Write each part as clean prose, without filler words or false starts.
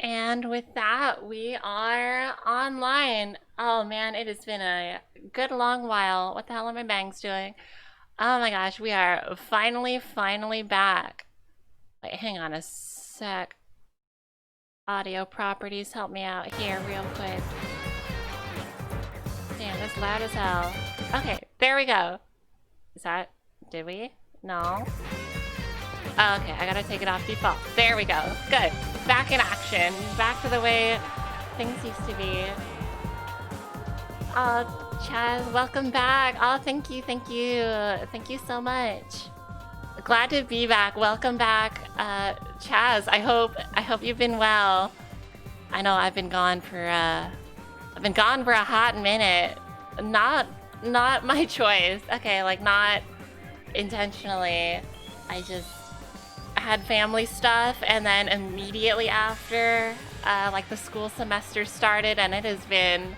And with that, we are online. Oh man, it has been a good long while. What the hell are my bangs doing? Oh my gosh, we are finally back. Wait, hang on a sec. Audio properties, help me out here real quick. Damn, that's loud as hell. Okay, there we go. Is that, did we? No. Oh, okay, I gotta take it off default. There we go. Good. Back in action. Back to the way things used to be. Oh, Chaz, welcome back. Oh, thank you. Thank you so much. Glad to be back. Welcome back, Chaz. I hope you've been well. I know I've been gone for a hot minute. Not my choice. Okay, like not intentionally. I had family stuff, and then immediately after, like the school semester started, and it's been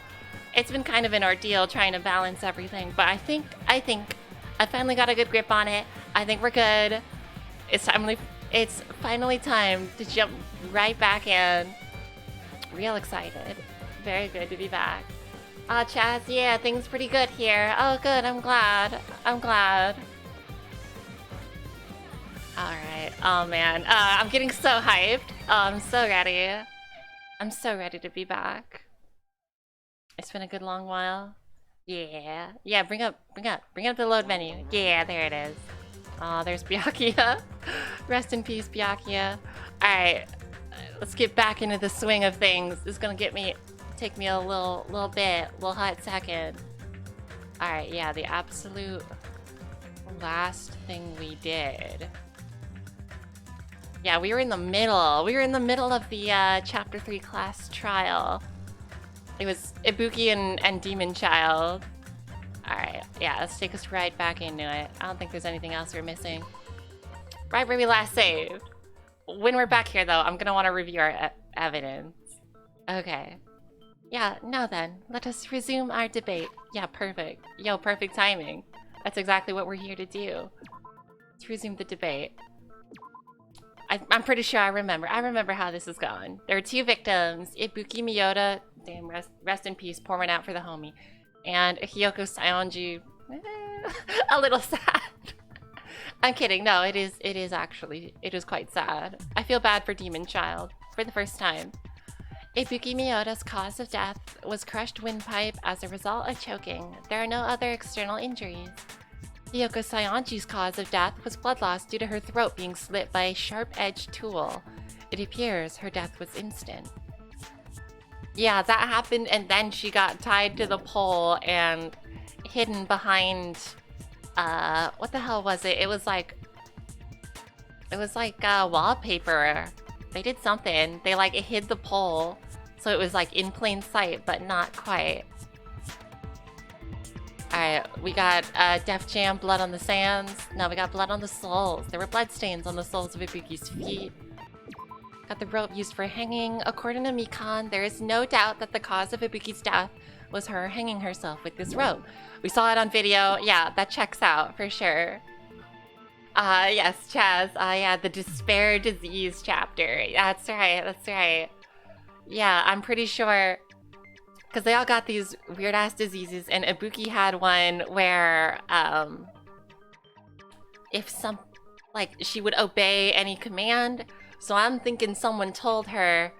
kind of an ordeal trying to balance everything. But I think I finally got a good grip on it. I think we're good. It's finally time to jump right back in. Real excited. Very good to be back. Chaz, yeah, things pretty good here. Oh, good. I'm glad. Alright. Oh, man. I'm getting so hyped. Oh, I'm so ready. I'm so ready to be back. It's been a good long while. Yeah. Yeah, bring up the load menu. Yeah, there it is. Oh, there's Byakuya. Rest in peace, Byakuya. Alright. Let's get back into the swing of things. This is gonna take me a little hot second. Alright, yeah, the absolute last thing we did. Yeah, we were in the middle of the chapter 3 class trial. It was Ibuki and Demon Child. Alright, yeah, let's take us right back into it. I don't think there's anything else we're missing. Right where we last saved. When we're back here, though, I'm gonna want to review our evidence. Okay. Yeah, now then, let us resume our debate. Yeah, perfect. Yo, perfect timing. That's exactly what we're here to do. Let's resume the debate. I'm pretty sure I remember how this is going. There are two victims, Ibuki Miyota, damn, rest in peace, pour one out for the homie, and Hiyoko Saionji, a little sad. I'm kidding, no, it is quite sad. I feel bad for Demon Child, for the first time. Ibuki Miyota's cause of death was crushed windpipe as a result of choking. There are no other external injuries. Hiyoko Saionji's cause of death was blood loss due to her throat being slit by a sharp-edged tool. It appears her death was instant. Yeah, that happened, and then she got tied to the pole and hidden behind, what the hell was it? It was like wallpaper. They did something. They like hid the pole, so it was like in plain sight, but not quite. Alright, we got Def Jam, blood on the sands. No, we got blood on the soles. There were blood stains on the soles of Ibuki's feet. Got the rope used for hanging. According to Mikan, there is no doubt that the cause of Ibuki's death was her hanging herself with this rope. We saw it on video. Yeah, that checks out for sure. Yes, Chaz. Yeah, the despair disease chapter. That's right. Yeah, I'm pretty sure, because they all got these weird-ass diseases, and Ibuki had one where, she would obey any command. So I'm thinking someone told her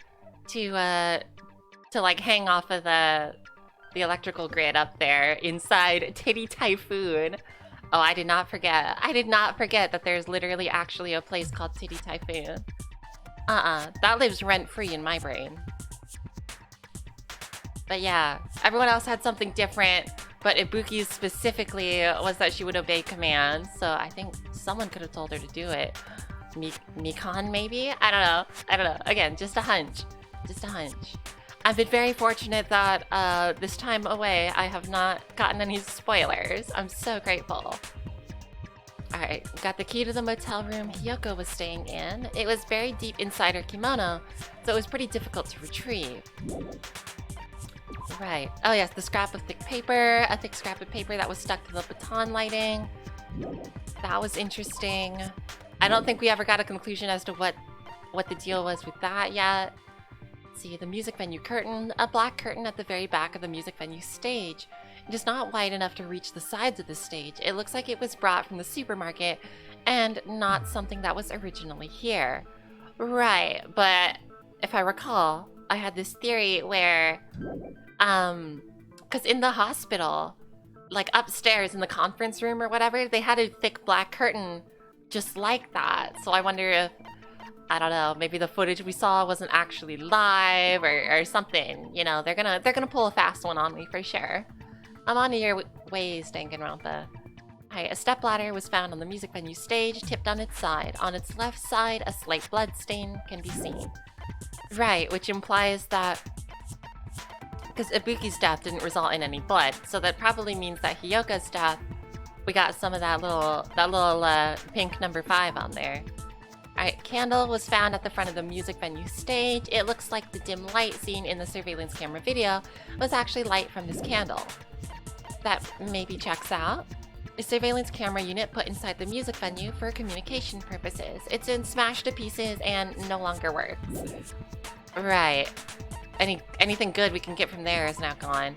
to like, hang off of the electrical grid up there inside Titty Typhoon. Oh, I did not forget that there's literally actually a place called Titty Typhoon. That lives rent-free in my brain. But yeah, everyone else had something different, but Ibuki's specifically was that she would obey commands, so I think someone could have told her to do it. Mikan, maybe? I don't know. Again, just a hunch. I've been very fortunate that this time away, I have not gotten any spoilers. I'm so grateful. Alright, got the key to the motel room Hiyoko was staying in. It was buried deep inside her kimono, so it was pretty difficult to retrieve. Right. Oh yes, the scrap of thick paper. A thick scrap of paper that was stuck to the baton lighting. That was interesting. I don't think we ever got a conclusion as to what the deal was with that yet. see the music venue curtain, a black curtain at the very back of the music venue stage. It is not wide enough to reach the sides of the stage. It looks like it was brought from the supermarket and not something that was originally here. Right, but if I recall, I had this theory where, because in the hospital, like upstairs in the conference room or whatever, they had a thick black curtain just like that. So I wonder if, I don't know, maybe the footage we saw wasn't actually live or something. You know, they're gonna pull a fast one on me for sure. I'm on your ways, Danganronpa. A stepladder was found on the music venue stage, tipped on its side. On its left side, a slight blood stain can be seen. Right, which implies that because Ibuki's death didn't result in any blood, so that probably means that Hyoka's death, we got some of that little pink number 5 on there. Alright, candle was found at the front of the music venue stage. It looks like the dim light seen in the surveillance camera video was actually light from this candle. That maybe checks out. A surveillance camera unit put inside the music venue for communication purposes. It's been smashed to pieces and no longer works. Right. Anything good we can get from there is now gone.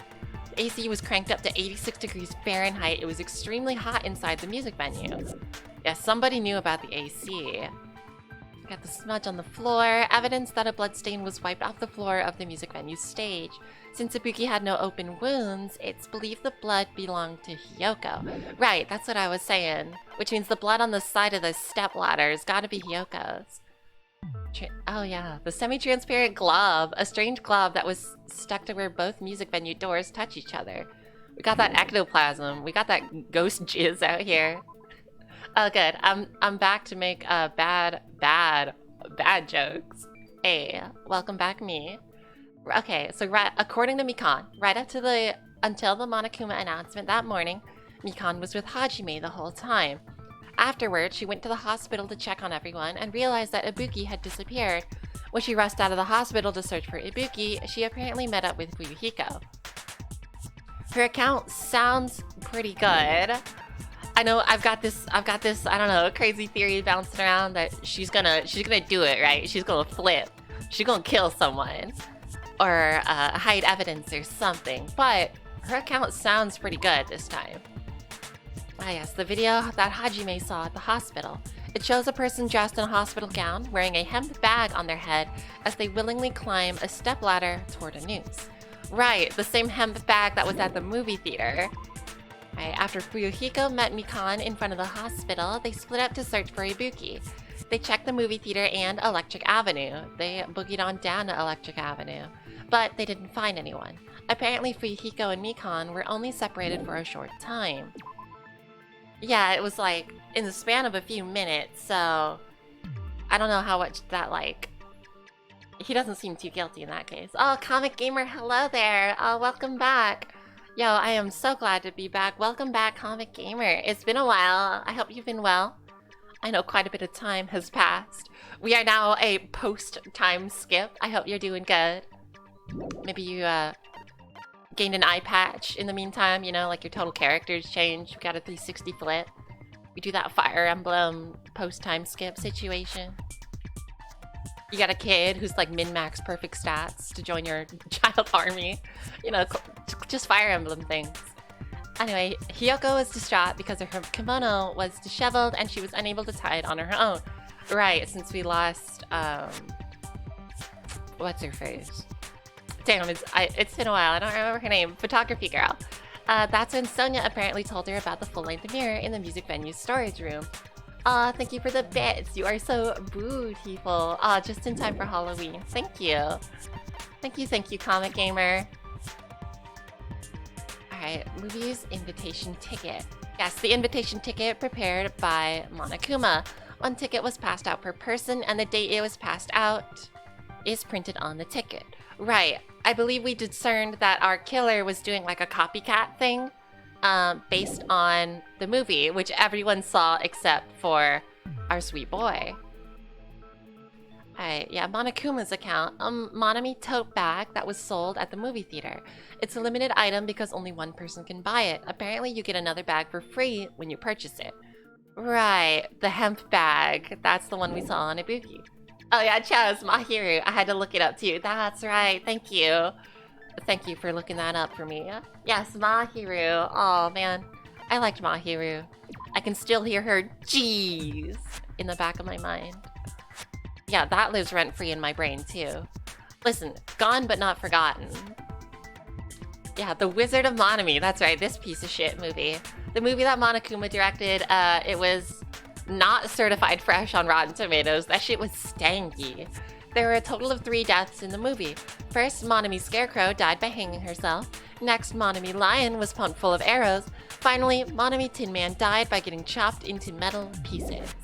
The AC was cranked up to 86 degrees Fahrenheit. It was extremely hot inside the music venue. Yeah, somebody knew about the AC. Got the smudge on the floor, evidence that a bloodstain was wiped off the floor of the music venue stage. Since Ibuki had no open wounds, it's believed the blood belonged to Hyoko. Right, that's what I was saying. Which means the blood on the side of the stepladder has got to be Hyoko's. Oh yeah, the semi-transparent glob. A strange glob that was stuck to where both music venue doors touch each other. We got that ectoplasm. We got that ghost jizz out here. Oh good, I'm back to make bad jokes. Hey, welcome back me. Okay, so according to Mikan, right up to until the Monokuma announcement that morning, Mikan was with Hajime the whole time. Afterwards, she went to the hospital to check on everyone and realized that Ibuki had disappeared. When she rushed out of the hospital to search for Ibuki, she apparently met up with Fuyuhiko. Her account sounds pretty good. I know I've got this, I don't know, crazy theory bouncing around that she's gonna do it, right? She's gonna flip. She's gonna kill someone. Or hide evidence or something. But her account sounds pretty good this time. Ah yes, the video that Hajime saw at the hospital. It shows a person dressed in a hospital gown, wearing a hemp bag on their head as they willingly climb a stepladder toward a noose. Right, the same hemp bag that was at the movie theater. Right, after Fuyuhiko met Mikan in front of the hospital, they split up to search for Ibuki. They checked the movie theater and Electric Avenue. They boogied on down to Electric Avenue, but they didn't find anyone. Apparently Fuyuhiko and Mikan were only separated for a short time. Yeah, it was like in the span of a few minutes, so I don't know how much that like... He doesn't seem too guilty in that case. Oh, Comic Gamer, hello there. Oh, welcome back. Yo, I am so glad to be back. Welcome back, Comic Gamer. It's been a while. I hope you've been well. I know quite a bit of time has passed. We are now a post-time skip. I hope you're doing good. Maybe you gained an eye patch in the meantime, you know, like your total characters changed. You got a 360 flip. We do that Fire Emblem post-time skip situation. You got a kid who's like min-max perfect stats to join your child army. You know, just Fire Emblem things. Anyway, Hyoko was distraught because her kimono was disheveled and she was unable to tie it on her own. Right, since we lost, what's her face? Damn, it's been a while. I don't remember her name. Photography girl. That's when Sonia apparently told her about the full-length mirror in the music venue's storage room. Aw, thank you for the bits. You are so beautiful. Aw, just in time for Halloween. Thank you. Thank you, Comic Gamer. Alright, movie's invitation ticket. Yes, the invitation ticket prepared by Monokuma. One ticket was passed out per person, and the date it was passed out is printed on the ticket. Right, I believe we discerned that our killer was doing like a copycat thing. Based on the movie, which everyone saw except for our sweet boy. Alright, yeah, Monokuma's account. Monami tote bag that was sold at the movie theater. It's a limited item because only one person can buy it. Apparently you get another bag for free when you purchase it. Right, the hemp bag. That's the one we saw on Ibuki. Oh yeah, Chaz, Mahiru. I had to look it up too. That's right. Thank you. Thank you for looking that up for me. Yes, Mahiru. Oh man, I liked Mahiru. I can still hear her "jeez" in the back of my mind. Yeah, that lives rent-free in my brain too. Listen, gone but not forgotten. Yeah, The Wizard of Monami. That's right, this piece of shit movie. The movie that Monokuma directed, it was not certified fresh on Rotten Tomatoes. That shit was stanky. There were a total of 3 deaths in the movie. First, Monami Scarecrow died by hanging herself. Next, Monami Lion was pumped full of arrows. Finally, Monami Tin Man died by getting chopped into metal pieces.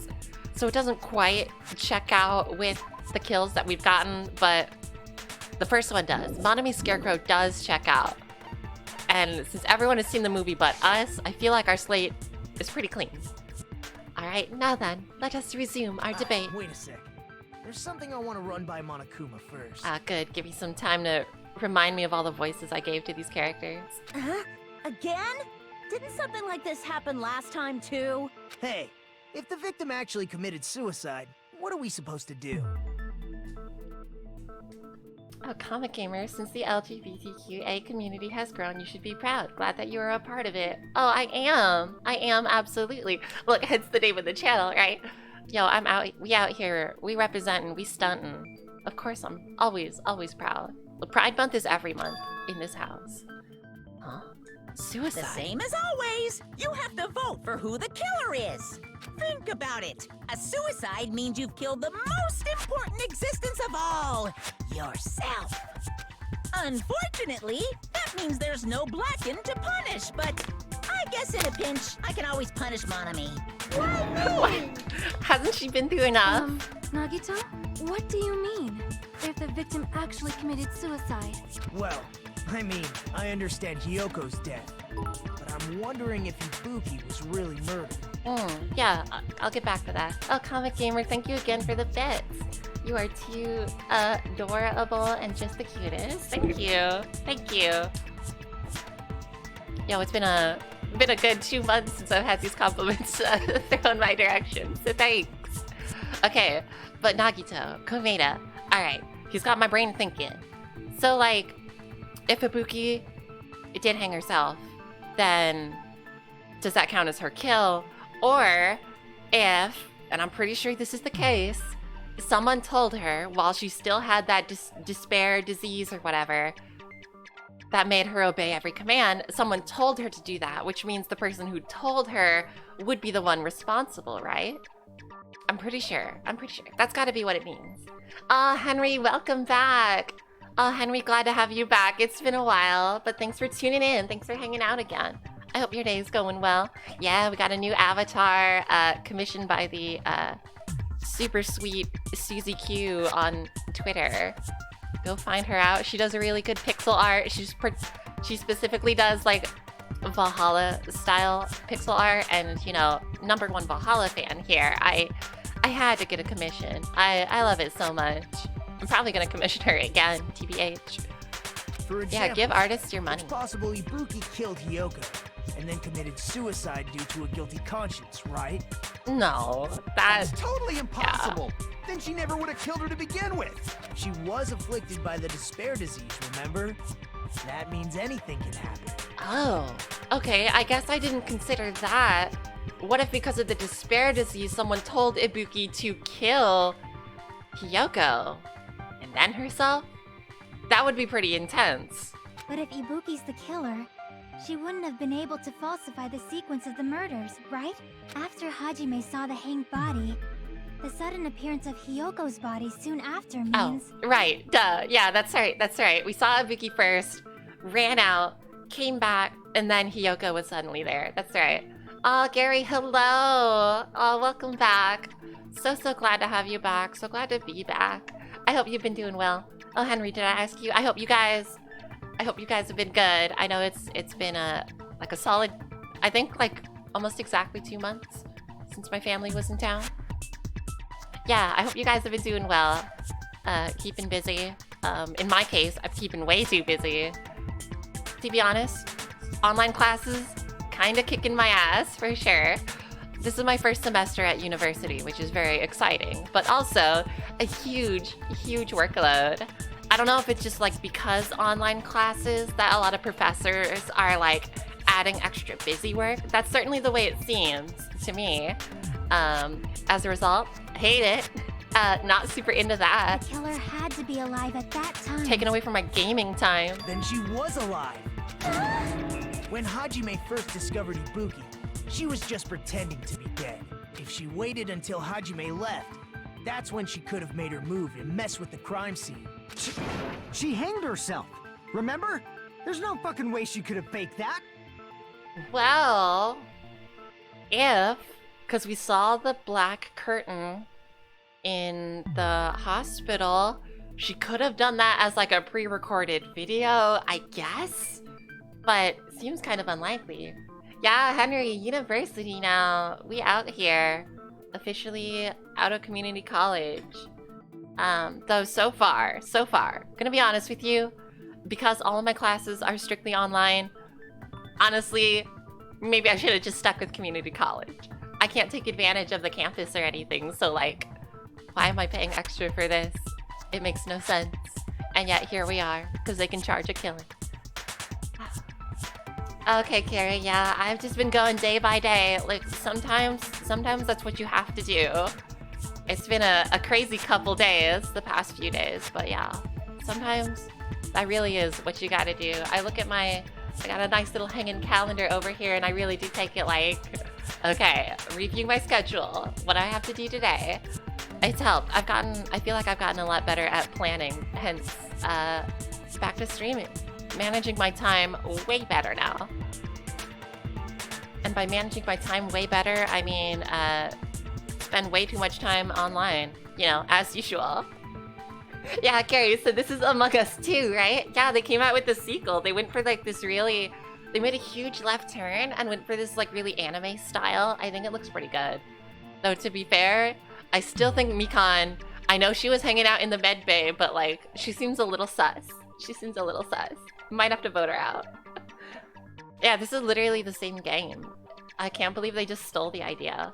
So it doesn't quite check out with the kills that we've gotten, but the first one does. Monami Scarecrow does check out. And since everyone has seen the movie but us, I feel like our slate is pretty clean. Alright, now then, let us resume our debate. Wait a sec. There's something I want to run by Monokuma first. Good. Give me some time to remind me of all the voices I gave to these characters. Huh? Again? Didn't something like this happen last time too? Hey, if the victim actually committed suicide, what are we supposed to do? Oh, Comic Gamer, since the LGBTQA community has grown, you should be proud. Glad that you are a part of it. Oh, I am. I am, absolutely. Look, hence the name of the channel, right? Yo, we out here, we representin', we stuntin'. Of course, I'm always proud. Well, Pride Month is every month in this house. Huh? Suicide? The same as always. You have to vote for who the killer is. Think about it. A suicide means you've killed the most important existence of all, yourself. Unfortunately, that means there's no Blacken to punish, but I guess in a pinch, I can always punish Monami. What? Hasn't she been through enough? Nagito, what do you mean? If the victim actually committed suicide? Well, I mean, I understand Hyoko's death, but I'm wondering if Ibuki was really murdered. Yeah, I'll get back to that. Oh, Comic Gamer, thank you again for the bits. You are too adorable and just the cutest. Thank you. Thank you. Yo, it's been a good 2 months since I've had these compliments thrown my direction, so thanks. Okay, but Nagito, Komeda, alright, he's got my brain thinking. So, like, if Ibuki did hang herself, then does that count as her kill? Or if, and I'm pretty sure this is the case, someone told her while she still had that despair disease or whatever that made her obey every command, someone told her to do that, which means the person who told her would be the one responsible, right? I'm pretty sure. That's gotta be what it means. Henry, welcome back. Henry, glad to have you back. It's been a while, but thanks for tuning in. Thanks for hanging out again. I hope your day's going well. Yeah, we got a new avatar commissioned by the super sweet Susie Q on Twitter. Go find her out. She does a really good pixel art. She specifically does like Valhalla style pixel art, and you know, #1 Valhalla fan here. I had to get a commission. I love it so much. I'm probably gonna commission her again, TBH. For example, yeah, give artists your money. It's possible Ibuki killed Hyoko and then committed suicide due to a guilty conscience, right? No, that's totally impossible. Yeah. Then she never would have killed her to begin with. She was afflicted by the despair disease, remember? That means anything can happen. Oh, okay, I guess I didn't consider that. What if because of the despair disease, someone told Ibuki to kill Hyoko and then herself? That would be pretty intense. But if Ibuki's the killer, she wouldn't have been able to falsify the sequence of the murders, right? After Hajime saw the hanged body, the sudden appearance of Hyoko's body soon after means... Oh, right, duh. Yeah, that's right. We saw Ibuki first, ran out, came back, and then Hyoko was suddenly there. That's right. Oh, Gary, hello. Oh, welcome back. So glad to have you back. So glad to be back. I hope you've been doing well. Oh, Henry, did I ask you? I hope you guys have been good. I know it's been a solid, I think like almost exactly 2 months since my family was in town. Yeah, I hope you guys have been doing well. Keeping busy. In my case, I'm keeping way too busy. To be honest, online classes kind of kicking my ass for sure. This is my first semester at university, which is very exciting. But also, a huge workload. I don't know if it's just like because online classes that a lot of professors are like adding extra busy work. That's certainly the way it seems to me. As a result, hate it. Not super into that. The killer had to be alive at that time. Taken away from my gaming time. Then she was alive. When Hajime first discovered Ibuki, she was just pretending to be dead. If she waited until Hajime left, that's when she could have made her move and mess with the crime scene. She hanged herself. Remember? There's no fucking way she could have faked that. Well, because we saw the black curtain in the hospital, she could have done that as like a pre-recorded video, I guess? But it seems kind of unlikely. Yeah, Henry, university now. We out here. Officially out of community college. Though so far, gonna be honest with you, because all of my classes are strictly online, honestly, maybe I should have just stuck with community college. I can't take advantage of the campus or anything, so like, why am I paying extra for this? It makes no sense. And yet here we are, because they can charge a killing. Okay, Carrie, yeah, I've just been going day by day. Like, sometimes that's what you have to do. It's been a crazy couple days, the past few days, but yeah, sometimes that really is what you gotta do. I got a nice little hanging calendar over here, and I really do take it like, okay, review my schedule, what I have to do today. It's helped. I feel like I've gotten a lot better at planning, hence, back to streaming. Managing my time way better now. And by managing my time way better, I mean, spend way too much time online, you know, as usual. Yeah, Carrie, so this is Among Us 2, right? Yeah, they came out with the sequel. They went for like this really, they made a huge left turn and went for this like really anime style. I think it looks pretty good. Though to be fair, I still think Mikan, I know she was hanging out in the med bay, but like, she seems a little sus. Might have to vote her out. Yeah, this is literally the same game. I can't believe they just stole the idea.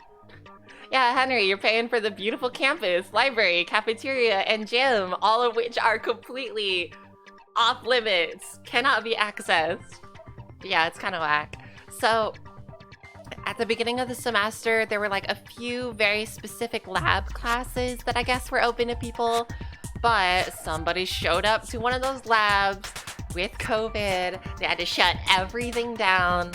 Yeah, Henry, you're paying for the beautiful campus, library, cafeteria, and gym, all of which are completely off limits, cannot be accessed. Yeah, it's kind of whack. So, at the beginning of the semester, there were like a few very specific lab classes that I guess were open to people, but somebody showed up to one of those labs with COVID. They had to shut everything down.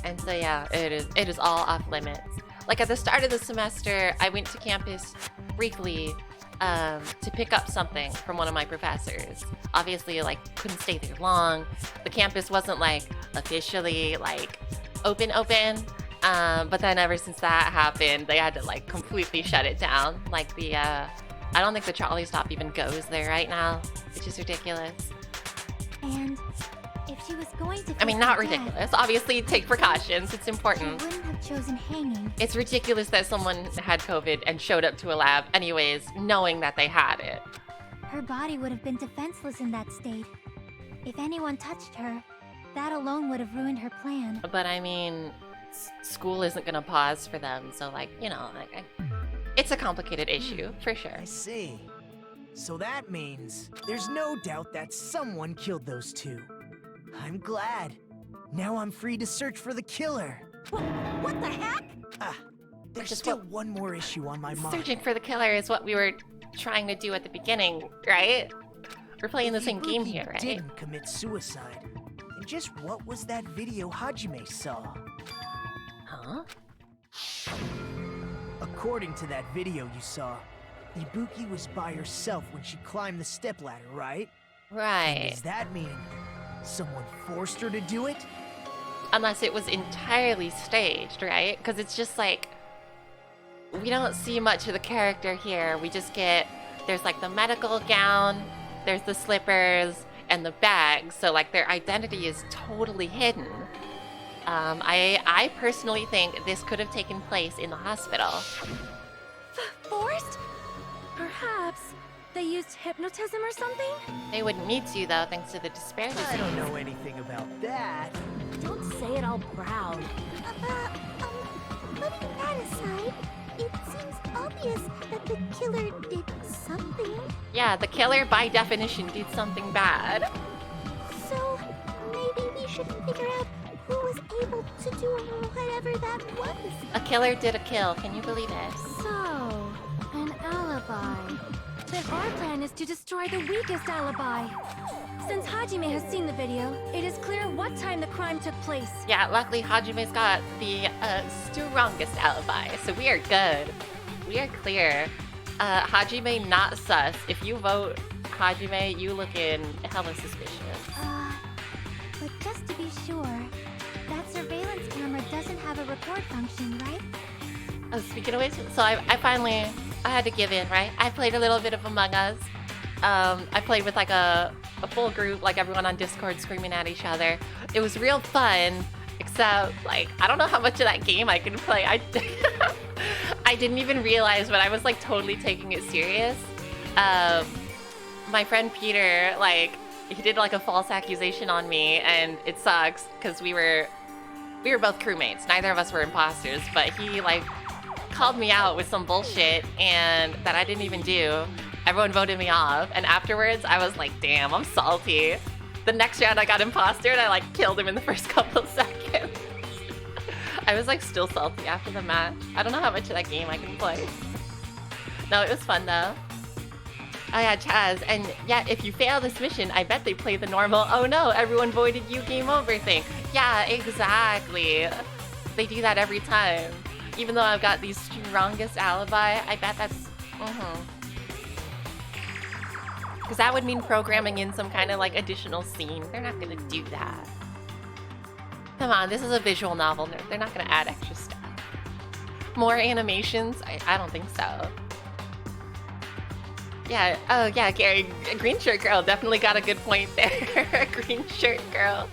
And so yeah, it is all off limits. Like at the start of the semester, I went to campus briefly to pick up something from one of my professors. Obviously, like, couldn't stay there long. The campus wasn't like officially like open. But then ever since that happened, they had to like completely shut it down. Like the I don't think the trolley stop even goes there right now, which is ridiculous. And if she was going to, I mean, not ridiculous. Obviously, take precautions. It's she important. wouldn't have chosen hanging. It's ridiculous that someone had COVID and showed up to a lab anyways, knowing that they had it. Her body would have been defenseless in that state. If anyone touched her, that alone would have ruined her plan. But I mean, school isn't gonna pause for them, so like, you know, like, it's a complicated issue, for sure. I see. So that means there's no doubt that someone killed those two. I'm glad. Now I'm free to search for the killer. What the heck? There's Just still one more issue on my mind. Searching for the killer is what we were trying to do at the beginning, right? We're playing the If same game Ibuki here, right? didn't commit suicide, then just what was that video Hajime saw? Huh? According to that video you saw, Ibuki was by herself when she climbed the stepladder, right? Right. Does that mean someone forced her to do it? Unless it was entirely staged, right? Because it's just like, we don't see much of the character here. We just get, there's like the medical gown, there's the slippers, and the bag. So like their identity is totally hidden. I personally think this could have taken place in the hospital. Forced? Perhaps they used hypnotism or something? They wouldn't need to though, thanks to the despair disease. I don't know anything about that. Don't say it all proud. Putting that aside, It seems obvious that the killer did something. Yeah, the killer by definition did something bad. So maybe we should figure out who was able to do whatever that was. A killer did a kill. Can you believe it? So, an alibi. Then our plan is to destroy the weakest alibi. Since Hajime has seen the video, it is clear what time the crime took place. Yeah, luckily Hajime's got the strongest alibi, so we are good. We are clear. Hajime not sus. If you vote Hajime, you looking hella suspicious. But just to be sure, that surveillance camera doesn't have a record function, right? Oh, speaking of which, so I had to give in, right? I played a little bit of Among Us. I played with like a full group, like everyone on Discord screaming at each other. It was real fun, except like, I don't know how much of that game I can play. I didn't even realize, but I was like totally taking it serious. My friend Peter, like, he did like a false accusation on me, and it sucks because we were both crewmates. Neither of us were imposters, but he like called me out with some bullshit and that I didn't even do. Everyone voted me off, and afterwards I was like, damn, I'm salty. The next round I got imposter and I like killed him in the first couple of seconds. I was like still salty after the match. I don't know how much of that game I can play. No, it was fun though. Oh yeah, Chaz, and yeah, if you fail this mission, I bet they play the normal, oh no, everyone voted you, game over thing. Yeah, exactly. They do that every time. Even though I've got the strongest alibi, I bet that's, because that would mean programming in some kind of like additional scene. They're not gonna do that. Come on, this is a visual novel. They're not gonna add extra stuff. More animations? I don't think so. Yeah, oh yeah, Gary, green shirt girl definitely got a good point there. Green shirt girl.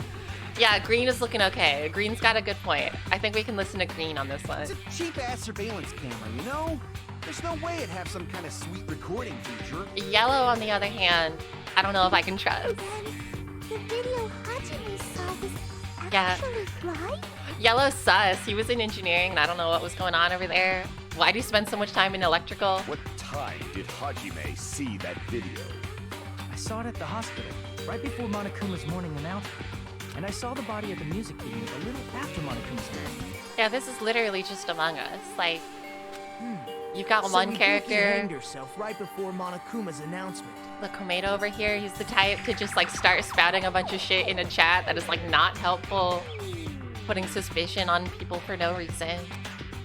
Yeah, green is looking okay. Green's got a good point. I think we can listen to green on this one. It's a cheap-ass surveillance camera, you know? There's no way it'd have some kind of sweet recording feature. Yellow, on the other hand, I don't know if I can trust. Then the video Hajime saw was Yeah. actually live? Yellow sus. He was in engineering, and I don't know what was going on over there. Why do you spend so much time in electrical? What time did Hajime see that video? I saw it at the hospital, right before Monokuma's morning announcement. And I saw the body at the music venue a little after Monokuma's announcement. Yeah, this is literally just Among Us. Like, you've got So one Ibuki character, hanged herself right before Monokuma's announcement. the Komedo over here. He's the type to just like start spouting a bunch of shit in a chat that is like not helpful, putting suspicion on people for no reason.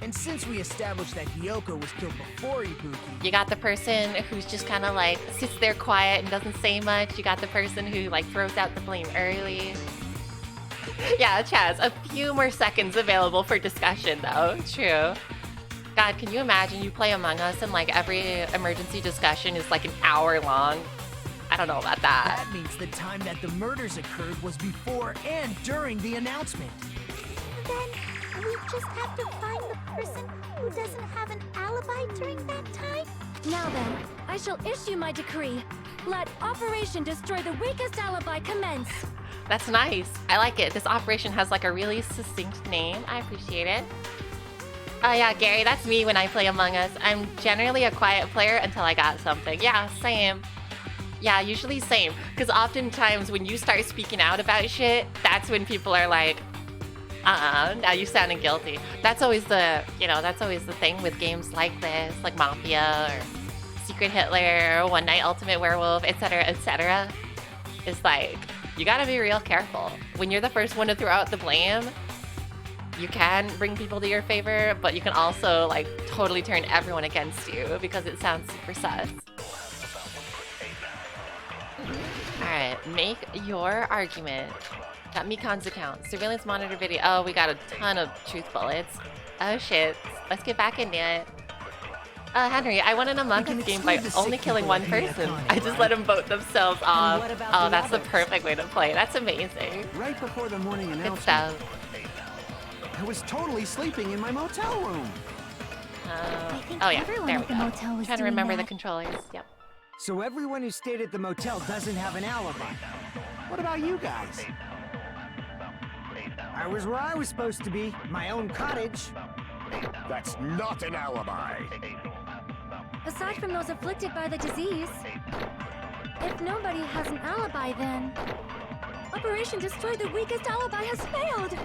And since we established that Hiyoko was killed before Ibuki, You got the person who's just kind of like sits there quiet and doesn't say much. You got the person who like throws out the blame early. Yeah, Chaz, a few more seconds available for discussion though. True. God, can you imagine you play Among Us and like every emergency discussion is like an hour long? I don't know about that. that means the time that the murders occurred was before and during the announcement. Then we just have to find the person who doesn't have an alibi during that time? Now then, I shall issue my decree. Let Operation Destroy the Weakest Alibi commence. That's nice. I like it. This operation has like a really succinct name. I appreciate it. Oh yeah, Gary, that's me when I play Among Us. I'm generally a quiet player until I got something. Yeah, same. Yeah, usually same. Because oftentimes when you start speaking out about shit, that's when people are like, now you sounding guilty. That's always the, that's always the thing with games like this, like Mafia or Secret Hitler or One Night Ultimate Werewolf, etc., etc. It's like, you gotta be real careful. When you're the first one to throw out the blame, you can bring people to your favor, but you can also like totally turn everyone against you because it sounds super sus. Alright, make your argument. Got Mikon's account. Surveillance monitor video. Oh, we got a ton of truth bullets. Oh shit. Let's get back into it. Henry, I won an Among Us game by only killing one person. I just let them vote themselves off. what about Oh, the that's the others? perfect way to play. That's amazing. Right before the morning Good announcement, stuff. I was totally sleeping in my motel room. I think Oh yeah, everyone there we at the go. motel was Trying to doing remember the that. controllers. Yep. So everyone who stayed at the motel doesn't have an alibi. What about you guys? I was where I was supposed to be, my own cottage. That's not an alibi. Aside from those afflicted by the disease, if nobody has an alibi, then Operation Destroy the Weakest Alibi has failed.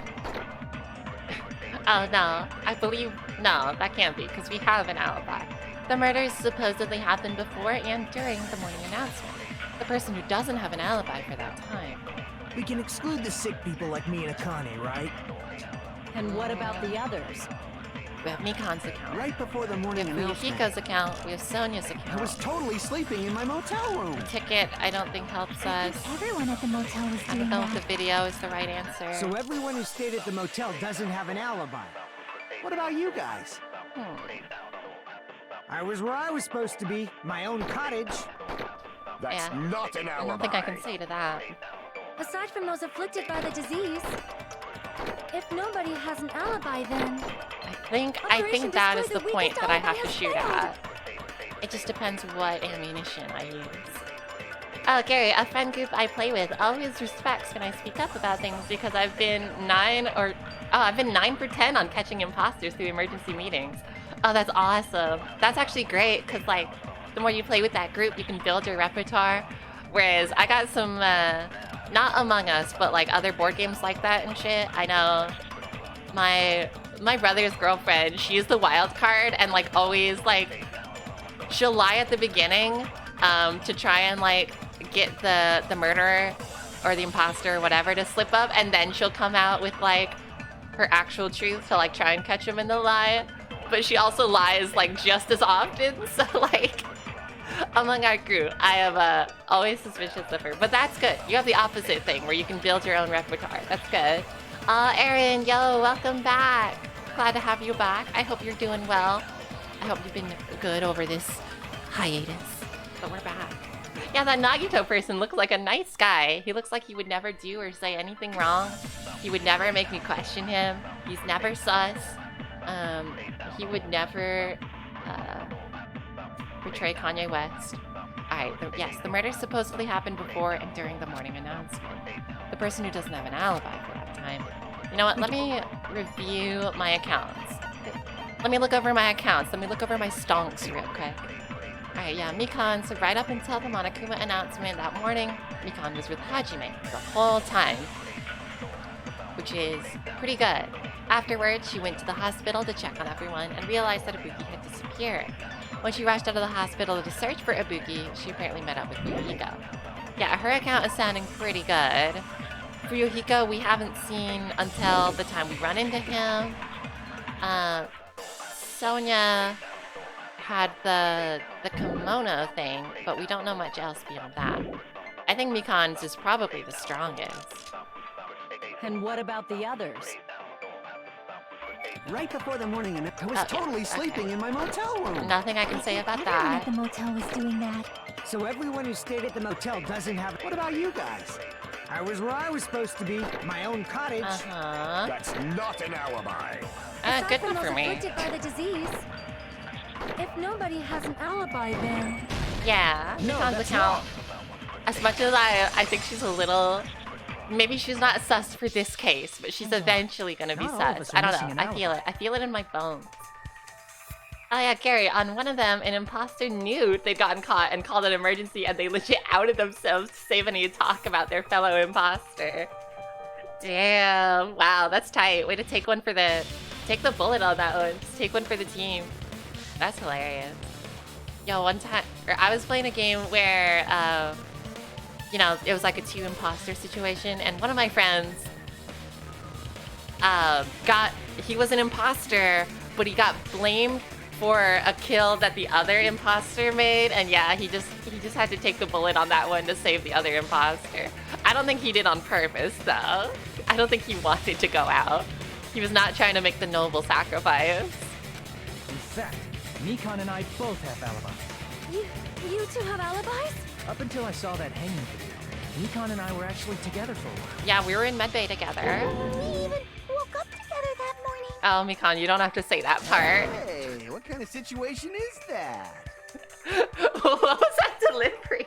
Oh no, I believe no, that can't be because we have an alibi. The murders supposedly happened before and during the morning announcement. The person who doesn't have an alibi for that time. We can exclude the sick people like me and Akane, right? And what about the others? We have Mikan's account. Right before the morning We have announcement. Hiko's account. We have Sonia's I account. was totally sleeping in my motel room. Ticket, I don't think helps I us. think everyone at the motel was I doing don't know if that. the video is the right answer. So everyone who stayed at the motel doesn't have an alibi. What about you guys? I was where I was supposed to be, my own cottage. That's Yeah. not an alibi. I don't think I can say to that. Aside from those afflicted by the disease, if nobody has an alibi, then I think that is Destroy the the point Weakest that I Alibi have to has shoot failed. at. It just depends what ammunition I use. Oh, Gary, a friend group I play with always respects when I speak up about things because I've been 9 for 10 on catching imposters through emergency meetings. Oh, that's awesome. That's actually great because, like, the more you play with that group, you can build your repertoire. Whereas I got some, not Among Us, but like other board games like that and shit. I know my brother's girlfriend, she's the wild card and like always like she'll lie at the beginning to try and like get the murderer or the imposter or whatever to slip up, and then she'll come out with like her actual truth to like try and catch him in the lie. But she also lies like just as often, so like among our group, I am always suspicious of her. But that's good. You have the opposite thing where you can build your own repertoire. That's good. Erin, yo, welcome back. Glad to have you back. I hope you're doing well. I hope you've been good over this hiatus. But we're back. Yeah, that Nagito person looks like a nice guy. He looks like he would never do or say anything wrong. He would never make me question him. He's never sus. He would never portray Kanye West. Alright, yes, the murders supposedly happened before and during the morning announcement. The person who doesn't have an alibi for that time. You know what, let me review my accounts. Let me look over my accounts. Let me look over my stonks real quick. Alright, yeah, Mikan, so right up until the Monokuma announcement that morning, Mikan was with Hajime the whole time, which is pretty good. Afterwards, she went to the hospital to check on everyone and realized that Ibuki had disappeared. When she rushed out of the hospital to search for Ibuki, she apparently met up with Fuyuhiko. Yeah, her account is sounding pretty good. Fuyuhiko, we haven't seen until the time we run into him. Sonia had the kimono thing, but we don't know much else beyond that. I think Mikan's is probably the strongest. And what about the others? Right before the morning announcement, I was totally sleeping in my motel room. Nothing I can say about Everyone that. at the motel was doing that. So everyone who stayed at the motel doesn't have. What about you guys? I was where I was supposed to be, my own cottage. Uh-huh. That's not an alibi. aside Good from enough those for me. afflicted by the disease, if nobody has an alibi, then Yeah, No, Mikan's that's account. As much as I think she's a little. Maybe she's not sus for this case, but she's eventually gonna be Not all of sus. us are I don't missing know. an I feel it. I feel it in my bones. Oh yeah, Gary, on one of them, an imposter knew they'd gotten caught and called an emergency, and they legit outed themselves to save any talk about their fellow imposter. Damn. Wow, that's tight. Way to take one for the... Take the bullet on that one. Just take one for the team. That's hilarious. Yo, one time... I was playing a game where, you know, it was like a 2 imposter situation, and one of my friends he was an imposter, but he got blamed for a kill that the other imposter made, and yeah, he just had to take the bullet on that one to save the other imposter. I don't think he did on purpose, though. I don't think he wanted to go out. He was not trying to make the noble sacrifice. In fact, Mikan and I both have alibis. you two have alibis? Up until I saw that hanging video, Mikan and I were actually together for a while. Yeah, we were in medbay together. We even woke up together that morning. Oh, Mikan, you don't have to say that part. Hey, what kind of situation is that? What was that delivery?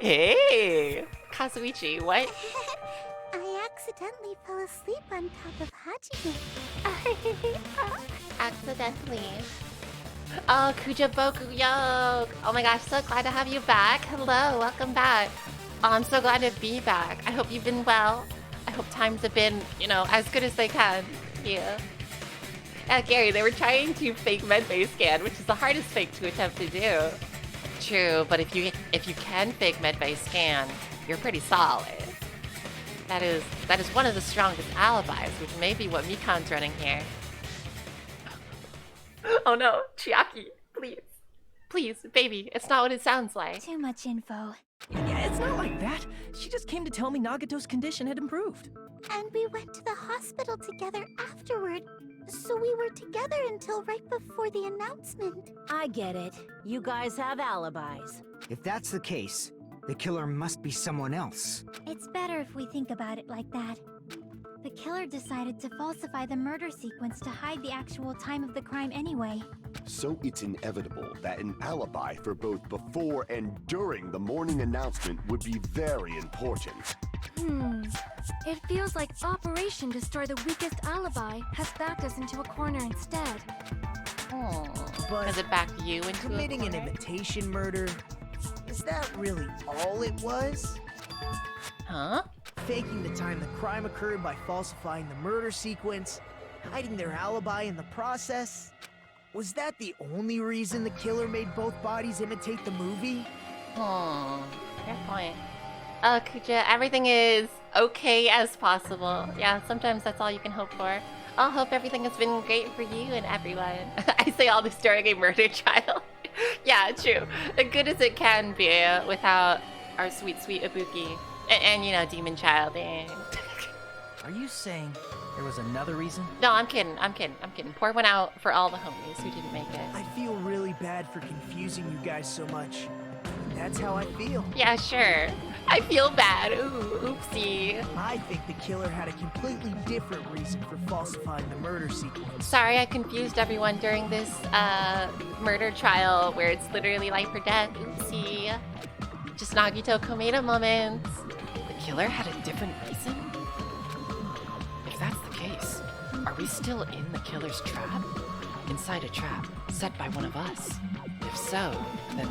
Hey, Kazuichi, what? I accidentally fell asleep on top of Hajime. Accidentally. Oh, Kujaboku, yo! Oh my gosh, so glad to have you back. Hello, welcome back. Oh, I'm so glad to be back. I hope you've been well. I hope times have been, you know, as good as they can. Yeah. Yeah, Gary, they were trying to fake medbay scan, which is the hardest fake to attempt to do. True, but if you can fake medbay scan, you're pretty solid. That is one of the strongest alibis, which may be what Mikan's running here. Oh no, Chiaki, please. Please, baby, it's not what it sounds like. Too much info. Yeah, it's not like that. She just came to tell me Nagato's condition had improved. And we went to the hospital together afterward. So we were together until right before the announcement. I get it. You guys have alibis. If that's the case, the killer must be someone else. It's better if we think about it like that. The killer decided to falsify the murder sequence to hide the actual time of the crime anyway. So it's inevitable that an alibi for both before and during the morning announcement would be very important. It feels like Operation Destroy the Weakest Alibi has backed us into a corner instead. Oh, But does it back you into committing a an corner? imitation murder, is that really all it was? Huh? Faking the time the crime occurred by falsifying the murder sequence, hiding their alibi in the process? Was that the only reason the killer made both bodies imitate the movie? Fair point. Kuja, everything is okay as possible. Yeah, sometimes that's all you can hope for. I'll hope everything has been great for you and everyone. I say all this during a murder trial. Yeah, true. As good as it can be without our sweet, sweet Ibuki. And you know, demon childing. Are you saying there was another reason? No, I'm kidding. Pour one out for all the homies who didn't make it. I feel really bad for confusing you guys so much. That's how I feel. Yeah, sure. I feel bad. Ooh, oopsie. I think the killer had a completely different reason for falsifying the murder sequence. Sorry I confused everyone during this murder trial where it's literally life or death. Oopsie. Just Nagito Komeda moments. The killer had a different reason? If that's the case, are we still in the killer's trap? Inside a trap set by one of us? If so, then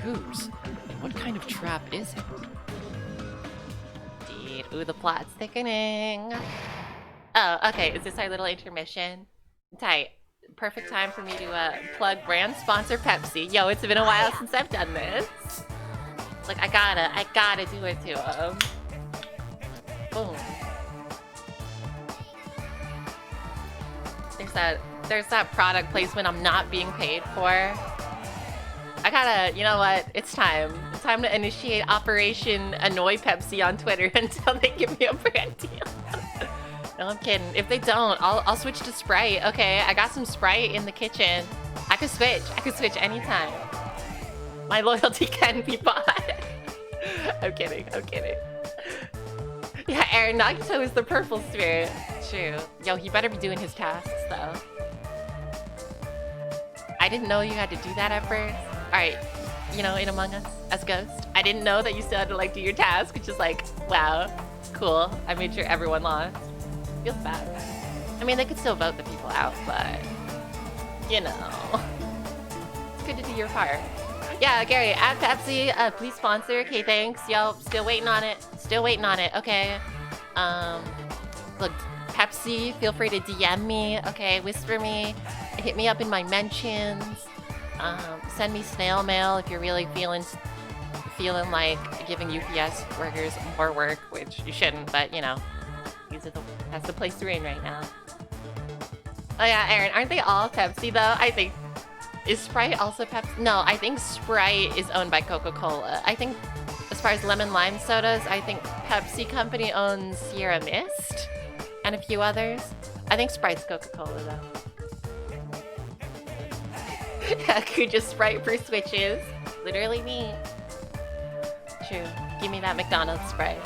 whose? And what kind of trap is it? Indeed. Ooh, the plot's thickening. Oh, okay. Is this our little intermission? Tight. Perfect time for me to plug brand sponsor Pepsi. Yo, it's been a while since I've done this. Like, I gotta do it to him. Boom. There's that product placement I'm not being paid for. I gotta, you know what? It's time. It's time to initiate Operation Annoy Pepsi on Twitter until they give me a brand deal. No, I'm kidding. If they don't, I'll switch to Sprite. Okay, I got some Sprite in the kitchen. I could switch anytime. My loyalty can be bought. I'm kidding. Yeah, Aaron, Nagito is the purple spirit. True. Yo, he better be doing his tasks, though. I didn't know you had to do that at first. Alright, you know, in Among Us, as Ghost. I didn't know that you still had to, like, do your task, which is like, wow, cool. I made sure everyone lost. Feels bad. I mean, they could still vote the people out, but, you know. It's good to do your part. Yeah, Gary, add Pepsi, please sponsor. Okay, thanks. Yo, still waiting on it. Okay. Look, Pepsi, feel free to DM me. Okay, whisper me. Hit me up in my mentions. Send me snail mail if you're really feeling like giving UPS workers more work, which you shouldn't, but you know, that's the place we're in right now. Oh yeah, Aaron, aren't they all Pepsi though? I think. Is Sprite also Pepsi? No, I think Sprite is owned by Coca-Cola. I think as far as lemon lime sodas, I think Pepsi Company owns Sierra Mist and a few others. I think Sprite's Coca-Cola though. Kuja Sprite for Switches. Literally me. True. Give me that McDonald's Sprite.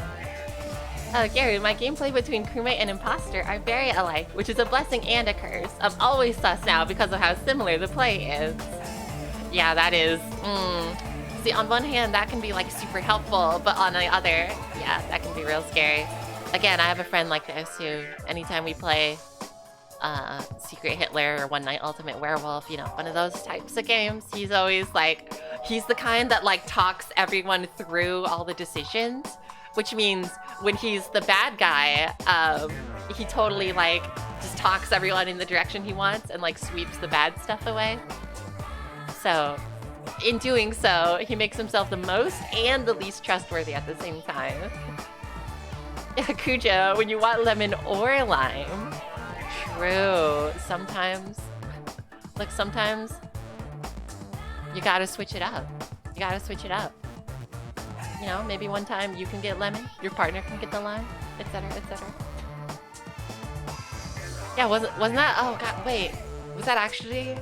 Oh, Gary, my gameplay between crewmate and imposter are very alike, which is a blessing and a curse. I'm always sus now because of how similar the play is. Yeah, that is. See, on one hand, that can be like super helpful, but on the other, yeah, that can be real scary. Again, I have a friend like this who, anytime we play Secret Hitler or One Night Ultimate Werewolf, you know, one of those types of games, he's always like, he's the kind that like talks everyone through all the decisions, which means when he's the bad guy, he totally like just talks everyone in the direction he wants and like sweeps the bad stuff away. So in doing so, he makes himself the most and the least trustworthy at the same time. Kuja, when you want lemon or lime. True. Sometimes, like sometimes, you gotta switch it up. You gotta switch it up. You know, maybe one time you can get lemon, your partner can get the lime, etc., etc. Yeah, wasn't that? Oh god, wait. Was that actually?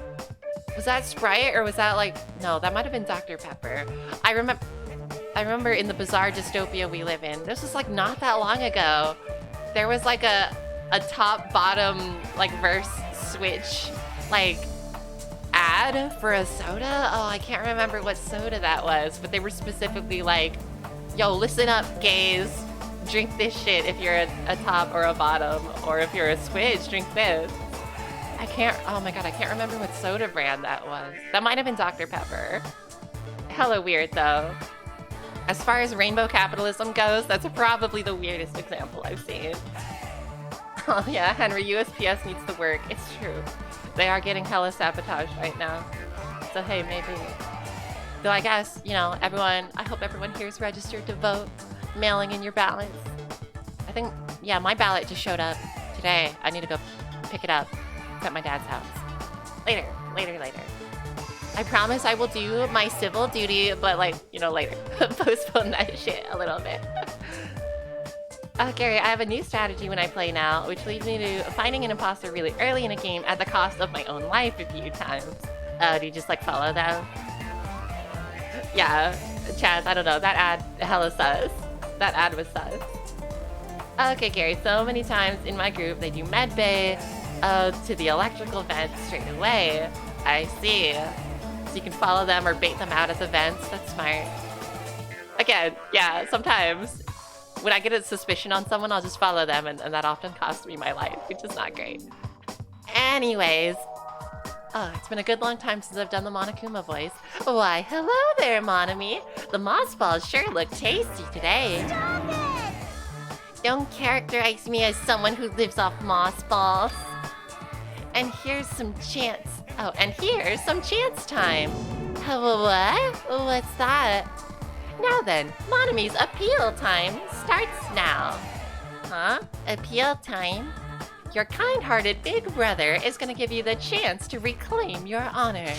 Was that Sprite or was that like? No, that might have been Dr. Pepper. I remember in the bizarre dystopia we live in. This was like not that long ago. There was like a top bottom like verse switch like ad for a soda. Oh, I can't remember what soda that was, but they were specifically like, yo, listen up gays, drink this shit if you're a top or a bottom, or if you're a switch, drink this. Oh my god, I can't remember what soda brand that was. That might have been Dr. Pepper. Hella weird though. As far as rainbow capitalism goes, that's probably the weirdest example I've seen. Oh yeah, Henry, USPS needs to work. It's true. They are getting hella sabotaged right now. So hey, maybe. Though I guess, you know, I hope everyone here is registered to vote, mailing in your ballots. I think, yeah, my ballot just showed up today. I need to go pick it up. It's at my dad's house. Later. I promise I will do my civil duty, but like, you know, later. Postpone that shit a little bit. Gary, I have a new strategy when I play now, which leads me to finding an imposter really early in a game at the cost of my own life a few times. Do you just like follow them? Yeah, Chaz, I don't know. That ad, hella sus. That ad was sus. Okay, Gary, so many times in my group they do medbay to the electrical vent straight away. I see. So you can follow them or bait them out at the vents. That's smart. Again, yeah, sometimes when I get a suspicion on someone, I'll just follow them, and that often costs me my life, which is not great. Anyways, oh, it's been a good long time since I've done the Monokuma voice. Why, hello there, Monami. The moss balls sure look tasty today. Stop it! Don't characterize me as someone who lives off moss balls. And here's some chance. Oh, and here's some chance time. What? What's that? Now then, Monami's appeal time starts now. Huh? Appeal time? Your kind-hearted big brother is gonna give you the chance to reclaim your honor.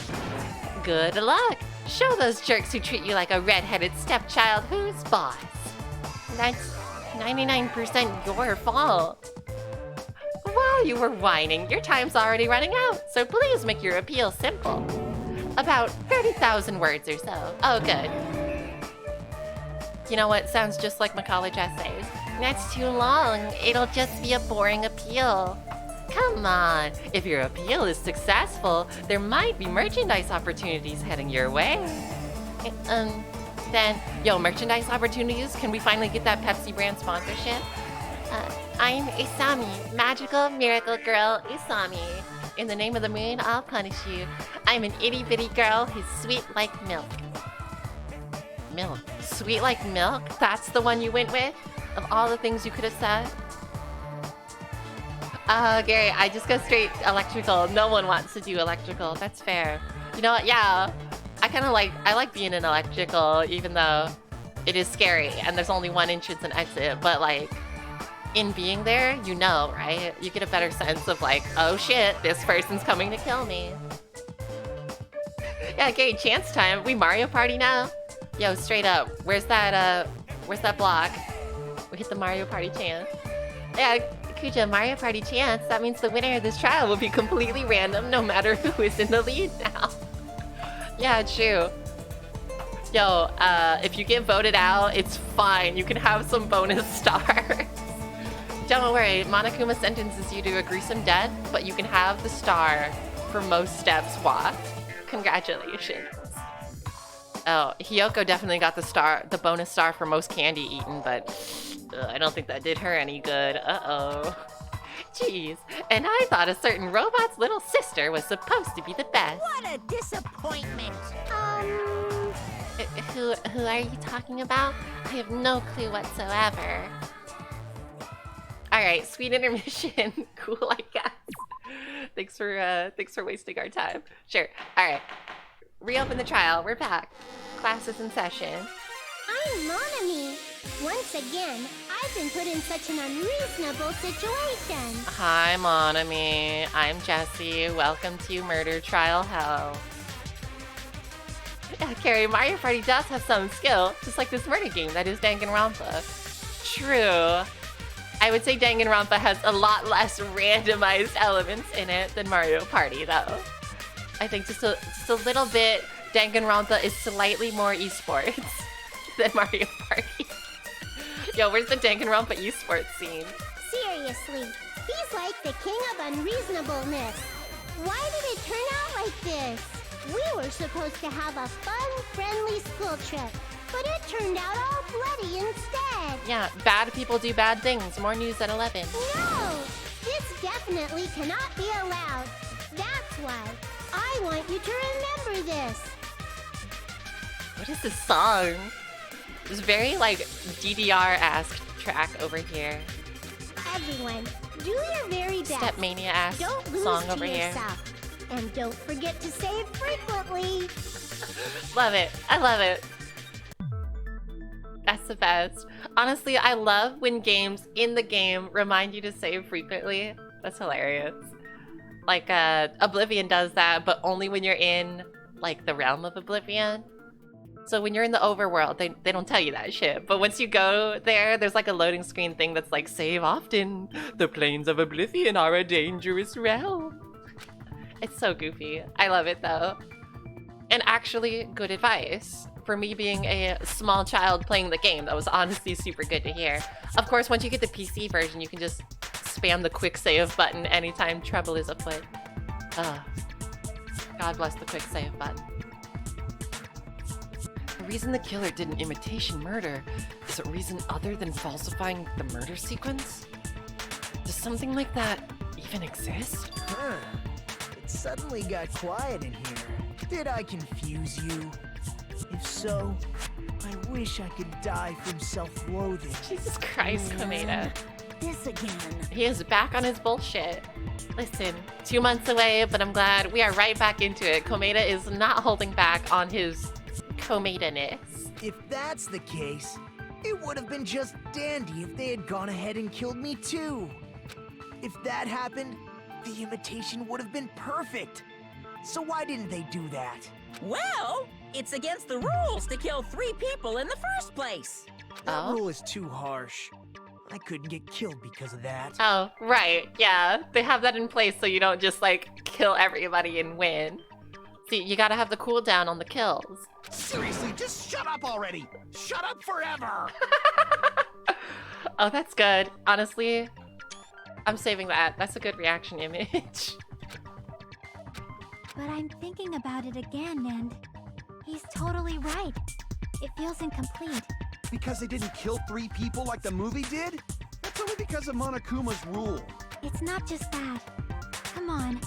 Good luck! Show those jerks who treat you like a red-headed stepchild who's boss. That's 99% your fault. While you were whining, your time's already running out, so please make your appeal simple. About 30,000 words or so. Oh, good. You know what? Sounds just like my college essays. That's too long. It'll just be a boring appeal. Come on. If your appeal is successful, there might be merchandise opportunities heading your way. Then, yo, merchandise opportunities? Can we finally get that Pepsi brand sponsorship? I'm Isami, magical miracle girl Isami. In the name of the moon, I'll punish you. I'm an itty-bitty girl who's sweet like milk. Milk? Sweet like milk? That's the one you went with? Of all the things you could have said? Gary, I just go straight electrical. No one wants to do electrical. That's fair. You know what? Yeah. I like being in electrical, even though it is scary and there's only one entrance and exit. But like, in being there, you know, right? You get a better sense of like, oh shit, this person's coming to kill me. Yeah, Gary, chance time. We Mario Party now? Yo, straight up. Where's that block? We hit the Mario Party chance. Yeah, Kuja, Mario Party chance. That means the winner of this trial will be completely random no matter who is in the lead now. Yeah, true. Yo, if you get voted out, it's fine. You can have some bonus stars. Don't worry, Monokuma sentences you to a gruesome death, but you can have the star for most steps walked. Congratulations. Oh, Hiyoko definitely got the bonus star for most candy eaten, but I don't think that did her any good. Uh-oh. Jeez, and I thought a certain robot's little sister was supposed to be the best. What a disappointment! Who are you talking about? I have no clue whatsoever. Alright, sweet intermission. Cool, I guess. Thanks for wasting our time. Sure. Alright. Reopen the trial. We're back. Class is in session. I'm Monami. Once again, I've been put in such an unreasonable situation. Hi, Monami. I'm Jessie. Welcome to Murder Trial Hell. Yeah, Carrie, Mario Party does have some skill, just like this murder game that is Danganronpa. True. I would say Danganronpa has a lot less randomized elements in it than Mario Party, though. I think just a little bit, Danganronpa is slightly more esports than Mario Party. Yo, where's the Danganronpa esports scene? Seriously, he's like the king of unreasonableness. Why did it turn out like this? We were supposed to have a fun, friendly school trip, but it turned out all bloody instead. Yeah, bad people do bad things. More news at 11. No! This definitely cannot be allowed. That's why I want you to remember this. What is this song? It's very, like, DDR-esque track over here. Everyone, do your very best. Stepmania-esque Don't lose song to over here. yourself. And don't forget to save frequently. Love it. I love it. That's the best. Honestly, I love when games in the game remind you to save frequently. That's hilarious. Like, Oblivion does that, but only when you're in, like, the realm of Oblivion. So when you're in the overworld, they don't tell you that shit. But once you go there, there's like a loading screen thing that's like, save often. The plains of Oblivion are a dangerous realm. It's so goofy. I love it though. And actually, good advice. For me being a small child playing the game, that was honestly super good to hear. Of course, once you get the PC version, you can just spam the quick save button anytime trouble is afoot. God bless the quick save button. The reason the killer did an imitation murder is a reason other than falsifying the murder sequence? Does something like that even exist? Huh. It suddenly got quiet in here. Did I confuse you? If so, I wish I could die from self-loathing. Jesus Christ, Komeda. This again. He is back on his bullshit. Listen, 2 months away, but I'm glad we are right back into it. Komeda is not holding back on his Komeda-ness. If that's the case, it would have been just dandy if they had gone ahead and killed me too. If that happened, the imitation would have been perfect. So why didn't they do that? Well, it's against the rules to kill 3 people in the first place. That rule is too harsh. I couldn't get killed because of that. Oh, right. Yeah, they have that in place so you don't just, like, kill everybody and win. See, you gotta have the cooldown on the kills. Seriously, just shut up already! Shut up forever! Oh, that's good. Honestly, I'm saving that. That's a good reaction image. But I'm thinking about it again, and he's totally right. It feels incomplete. Because they didn't kill 3 people like the movie did? That's only because of Monokuma's rule. It's not just that. Come on.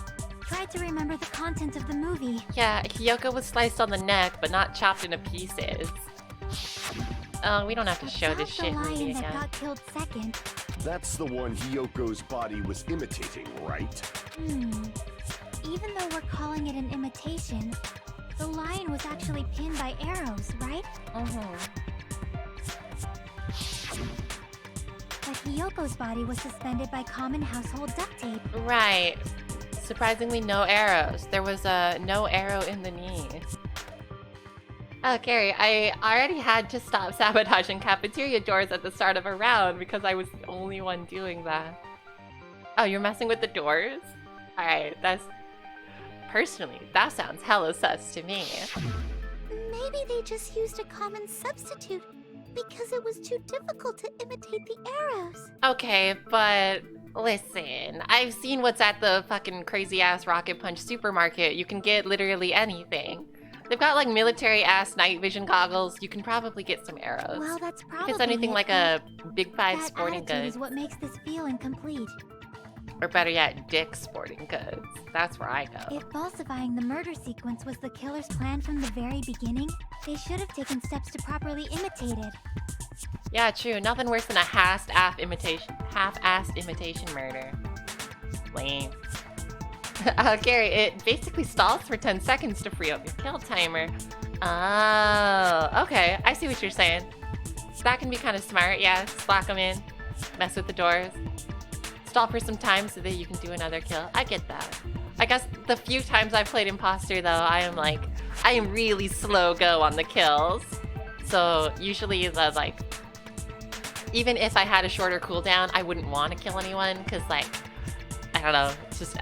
Try to remember the content of the movie. Yeah, Hiyoko was sliced on the neck, but not chopped into pieces. Oh, we don't have to show this shit movie that again. got killed second. That's the one Hiyoko's body was imitating, right? Even though we're calling it an imitation, the lion was actually pinned by arrows, right? But Hiyoko's body was suspended by common household duct tape. Right. Surprisingly, no arrows. There was no arrow in the knee. Oh, Carrie, I already had to stop sabotaging cafeteria doors at the start of a round because I was the only one doing that. Oh, you're messing with the doors? Alright, personally, that sounds hella sus to me. Maybe they just used a common substitute because it was too difficult to imitate the arrows. Okay, but listen, I've seen what's at the fucking crazy-ass Rocket Punch supermarket. You can get literally anything. They've got like military-ass night vision goggles. You can probably get some arrows. Well, that's probably If it's anything it, like but a Big Five that Sporting attitude Goods. is what makes this feel incomplete. Or better yet, Dick's Sporting Goods. That's where I go. If falsifying the murder sequence was the killer's plan from the very beginning, they should have taken steps to properly imitate it. Yeah, true. Nothing worse than a half-assed imitation murder. Lame. Gary, it basically stalls for 10 seconds to free up your kill timer. Oh, okay. I see what you're saying. That can be kind of smart, yeah. Slack them in, mess with the doors. Stall for some time so that you can do another kill. I get that. I guess the few times I've played Imposter, though, I am really slow go on the kills. So usually the, like, even if I had a shorter cooldown, I wouldn't want to kill anyone because, like, I don't know, it's just,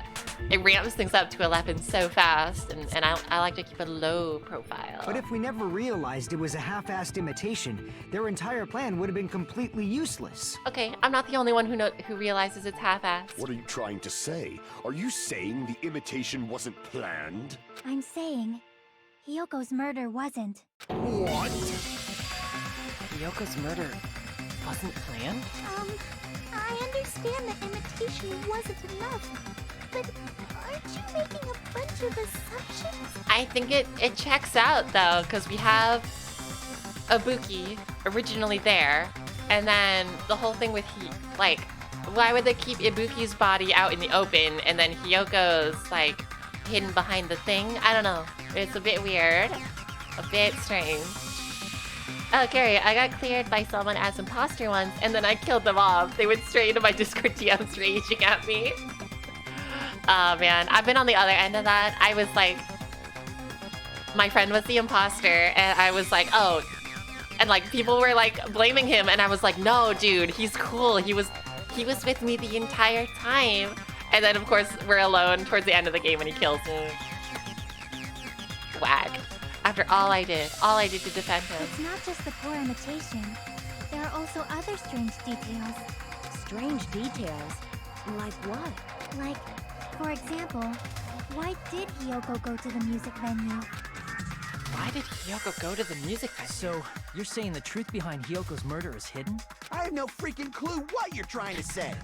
it ramps things up to 11 so fast, and I like to keep a low profile. But if we never realized it was a half-assed imitation, their entire plan would have been completely useless. Okay, I'm not the only one who realizes it's half-assed. What are you trying to say? Are you saying the imitation wasn't planned? I'm saying, Hyoko's murder wasn't. What? Yoko's murder wasn't planned? I understand that imitation wasn't enough, but aren't you making a bunch of assumptions? I think it checks out, though, because we have Ibuki originally there, and then the whole thing with like, why would they keep Ibuki's body out in the open, and then Hyoko's, like, hidden behind the thing? I don't know. It's a bit weird. A bit strange. Oh, Gary, I got cleared by someone as imposter once, and then I killed them off. They went straight into my Discord DMs raging at me. Oh, man. I've been on the other end of that. I was like... My friend was the imposter, and I was like, oh... And, like, people were, like, blaming him, and I was like, no, dude, he's cool. He was with me the entire time. And then, of course, we're alone towards the end of the game, and he kills me. Whack. After all I did to defend him. It's not just the poor imitation. There are also other strange details. Strange details? Like what? Like, for example, why did Hyoko go to the music venue? Why did Hyoko go to the music venue? So, you're saying the truth behind Hyoko's murder is hidden? I have no freaking clue what you're trying to say.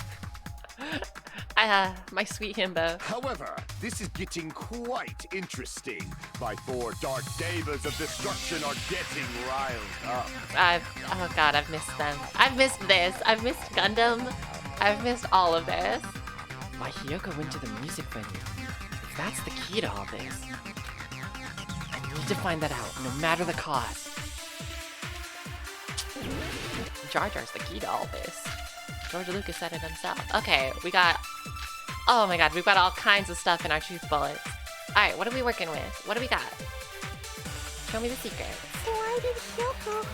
My sweet himbo. However, this is getting quite interesting. My 4 dark devas of destruction are getting riled up. Oh god, I've missed them. I've missed this. I've missed Gundam. I've missed all of this. Why Hyoko went to the music venue? If that's the key to all this, I need to find that out, no matter the cost. Jar Jar's the key to all this. George Lucas said it himself. Okay, we got... Oh my god, we've got all kinds of stuff in our truth bullets. Alright, what are we working with? What do we got? Show me the secret. Why did Hyoko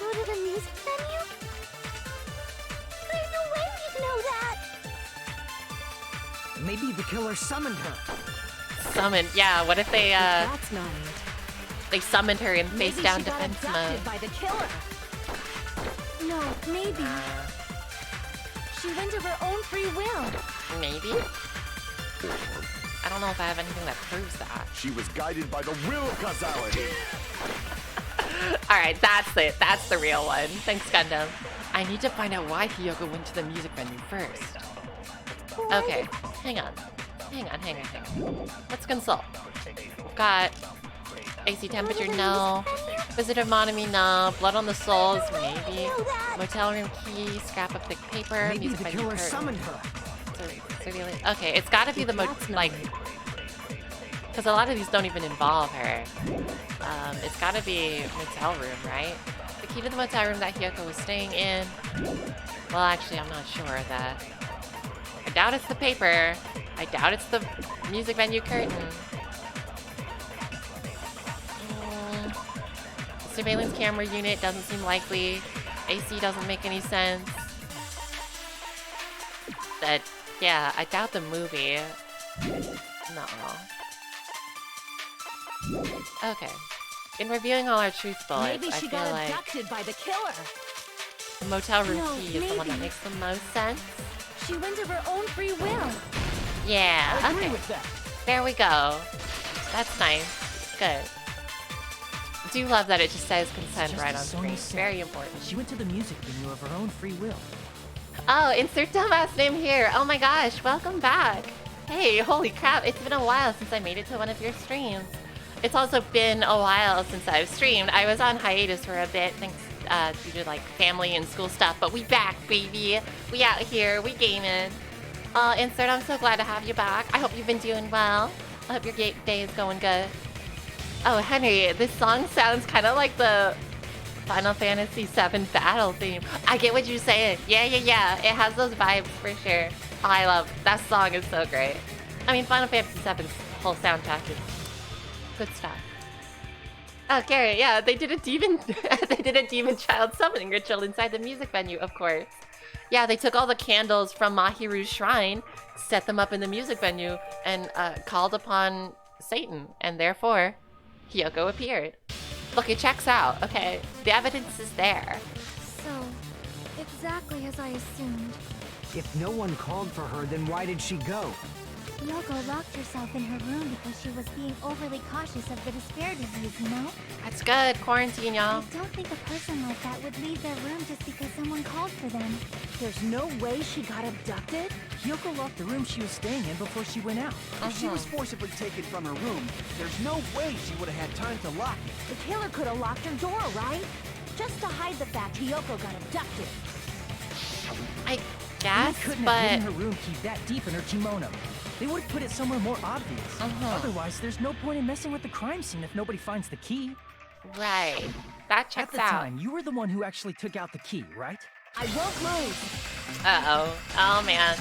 go to the music venue? There's no way we'd know that! Maybe the killer summoned her. Summoned, yeah, what if they, That's not it. they summoned her in Maybe face-down she got defense abducted mode? by the killer. No, maybe. She went of her own free will. Maybe? I don't know if I have anything that proves that. She was guided by the will of causality. Alright, that's it. That's the real one. Thanks, Gundam. I need to find out why Hyoko went to the music venue first. Okay, hang on. Hang on. Let's consult. We've got AC temperature, no. Visitor monomy, no. Blood on the souls, maybe. Motel room key, scrap of thick paper, Maybe music the venue killer curtain. summoned her. Okay, it's gotta be the like... Because a lot of these don't even involve her. It's gotta be motel room, right? The key to the motel room that Hyoko was staying in. Well, actually, I'm not sure of that. I doubt it's the paper. I doubt it's the music venue curtain. Surveillance camera unit doesn't seem likely. AC doesn't make any sense. Yeah, I doubt the movie. No. Okay. In reviewing all our truth bullets, Maybe she I feel got like abducted by the killer. the motel room No, key is the one that maybe. makes the most sense. She went of her own free will. Yeah, I agree okay. with that. There we go. That's nice. Good. Do love that it just says consent Just right as on Sonia screen. said, Very important. She went to the music venue of her own free will. Oh, insert dumbass name here. Oh my gosh, welcome back. Hey, holy crap, it's been a while since I made it to one of your streams. It's also been a while since I've streamed. I was on hiatus for a bit, thanks due to like family and school stuff, but we back, baby. We out here, we gaming. Insert, I'm so glad to have you back. I hope you've been doing well. I hope your day is going good. Oh, Henry, this song sounds kind of like the Final Fantasy VII battle theme. I get what you're saying. Yeah. It has those vibes for sure. Oh, I love that song. Is so great. I mean, Final Fantasy VII's whole soundtrack is good stuff. Oh, Gary, yeah, they did a demon child summoning ritual inside the music venue, of course. Yeah, they took all the candles from Mahiru's shrine, set them up in the music venue, and called upon Satan, and therefore, Hiyoko appeared. Look, it checks out, okay? The evidence is there. So, exactly as I assumed. If no one called for her, then why did she go? Hiyoko locked herself in her room because she was being overly cautious of the despair disease, you know? That's good, quarantine, y'all. I don't think a person like that would leave their room just because someone called for them. There's no way she got abducted? Hiyoko locked the room she was staying in before she went out. If she was forcibly taken from her room, there's no way she would have had time to lock it. The killer could have locked her door, right? Just to hide the fact Hiyoko got abducted. I They guess, couldn't but... have hidden her room key that deep in her kimono. They would have put it somewhere more obvious. Otherwise, there's no point in messing with the crime scene if nobody finds the key. Right. That At checks the out. time, you were the one who actually took out the key, right? I won't move. Uh-oh. Oh, man.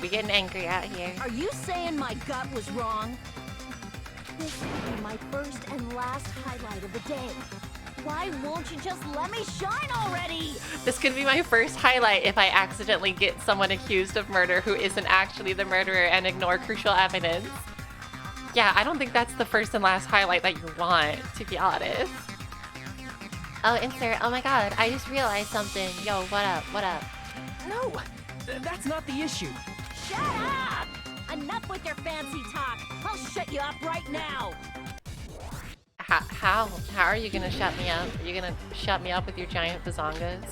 We getting angry out here. Are you saying my gut was wrong? This will be my first and last highlight of the day. Why won't you just let me shine already? This could be my first highlight if I accidentally get someone accused of murder who isn't actually the murderer and ignore crucial evidence. Yeah, I don't think that's the first and last highlight that you want, to be honest. Oh, insert. Oh my god, I just realized something. Yo, what up? What up? No, that's not the issue. Shut up! Enough with your fancy talk. I'll shut you up right now. How are you gonna shut me up? Are you gonna shut me up with your giant bazongas?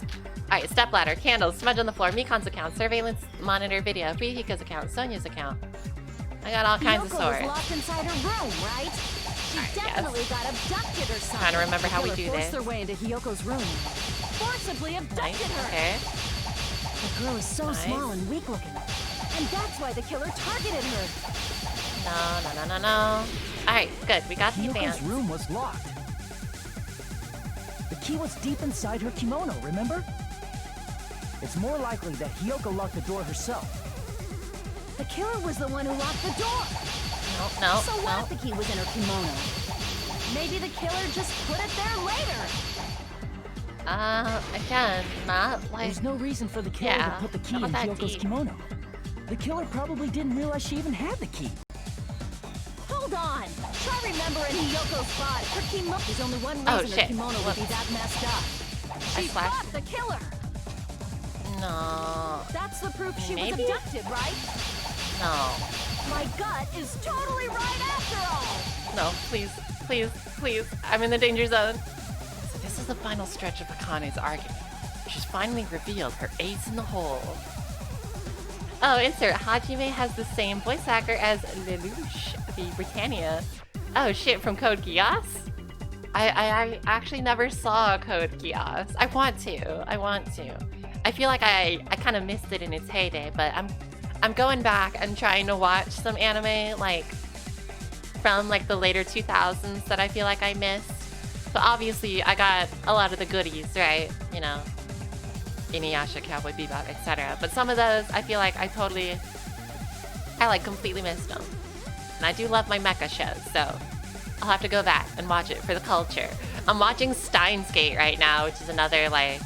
Alright, stepladder, candles, smudge on the floor, Mikon's account, surveillance monitor video, Fihika's account, Sonia's account. I got all kinds of Hiyoko swords. was locked inside her room, right? She definitely got abducted or something. Trying to remember how we The do killer this. forced their way into Hiyoko's room. Forcibly abducted her. Okay. The girl is so small and weak looking. And that's why the killer targeted her. No. Alright, good. We got the Hiyoko's advance. room was locked. The key was deep inside her kimono, remember? It's more likely that Hiyoko locked the door herself. The killer was the one who locked the door. No. So what if the key was in her kimono? Maybe the killer just put it there later. Again, not like... There's no reason for the killer Yeah, to put the key not in that Hiyoko's deep. kimono. The killer probably didn't realize she even had the key. Hold on. Try remembering Hiyoko's body. Her kimono. There's only one reason Oh, her shit. kimono would be that messed up. She slashed. fought the killer. No. That's the proof she was Maybe? abducted, right? No. My gut is totally right after all. No, please. I'm in the danger zone. So this is the final stretch of Akane's argument. She's finally revealed her ace in the hole. Oh, insert. Hajime has the same voice actor as Lelouch, the Britannia. Oh shit, from Code Geass? I actually never saw Code Geass. I want to. I feel like I kind of missed it in its heyday, but I'm going back and trying to watch some anime like from like the later 2000s that I feel like I missed. So obviously I got a lot of the goodies, right? You know, Inuyasha, Cowboy Bebop, etc. But some of those I feel like I like completely missed them. And I do love my mecha shows, so I'll have to go back and watch it for the culture. I'm watching Steins Gate right now, which is another like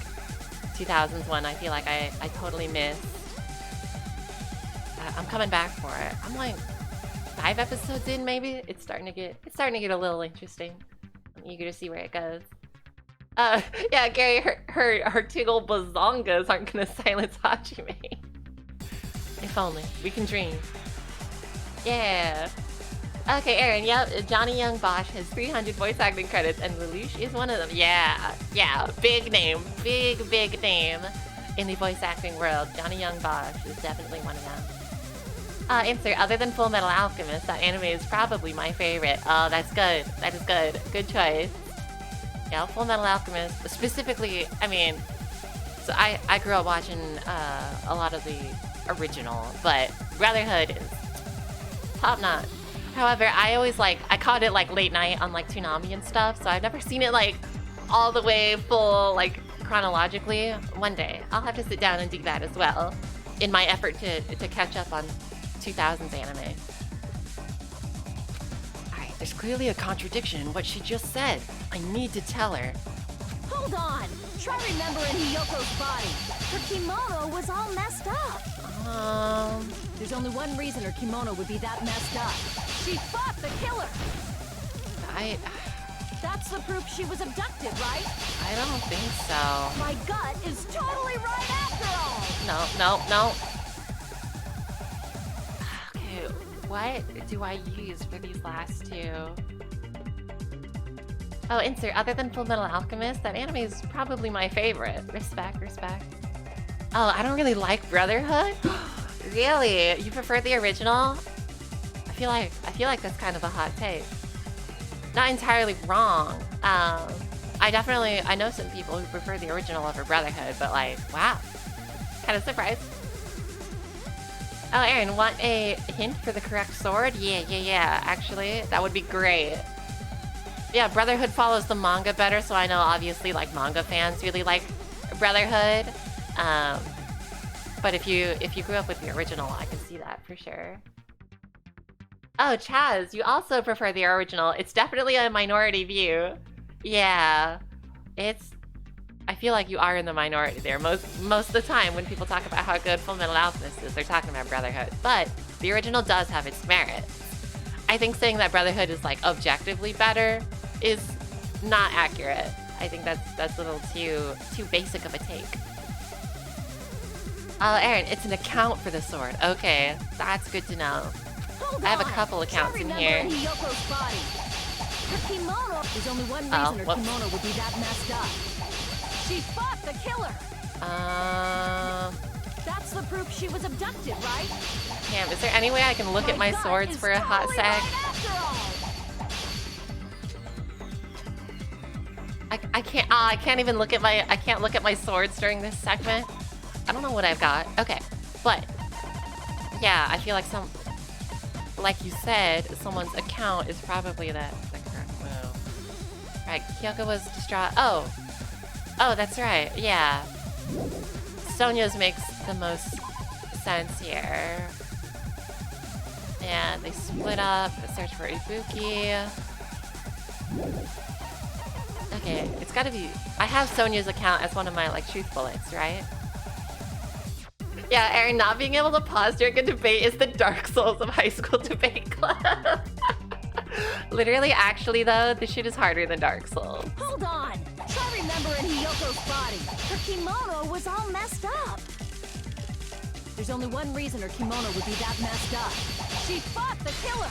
2000s one I feel like I totally missed. I'm coming back for it. I'm like 5 episodes in, maybe. It's starting to get a little interesting. I'm eager to see where it goes. Yeah, Gary, her tiggle bazongas aren't gonna silence Hajime. If only we can dream. Yeah. Okay, Aaron, yep, Johnny Young Bosch has 300 voice acting credits, and Lelouch is one of them. Yeah, big name, big name in the voice acting world. Johnny Young Bosch is definitely one of them. Answer, other than Full Metal Alchemist, that anime is probably my favorite. Oh, that's good. That is good. Good choice. Yeah, Full Metal Alchemist, specifically, I mean, so I grew up watching a lot of the original, but Brotherhood is top notch. However, I always I caught it late night on Toonami and stuff, so I've never seen it all the way full chronologically. One day, I'll have to sit down and do that as well, in my effort to catch up on 2000s anime. Alright, there's clearly a contradiction in what she just said. I need to tell her. Hold on! Try remembering Hiyoko's body. Her kimono was all messed up. There's only one reason her kimono would be that messed up. She fought the killer! That's the proof she was abducted, right? I don't think so. My gut is totally right after all! No. Okay, what do I use for these last two? Oh, insert, other than Full Metal Alchemist, that anime is probably my favorite. Respect. Oh, I don't really like Brotherhood? Really? You prefer the original? I feel like that's kind of a hot take. Not entirely wrong. I know some people who prefer the original over Brotherhood, but wow. Kind of surprised. Oh, Aaron, want a hint for the correct sword? Yeah, actually, that would be great. Yeah, Brotherhood follows the manga better, so I know obviously manga fans really like Brotherhood. But if you grew up with the original, I can see that for sure. Oh, Chaz, you also prefer the original. It's definitely a minority view. Yeah, I feel like you are in the minority there. Most of the time when people talk about how good Full Metal Alchemist is, they're talking about Brotherhood. But the original does have its merits. I think saying that Brotherhood is objectively better is not accurate. I think that's a little too basic of a take. Aaron, it's an account for the sword. Okay, that's good to know. I have a couple accounts in here. Hiyoko's body. Her kimono. There's only one reason her kimono would be that messed up. She fought the killer. That's the proof she was abducted, right? Damn, is there any way I can look at my swords for a hot sec? I can't even look at my swords during this segment. I don't know what I've got. Okay, but yeah, I feel like you said, someone's account is probably the correct move. Right, Kyoko was distraught. Oh, that's right. Yeah, Sonya's makes the most sense here. And they split up, search for Ibuki. Okay, it's gotta be. I have Sonya's account as one of my truth bullets, right? Yeah, Aaron, not being able to pause during a debate is the Dark Souls of high school debate club. Literally, actually, though, this shit is harder than Dark Souls. Hold on! Try remembering Hiyoko's body. Her kimono was all messed up. There's only one reason her kimono would be that messed up. She fought the killer!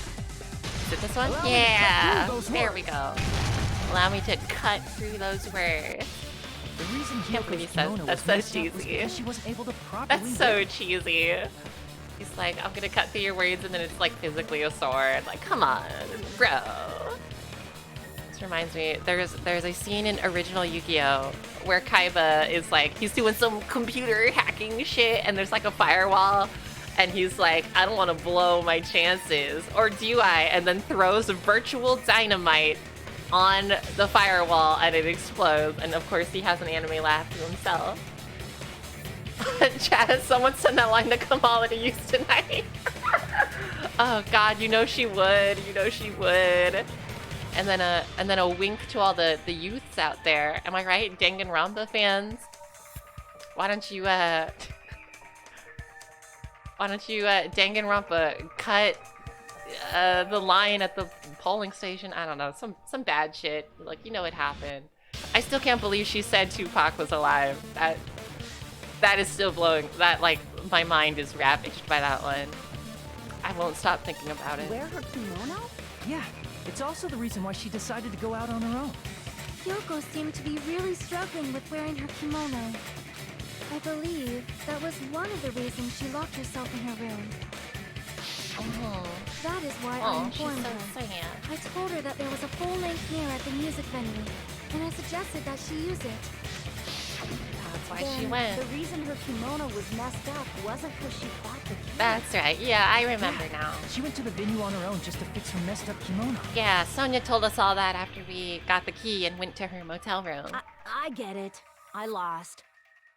Is it this one? Yeah! There we go. Allow me to cut through those words. The reason Can't believe he says that's so cheesy. She wasn't able to properly. That's so cheesy. He's like, I'm gonna cut through your words, and then it's physically a sword. Come on, bro. This reminds me, there's a scene in original Yu-Gi-Oh! Where Kaiba is he's doing some computer hacking shit, and there's a firewall, and he's like, I don't want to blow my chances, or do I? And then throws virtual dynamite on the firewall, and it explodes. And of course, he has an anime laugh to himself. Chaz, someone send that line to Kamala to use tonight. Oh God, you know she would. You know she would. And then a wink to all the youths out there. Am I right, Danganronpa fans? Why don't you Danganronpa cut the line at the polling station? I don't know, some bad shit. You know what happened. I still can't believe she said Tupac was alive. That is still blowing. That my mind is ravaged by that one. I won't stop thinking about it. Wear her kimono? Yeah, it's also the reason why she decided to go out on her own. Hiyoko seemed to be really struggling with wearing her kimono. I believe that was one of the reasons she locked herself in her room. That is why I informed her. Sweet. I told her that there was a full-length mirror at the music venue, and I suggested that she use it. That's why Then she went. The reason her kimono was messed up wasn't because she fought the killer. That's right. Yeah, I remember now. She went to the venue on her own just to fix her messed up kimono. Yeah, Sonia told us all that after we got the key and went to her motel room. I get it. I lost.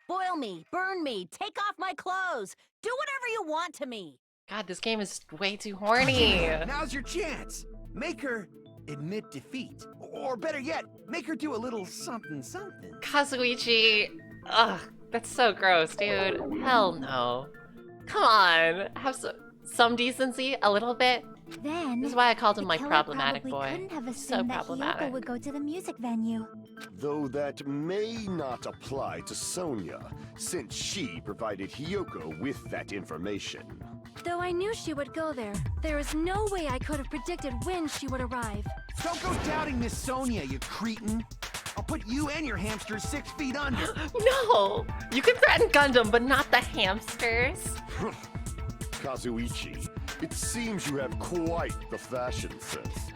Boil me, burn me, take off my clothes. Do whatever you want to me. God, this game is way too horny. Now's your chance. Make her admit defeat. Or better yet, make her do a little something something. Kazuichi. Ugh, that's so gross, dude. Hell no. Come on. Have some decency, a little bit. Then, This is why I called him the my killer problematic probably boy. couldn't have So assumed that Hiyoko problematic. would go to the music venue. Though that may not apply to Sonia, since she provided Hiyoko with that information. Though I knew she would go there, there is no way I could have predicted when she would arrive. Don't go doubting Miss Sonia, you cretin. I'll put you and your hamsters 6 feet under. No! You can threaten Gundam, but not the hamsters. Kazuichi, it seems you have quite the fashion sense.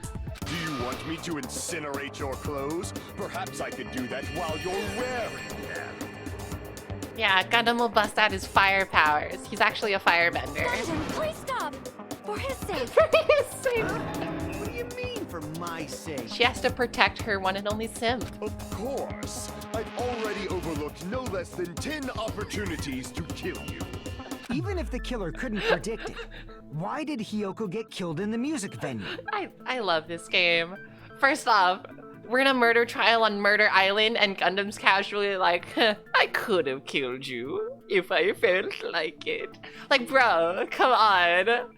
Do you want me to incinerate your clothes? Perhaps I could do that while you're wearing them. Yeah, Gundam will bust out his fire powers. He's actually a firebender. Gundam, please stop! For his sake! For his sake! What do you mean, for my sake? She has to protect her one and only simp. Of course. I've already overlooked no less than 10 opportunities to kill you. Even if the killer couldn't predict it, why did Hiyoko get killed in the music venue? I love this game. First off, we're in a murder trial on Murder Island, and Gundam's casually like, I could have killed you if I felt like it. Like, bro, come on.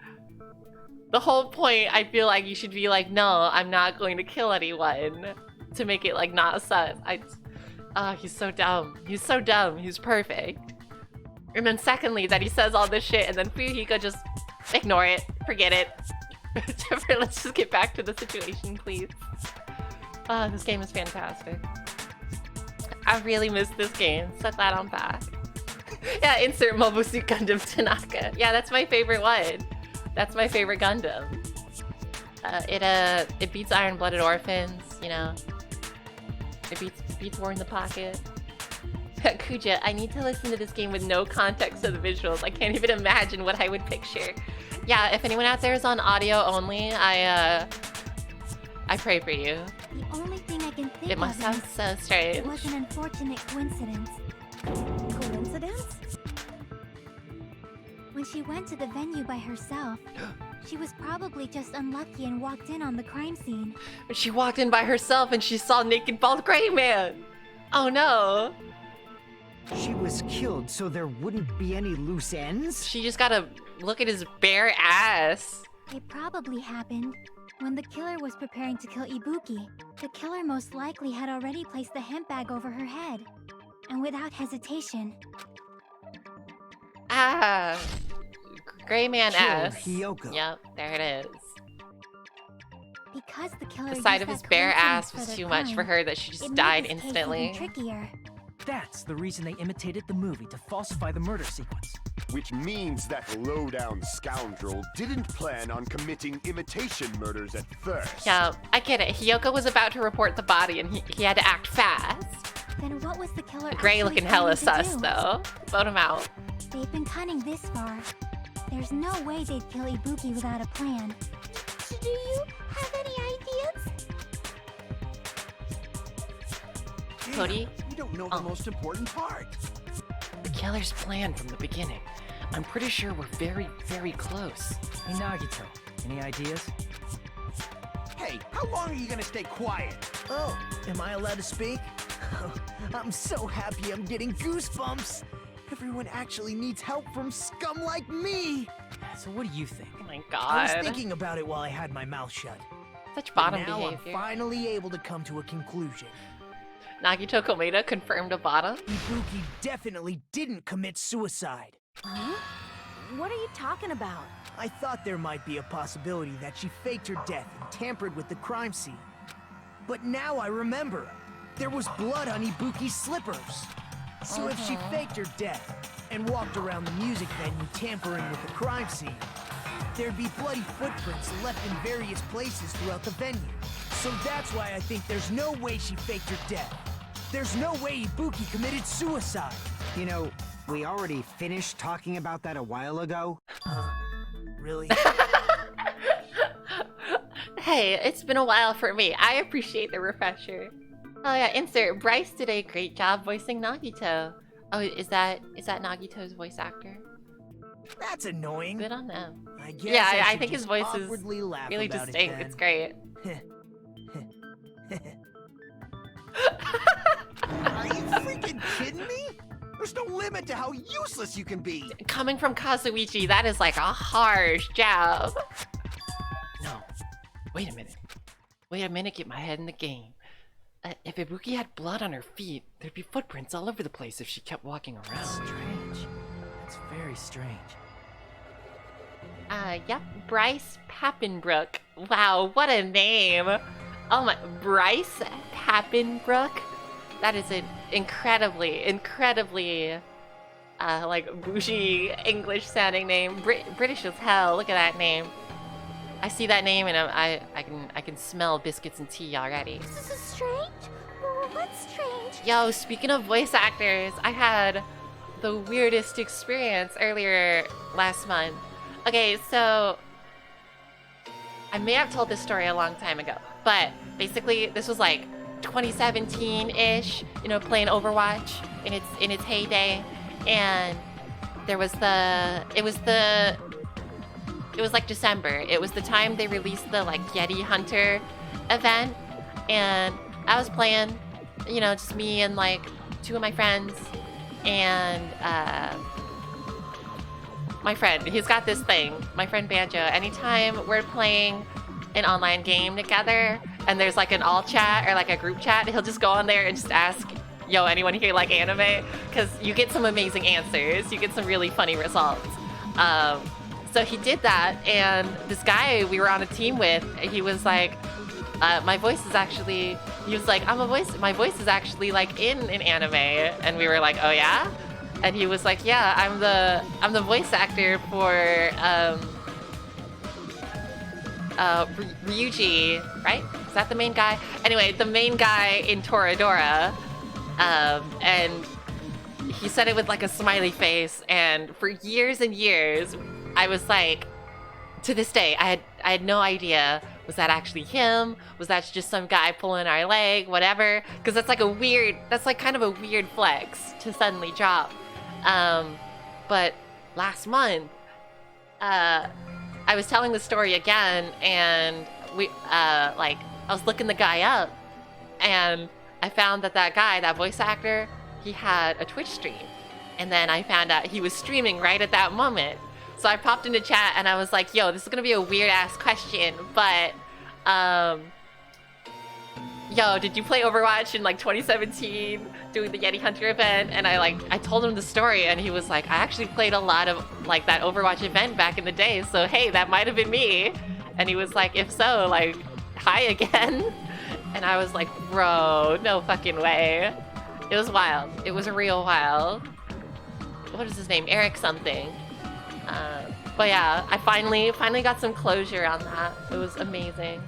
The whole point, I feel like you should be like, no, I'm not going to kill anyone. To make it like not sus. He's so dumb. He's so dumb. He's perfect. And then secondly, that he says all this shit, and then Fuyuhiko just ignore it, forget it. Let's just get back to the situation, please. This game is fantastic. I really miss this game. So glad I'm back. Yeah, insert Mobusu Gundam Tanaka. Yeah, that's my favorite one. That's my favorite Gundam. It beats Iron Blooded Orphans, you know. It beats War in the Pocket. Kuja, I need to listen to this game with no context of the visuals. I can't even imagine what I would picture. Yeah, if anyone out there is on audio only, I pray for you. The only thing I can think It must of sound is so strange. it was an unfortunate coincidence. Coincidence? When she went to the venue by herself, she was probably just unlucky and walked in on the crime scene. But she walked in by herself and she saw naked bald gray man. Oh no. She was killed so there wouldn't be any loose ends? She just gotta look at his bare ass. It probably happened when the killer was preparing to kill Ibuki. The killer most likely had already placed the hemp bag over her head. And without hesitation. Ah. Gray man Killed ass. Hiyoko. Yep, there it is. Because the killer The sight used of his that bare coincidence ass for was their too much for crime, her that she just it made died this case instantly. even trickier. That's the reason they imitated the movie to falsify the murder sequence. Which means that low-down scoundrel didn't plan on committing imitation murders at first. Yeah, I get it. Hiyoko was about to report the body and he had to act fast. Then what was the killer Gray actually looking hella planning to sus do? though. Vote him out. They've been cunning this far. There's no way they'd kill Ibuki without a plan. Do you have any ideas? Cody? You don't know the most important part. The killer's plan from the beginning. I'm pretty sure we're very, very close. Hey Nagito, any ideas? Hey, how long are you gonna stay quiet? Oh, am I allowed to speak? I'm so happy I'm getting goosebumps. Everyone actually needs help from scum like me. So what do you think? Oh my I was god. thinking about it while I had my mouth shut. Such But bottom now behavior. I'm finally able to come to a conclusion. Nagito Komeda confirmed a bottom. Ibuki definitely didn't commit suicide. What are you talking about? I thought there might be a possibility that she faked her death and tampered with the crime scene. But now I remember. There was blood on Ibuki's slippers. So if she faked her death and walked around the music venue tampering with the crime scene, there'd be bloody footprints left in various places throughout the venue. So that's why I think there's no way she faked her death. There's no way Ibuki committed suicide. You know, we already finished talking about that a while ago. Really? Hey, it's been a while for me. I appreciate the refresher. Oh yeah, insert. Bryce did a great job voicing Nagito. Oh, is that Nagito's voice actor? That's annoying. Good on them. I guess Yeah, I should think his just voice is awkwardly laugh really about distinct. It It's great. Are you freaking kidding me? There's no limit to how useless you can be. Coming from Kazuichi, that is like a harsh jab. No. Wait a minute. Wait a minute, get my head in the game. If Ibuki had blood on her feet, there'd be footprints all over the place if she kept walking around. Strange. That's very strange. Yep, Bryce Pappenbrook. Wow, what a name. Oh my, Bryce Pappenbrook? That is an incredibly, like, bougie English-sounding name. British as hell, look at that name. I see that name and I can smell biscuits and tea already. This is strange? Oh, what's strange? Yo, speaking of voice actors, I had the weirdest experience earlier last month. Okay, so I may have told this story a long time ago, but basically this was like 2017-ish, you know, playing Overwatch in its heyday, and it was like December. It was the time they released the like Yeti Hunter event, and I was playing, you know, just me and like two of my friends, and my friend, he's got this thing, my friend Banjo, anytime we're playing an online game together and there's like an all chat or like a group chat, he'll just go on there and just ask, yo, anyone here like anime? Because you get some amazing answers, you get some really funny results. So he did that, and this guy we were on a team with, he was like, my voice is actually, he was like, my voice is actually like in an anime, and we were like, oh yeah? And he was like, yeah, I'm the voice actor for Ryuji, right? Is that the main guy? Anyway, the main guy in Toradora, and he said it with like a smiley face, and for years and years, I was like, to this day, I had no idea, was that actually him? Was that just some guy pulling our leg? Whatever. Because that's like kind of a weird flex to suddenly drop. But last month, I was telling the story again, and I was looking the guy up, and I found that guy, that voice actor, he had a Twitch stream. And then I found out he was streaming right at that moment. So I popped into chat and I was like, yo, this is gonna be a weird ass question, but yo, did you play Overwatch in like 2017 doing the Yeti Hunter event? And I told him the story, and he was like, I actually played a lot of like that Overwatch event back in the day, so hey, that might have been me. And he was like, if so, like, hi again. And I was like, bro, no fucking way. It was wild. It was a real wild. What is his name? Eric something. But yeah, I finally got some closure on that. It was amazing.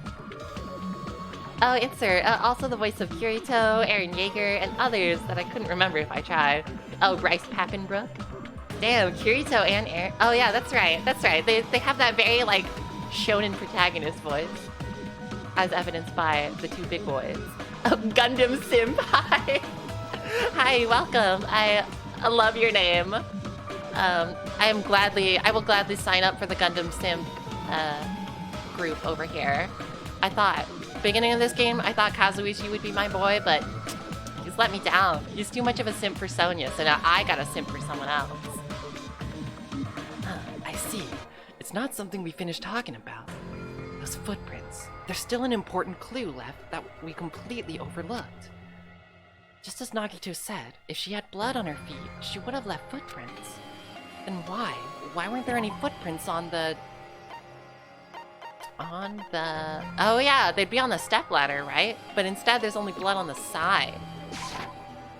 Oh, insert. Also the voice of Kirito, Eren Yeager, and others that I couldn't remember if I tried. Oh, Bryce Pappenbrook. Damn, Kirito and Eren. Oh yeah, that's right. That's right. They have that very like shonen protagonist voice, as evidenced by the two big boys. Oh, Gundam Simp. Hi. Hi, welcome. I love your name. I will gladly sign up for the Gundam Simp group over here. I thought, beginning of this game, I thought Kazuichi would be my boy, but he's let me down. He's too much of a simp for Sonya, so now I gotta simp for someone else. I see. It's not something we finished talking about. Those footprints. There's still an important clue left that we completely overlooked. Just as Nagito said, if she had blood on her feet, she would have left footprints. And why? Why weren't there any footprints on the... Oh yeah, they'd be on the stepladder, right? But instead there's only blood on the side.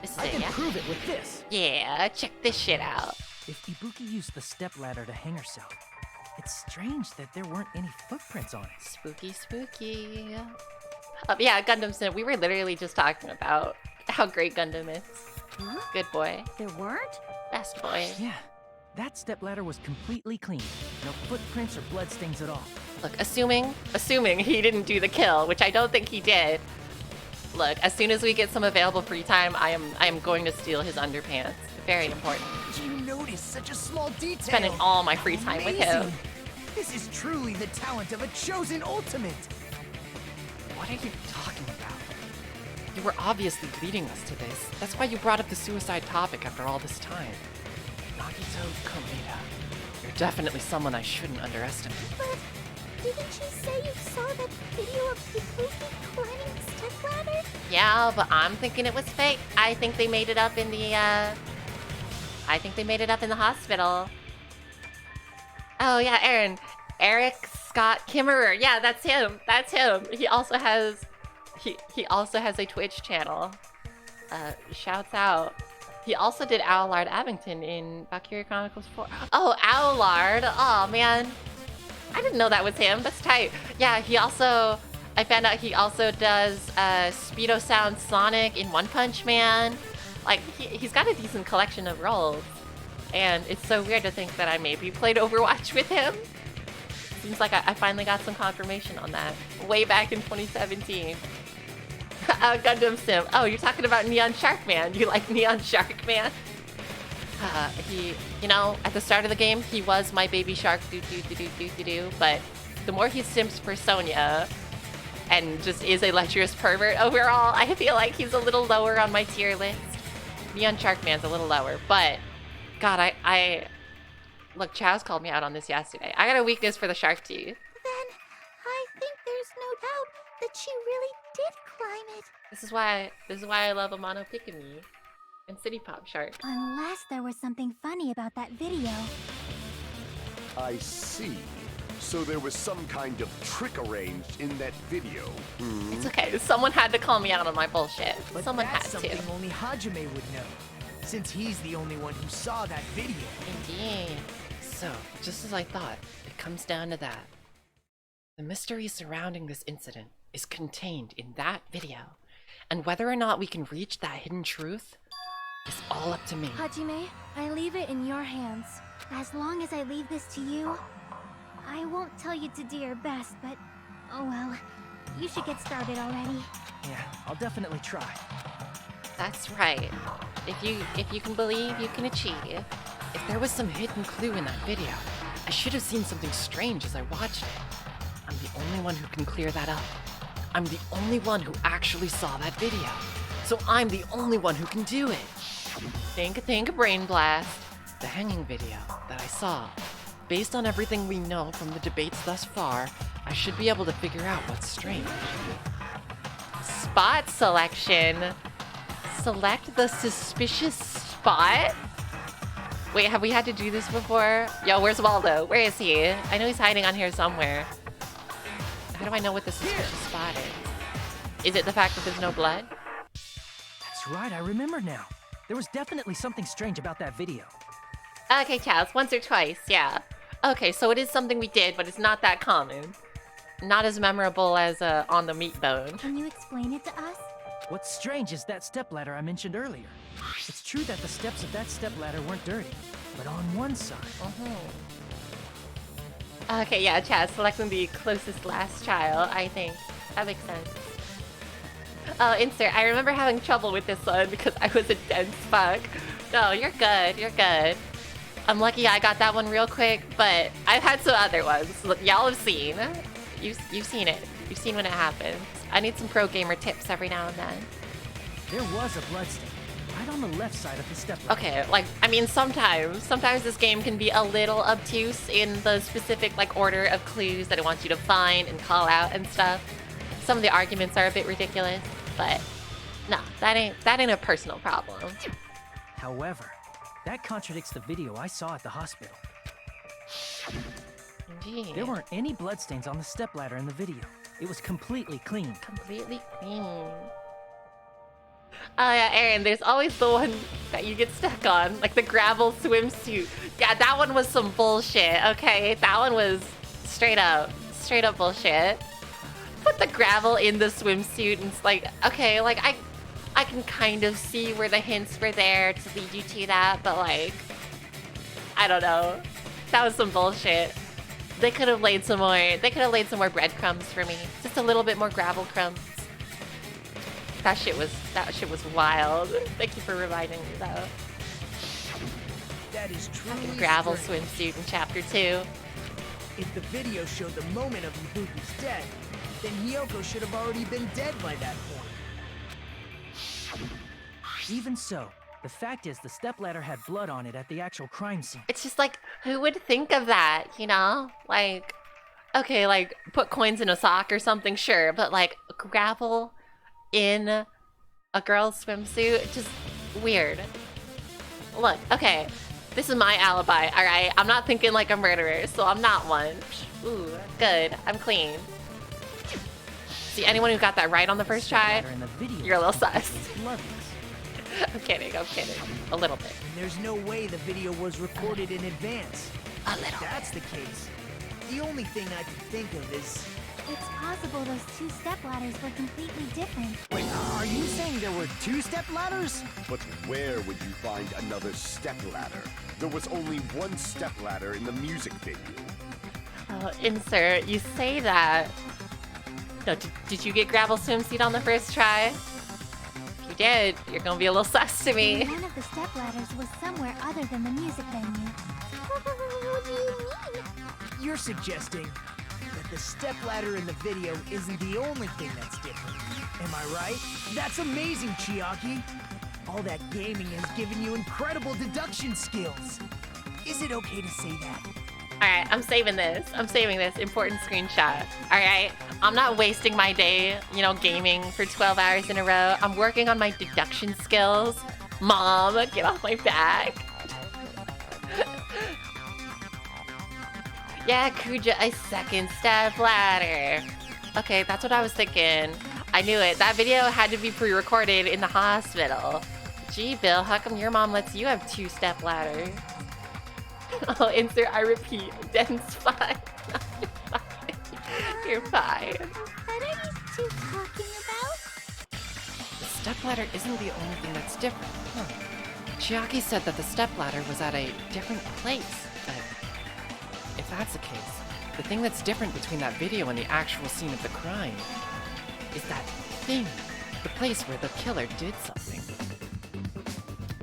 This is I it, can yeah? prove it with this. Yeah, check this shit out. If Ibuki used the stepladder to hang herself, it's strange that there weren't any footprints on it. Spooky, spooky. Yeah, Gundam Sim. We were literally just talking about how great Gundam is. Huh? Good boy. There weren't? Best boy. Yeah, that stepladder was completely clean. No footprints or bloodstains at all. Look, assuming he didn't do the kill, which I don't think he did. Look, as soon as we get some available free time, I am going to steal his underpants. Very important. Did you notice such a small detail? Spending all my free time with him. Amazing. This is truly the talent of a chosen ultimate. What are you talking about? You were obviously leading us to this. That's why you brought up the suicide topic after all this time. Nagito Komeda. You're definitely someone I shouldn't underestimate. But didn't you say you saw that video of Ibuki climbing the stepladder? Yeah, but I'm thinking it was fake. I think they made it up in the hospital. Oh yeah, Aaron. Eric Scott Kimmerer. Yeah, that's him. That's him. He also has a Twitch channel. Shouts out. He also did Owlard Abington in Valkyria Chronicles 4. Oh, Owlard. Oh man. I didn't know that was him. That's tight. Yeah, I found out he also does Speedo Sound Sonic in One Punch Man. Like, he's got a decent collection of roles. And it's so weird to think that I maybe played Overwatch with him. Seems like I finally got some confirmation on that. Way back in 2017. Gundam Sim. Oh, you're talking about Neon Shark Man. You like Neon Shark Man? You know, at the start of the game, he was my baby shark, but the more he simps for Sonya and just is a lecherous pervert overall, I feel like he's a little lower on my tier list. Neon Shark Man's a little lower, but God, look, Chaz called me out on this yesterday. I got a weakness for the shark teeth. Then I think there's no doubt that she really did climb it. This is why I love Amano Pikami and City Pop Shark. Unless there was something funny about that video. I see. So there was some kind of trick arranged in that video. Hmm? It's okay. Someone had to call me out on my bullshit. But Someone had that's to. something only Hajime would know, since he's the only one who saw that video. Indeed. So, just as I thought, it comes down to that. The mystery surrounding this incident is contained in that video. And whether or not we can reach that hidden truth is all up to me. Hajime, I leave it in your hands. As long as I leave this to you, I won't tell you to do your best, but oh well. You should get started already. Yeah, I'll definitely try. That's right. If you can believe, you can achieve. If there was some hidden clue in that video, I should have seen something strange as I watched it. I'm the only one who can clear that up. I'm the only one who actually saw that video. So I'm the only one who can do it. Think brain blast. The hanging video that I saw. Based on everything we know from the debates thus far, I should be able to figure out what's strange. Spot selection. Select the suspicious spot? Wait, have we had to do this before? Yo, where's Waldo? Where is he? I know he's hiding on here somewhere. How do I know what the suspicious spot is? Is it the fact that there's no blood? That's right, I remember now. There was definitely something strange about that video. Okay, Chaz, once or twice, yeah. Okay, so it is something we did, but it's not that common. Not as memorable as On the Meat Bone. Can you explain it to us? What's strange is that stepladder I mentioned earlier. It's true that the steps of that stepladder weren't dirty, but on one side... Okay, yeah, Chaz, selecting the closest last child, I think. That makes sense. Oh, insert. I remember having trouble with this one because I was a dense fuck. No, you're good, you're good. I'm lucky I got that one real quick, but I've had some other ones. Look, y'all have seen. You've seen it. You've seen when it happens. I need some pro gamer tips every now and then. There was a bloodstain, right on the left side of the stepladder. Okay, like, I mean, sometimes this game can be a little obtuse in the specific, like, order of clues that it wants you to find and call out and stuff. Some of the arguments are a bit ridiculous, but no, that ain't a personal problem. However, That contradicts the video I saw at the hospital. Indeed. There weren't any bloodstains on the stepladder in the video. It was completely clean. Completely clean. Oh yeah, Aaron, there's always the one that you get stuck on, like the gravel swimsuit. Yeah, that one was some bullshit, okay? That one was straight up bullshit. Put the gravel in the swimsuit and it's like, okay, like I can kind of see where the hints were there to lead you to that, but like, I don't know. That was some bullshit. They could have laid some more breadcrumbs for me. Just a little bit more gravel crumbs. That shit was wild. Thank you for reminding me though. That is truly Gravel strange. swimsuit in chapter 2. If the video showed the moment of Ibuki's death, then Hiyoko should have already been dead by that point. Even so, the fact is the stepladder had blood on it at the actual crime scene. It's just like, who would think of that, you know? Like, okay, like, put coins in a sock or something, sure, but like, gravel in a girl's swimsuit, just weird. Look, okay, this is my alibi, alright? I'm not thinking like a murderer, so I'm not one. Ooh, good, I'm clean. See, anyone who got that right on the first try, you're a little sus. I'm kidding, a little bit. And there's no way the video was recorded in advance. A little. If that's the case, the only thing I can think of is... It's possible those two stepladders were completely different. Wait, are you saying there were two stepladders? But where would you find another stepladder? There was only one stepladder in the music video. Oh, insert, you say that. No, did you get gravel swimsuit on the first try? If you did, you're gonna be a little sus to me. One of the stepladders was somewhere other than the music venue. What do you mean? You're suggesting that the stepladder in the video isn't the only thing that's different. Am I right? That's amazing, Chiaki. All that gaming has given you incredible deduction skills. Is it okay to say that? Alright, I'm saving this. Important screenshot. Alright? I'm not wasting my day, you know, gaming for 12 hours in a row. I'm working on my deduction skills. Mom, get off my back. Yeah, Kuja, a second step ladder. Okay, that's what I was thinking. I knew it. That video had to be pre-recorded in the hospital. Gee, Bill, how come your mom lets you have two step ladders? Oh, insert, I repeat, Den's fine. You're fine. What are you two talking about? The stepladder isn't the only thing that's different. Huh. Chiaki said that the stepladder was at a different place. But if that's the case, the thing that's different between that video and the actual scene of the crime is that thing. The place where the killer did something.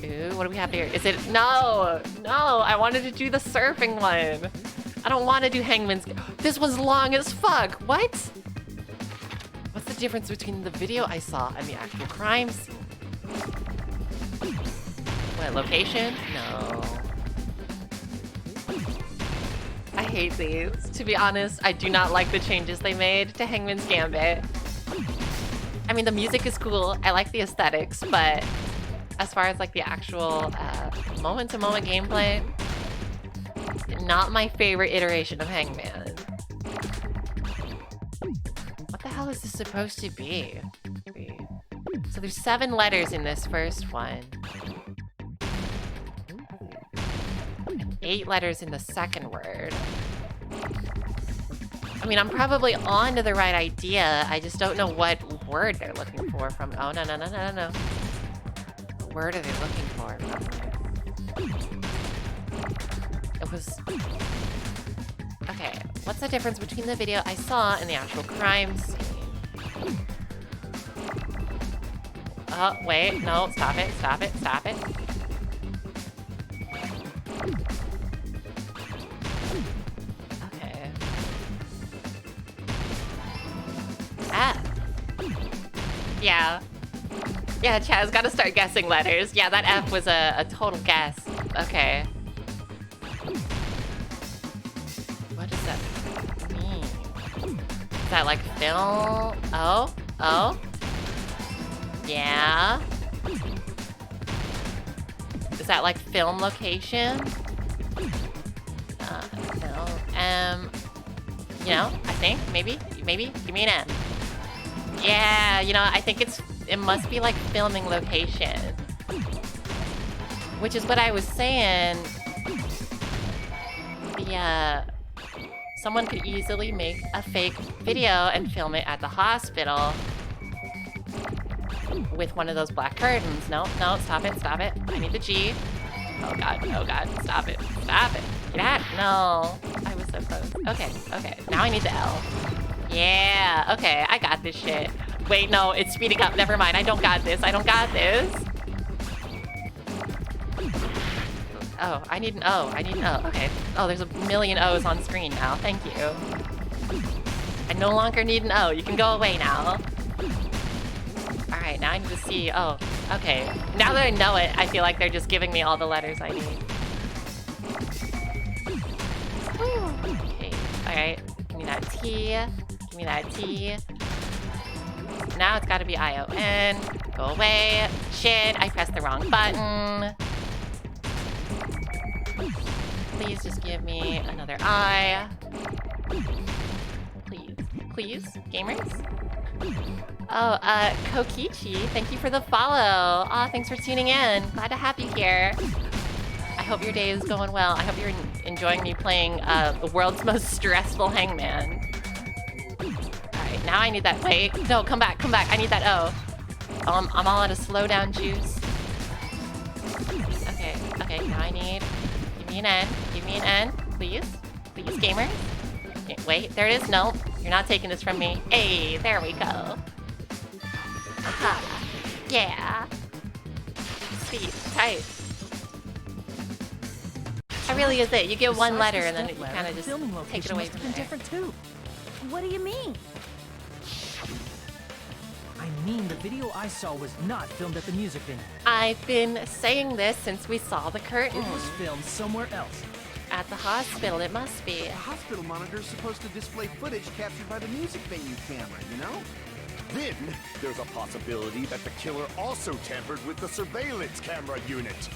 Ooh, what do we have here? Is it... No! I wanted to do the surfing one. I don't want to do Hangman's... This one's long as fuck. What? What's the difference between the video I saw and the actual crime scene? What, location? No. I hate these. To be honest, I do not like the changes they made to Hangman's Gambit. I mean, the music is cool. I like the aesthetics, but as far as like the actual moment-to-moment gameplay, not my favorite iteration of Hangman. What the hell is this supposed to be? So there's 7 letters in this first one. And 8 letters in the second word. I mean, I'm probably on to the right idea. I just don't know what word they're looking for from... Oh, no. What word are they looking for? It was... Okay, what's the difference between the video I saw and the actual crime scene? Oh, wait, no, stop it. Okay. F. Yeah, Chaz, gotta start guessing letters. Yeah, that F was a total guess. Okay. What does that mean? Is that like film? Oh? Yeah. Is is that like film location? No. You know, I think maybe give me an M. Yeah, you know, I think it must be like filming location, which is what I was saying. Someone could easily make a fake video and film it at the hospital with one of those black curtains. No, stop it. I need the G. Oh god, stop it. Get out. No, I was so close. Okay, now I need the L. Yeah, okay, I got this shit. Wait, no, it's speeding up. Never mind, I don't got this. Oh, I need an O. Okay. Oh, there's a million O's on screen now. Thank you. I no longer need an O. You can go away now. Alright, now I need to see. Oh, okay. Now that I know it, I feel like they're just giving me all the letters I need. Okay, alright. Give me that T. Now it's gotta be I-O-N. Go away. Shit, I pressed the wrong button. Please just give me another I. Please, gamers. Oh, Kokichi, thank you for the follow. Aw, thanks for tuning in. Glad to have you here. I hope your day is going well. I hope you're enjoying me playing the world's most stressful hangman. Alright, now I need that. Wait, no, come back. I need that O. I'm all out of slowdown juice. Okay, now I need... Give me an N, please, gamer. Okay, wait, there it is. No, you're not taking this from me. Hey, there we go. Aha. Yeah. Sweet, tight. That really is it. You get one letter and then you kind of just take it away from there. Different too. What do you mean? I mean, the video I saw was not filmed at the music venue. I've been saying this since we saw the curtain. It was filmed somewhere else. At the hospital, it must be. The hospital monitor is supposed to display footage captured by the music venue camera, you know? Then, there's a possibility that the killer also tampered with the surveillance camera unit.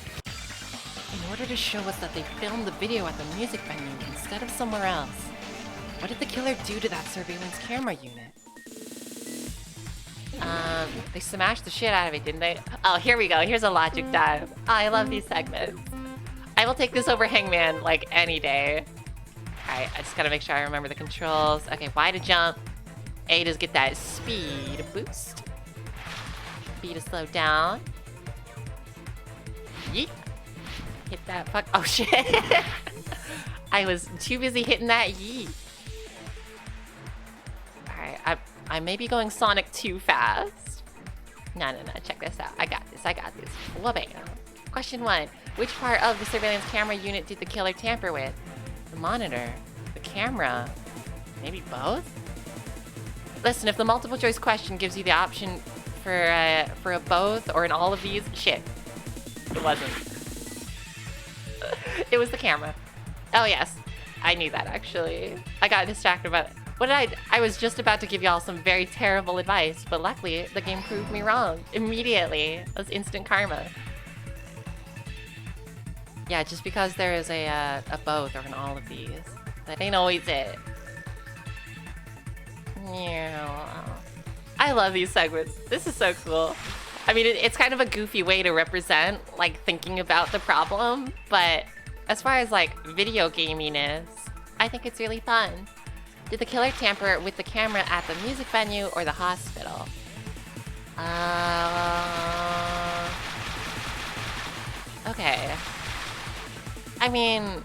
In order to show us that they filmed the video at the music venue instead of somewhere else, what did the killer do to that surveillance camera unit? They smashed the shit out of it, didn't they? Oh, here we go. Here's a logic dive. Oh, I love these segments. I will take this over Hangman, like, any day. Alright, I just gotta make sure I remember the controls. Okay, Y to jump. A to get that speed boost. B to slow down. Yeet. Hit that fuck. Oh, shit. I was too busy hitting that yeet. Alright, I may be going Sonic too fast. No, check this out. I got this. Whoa-bam. Question 1. Which part of the surveillance camera unit did the killer tamper with? The monitor? The camera? Maybe both? Listen, if the multiple choice question gives you the option for a both or an all of these, shit. It wasn't. It was the camera. Oh, yes. I knew that, actually. I got distracted about it. What did I was just about to give y'all some very terrible advice, but luckily the game proved me wrong immediately. It was instant karma. Yeah, just because there is a both or an all of these, that ain't always it. Yeah. I love these segments. This is so cool. I mean, it's kind of a goofy way to represent, like, thinking about the problem, but as far as, like, video gaminess, I think it's really fun. Did the killer tamper with the camera at the music venue or the hospital? Okay. I mean,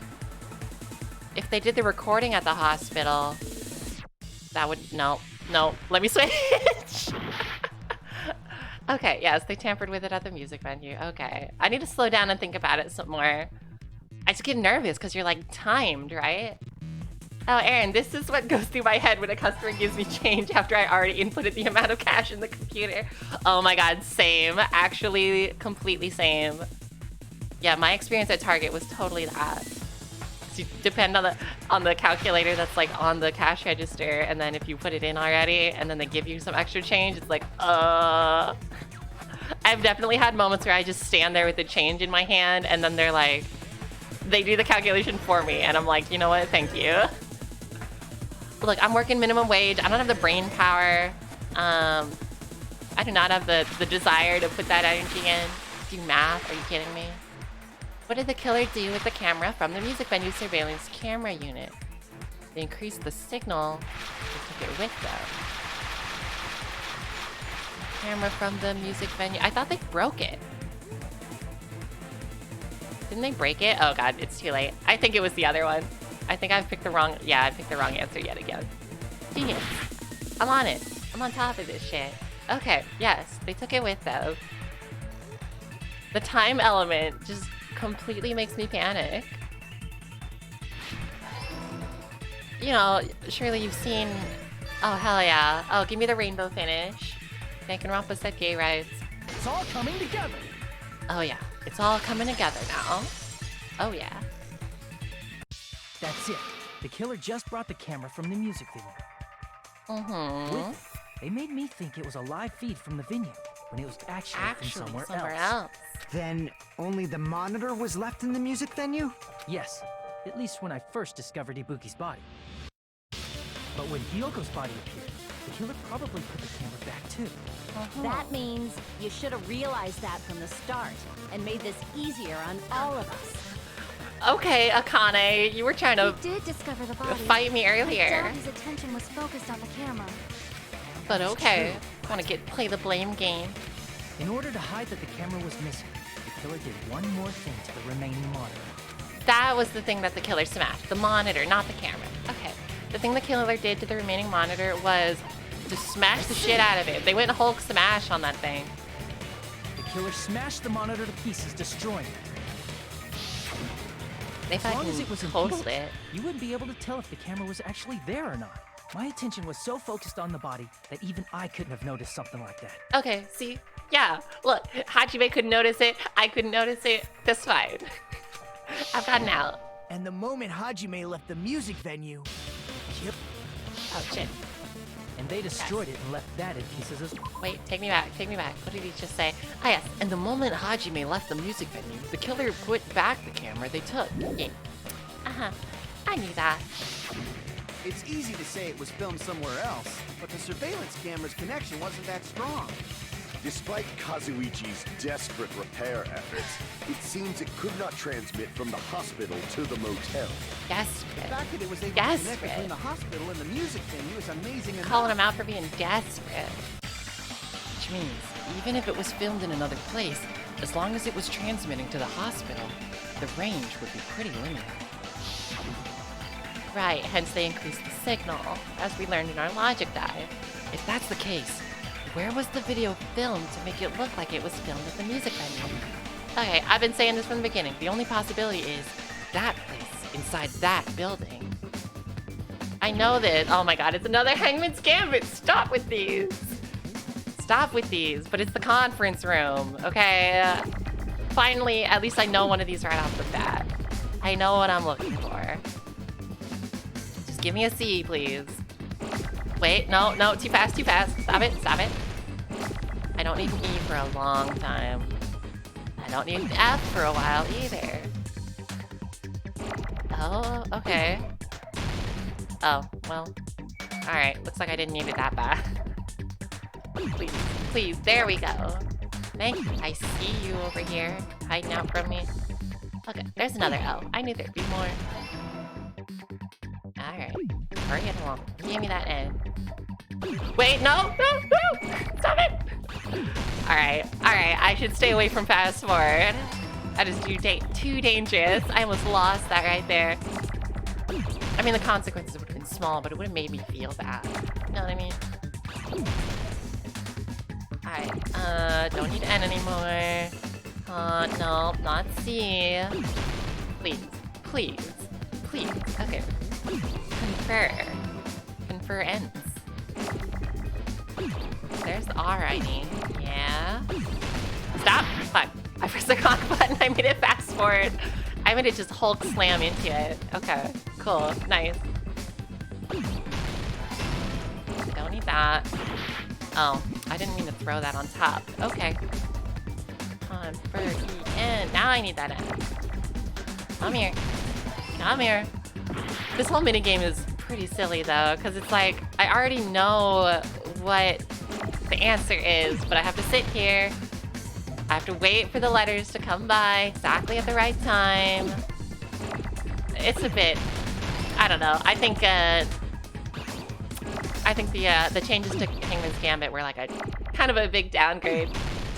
if they did the recording at the hospital, that would... No, let me switch. Okay, yes, they tampered with it at the music venue. Okay. I need to slow down and think about it some more. I just get nervous because you're, like, timed, right? Oh, Aaron, this is what goes through my head when a customer gives me change after I already inputted the amount of cash in the computer. Oh my god, same. Actually, completely same. Yeah, my experience at Target was totally that. So you depend on the calculator that's like on the cash register, and then if you put it in already, and then they give you some extra change, it's like, I I've definitely had moments where I just stand there with the change in my hand and then they're like, they do the calculation for me and I'm like, you know what, thank you. Look, I'm working minimum wage. I don't have the brain power. I do not have the desire to put that energy in. Do math, are you kidding me? What did the killer do with the camera from the music venue surveillance camera unit? They increased the signal. They took it with them. Camera from the music venue. I thought they broke it. Didn't they break it? Oh god, it's too late. I think it was the other one. I think I've picked the wrong... Yeah, I picked the wrong answer yet again. Genius. I'm on it. I'm on top of this shit. Okay, yes, they took it with them. The time element just completely makes me panic. You know, surely you've seen... Oh, hell yeah. Oh, give me the rainbow finish. Danganronpa said gay rights. It's all coming together. Oh yeah, it's all coming together now. Oh yeah. That's it. The killer just brought the camera from the music venue. Mm-hmm. With it, they made me think it was a live feed from the venue, when it was actually from somewhere else. Then only the monitor was left in the music venue? Yes, at least when I first discovered Ibuki's body. But when Hyoko's body appeared, the killer probably put the camera back too. That means you should have realized that from the start and made this easier on all of us. Okay, Akane, you were trying to He did discover the body. fight me earlier. I doubt his attention was focused on the camera. But okay, want to play the blame game. In order to hide that the camera was missing, the killer did one more thing to the remaining monitor. That was the thing that the killer smashed. The monitor, not the camera. Okay. The thing the killer did to the remaining monitor was to smash the shit out of it. They went Hulk smash on that thing. The killer smashed the monitor to pieces, destroying it. They As long as fucking it was in totaled pieces, it. you wouldn't be able to tell if the camera was actually there or not. My attention was so focused on the body that even I couldn't have noticed something like that. Okay, see? Yeah, look, Hajime couldn't notice it. I couldn't notice it. That's fine. I've gotten out. And the moment Hajime left the music venue... Yep. Oh, shit. And they destroyed it and left that in pieces as well. Wait, take me back, take me back. What did he just say? Ah, yes. And the moment Hajime left the music venue, the killer put back the camera they took. Yeah. Uh-huh. I knew that. It's easy to say it was filmed somewhere else, but the surveillance camera's connection wasn't that strong. Despite Kazuichi's desperate repair efforts, it seems it could not transmit from the hospital to the motel. Desperate. The fact that it was able to Desperate. connect between the hospital and the music venue is amazing enough. Calling him out for being desperate. Which means, even if it was filmed in another place, as long as it was transmitting to the hospital, the range would be pretty limited. Right, hence they increased the signal, as we learned in our logic dive. If that's the case, where was the video filmed to make it look like it was filmed at the music venue? Okay, I've been saying this from the beginning. The only possibility is that place inside that building. I know this. Oh my god, it's another Hangman's Gambit. Stop with these. Stop with these. But it's the conference room, okay? Finally, at least I know one of these right off the bat. I know what I'm looking for. Just give me a C, please. Wait, no, no, too fast, too fast. Stop it, stop it. I don't need an E for a long time. I don't need an F for a while either. Oh, okay. Oh, well. Alright, looks like I didn't need it that bad. Please, please, there we go. Thank you. I see you over here, hiding out from me. Okay, there's another L. I knew there'd be more. Alright, hurry it along. Give me that N. Wait, no, no, no! Stop it! Alright, I should stay away from fast forward. That is too dangerous. I almost lost that right there. I mean, the consequences would have been small, but it would have made me feel bad. You know what I mean? Alright, don't need N anymore. No, not C. Please, please, please. Okay. Confer ends. There's the R I need. Yeah. Stop! Fuck. I pressed the wrong button. I made it fast forward. I made it just Hulk slam into it. Okay. Cool. Nice. Don't need that. Oh, I didn't mean to throw that on top. Okay. on for the end. Now I need that end. Come here. Come here. This whole minigame is pretty silly though, because it's like, I already know what the answer is, but I have to sit here. I have to wait for the letters to come by exactly at the right time. It's a bit, I don't know. I think the changes to Hangman's Gambit were like a kind of a big downgrade,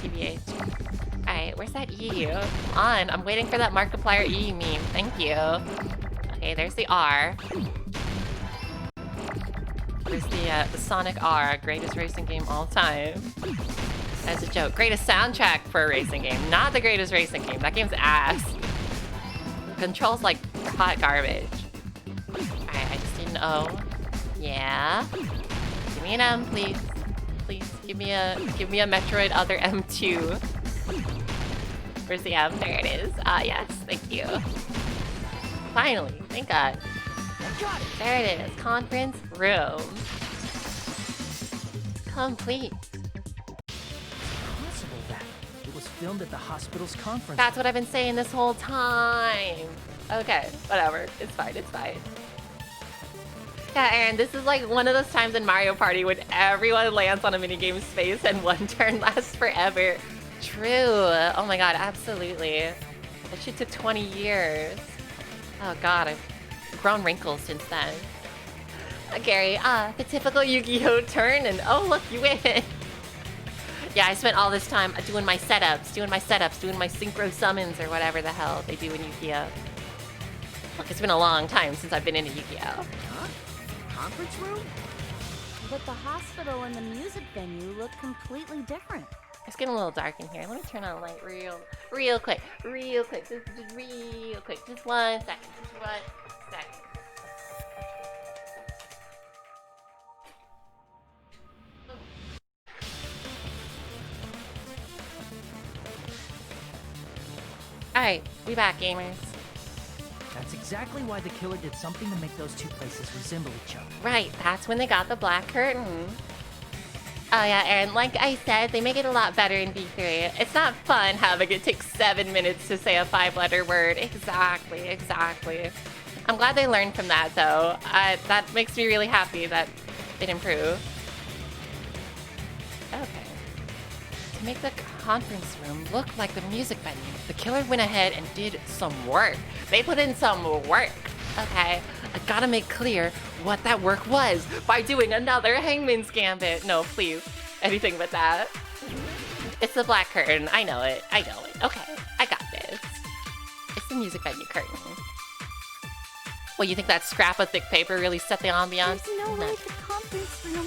TBH. Alright, where's that E? Come on, I'm waiting for that Markiplier E meme. Thank you. Okay, there's the R. There's the Sonic R, greatest racing game all time. As a joke, greatest soundtrack for a racing game, not the greatest racing game. That game's ass. Controls like hot garbage. Alright, I just need an O. Yeah. Give me an M, please. Please give me a Metroid Other M2. Where's the M? There it is. Ah, yes. Thank you. Finally, thank God. There it is. Conference room. Complete. Possible that it was filmed at the hospital's conference. That's what I've been saying this whole time. Okay, whatever. It's fine. It's fine. Yeah, Aaron, this is like one of those times in Mario Party when everyone lands on a minigame space and one turn lasts forever. True. Oh my god, absolutely. That shit took 20 years. Oh god, I've grown wrinkles since then. Gary, the typical Yu-Gi-Oh turn and oh look, you win. Yeah, I spent all this time doing my setups, doing my synchro summons or whatever the hell they do in Yu-Gi-Oh. Look, it's been a long time since I've been in a Yu-Gi-Oh. Huh? Conference room? But the hospital and the music venue look completely different. It's getting a little dark in here. Let me turn on the light real quick. Just real quick. Just 1 second. Just 1 second. Alright, we back, gamers. That's exactly why the killer did something to make those two places resemble each other. Right, that's when they got the black curtain. Oh yeah, and like I said, they make it a lot better in V3. It's not fun having it take 7 minutes to say a 5-letter word. Exactly. I'm glad they learned from that though. That makes me really happy that it improved. Okay. To make the conference room look like the music venue, the killer went ahead and did some work. They put in some work. Okay, I gotta make clear what that work was by doing another Hangman's Gambit. No, please, anything but that. It's the black curtain. I know it. Okay, I got this. It's the music venue curtain. Well, you think that scrap of thick paper really set the ambiance? There's no way the conference room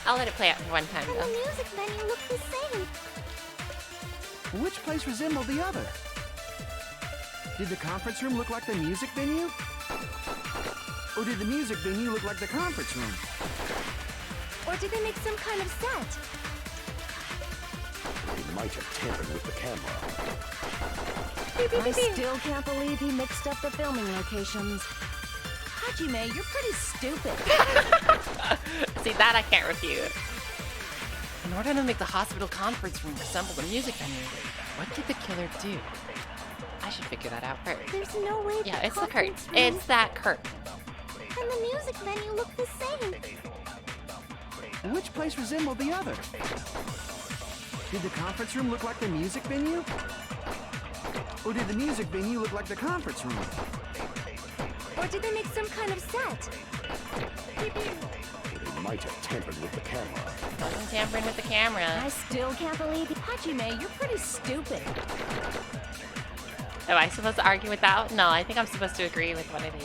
I'll let it play out for one time and though. the music venue look the same. Which place resembled the other? Did the conference room look like the music venue? Or did the music venue look like the conference room? Or did they make some kind of set? He might have tampered with the camera. I still can't believe he mixed up the filming locations. Hajime, you're pretty stupid. See, that I can't refute. In order to make the hospital conference room resemble the music venue, what did the killer do? I should figure that out first. There's no way Yeah, the it's the curtain. conference room It's that curtain. and the music venue look the same. Which place resembled the other? Did the conference room look like the music venue? Or did the music venue look like the conference room? Or did they make some kind of set? He might have tampered with the camera. Wasn't tampering with the camera. I still can't believe Hajime, you're pretty stupid. Am I supposed to argue with that? No, I think I'm supposed to agree with what it is.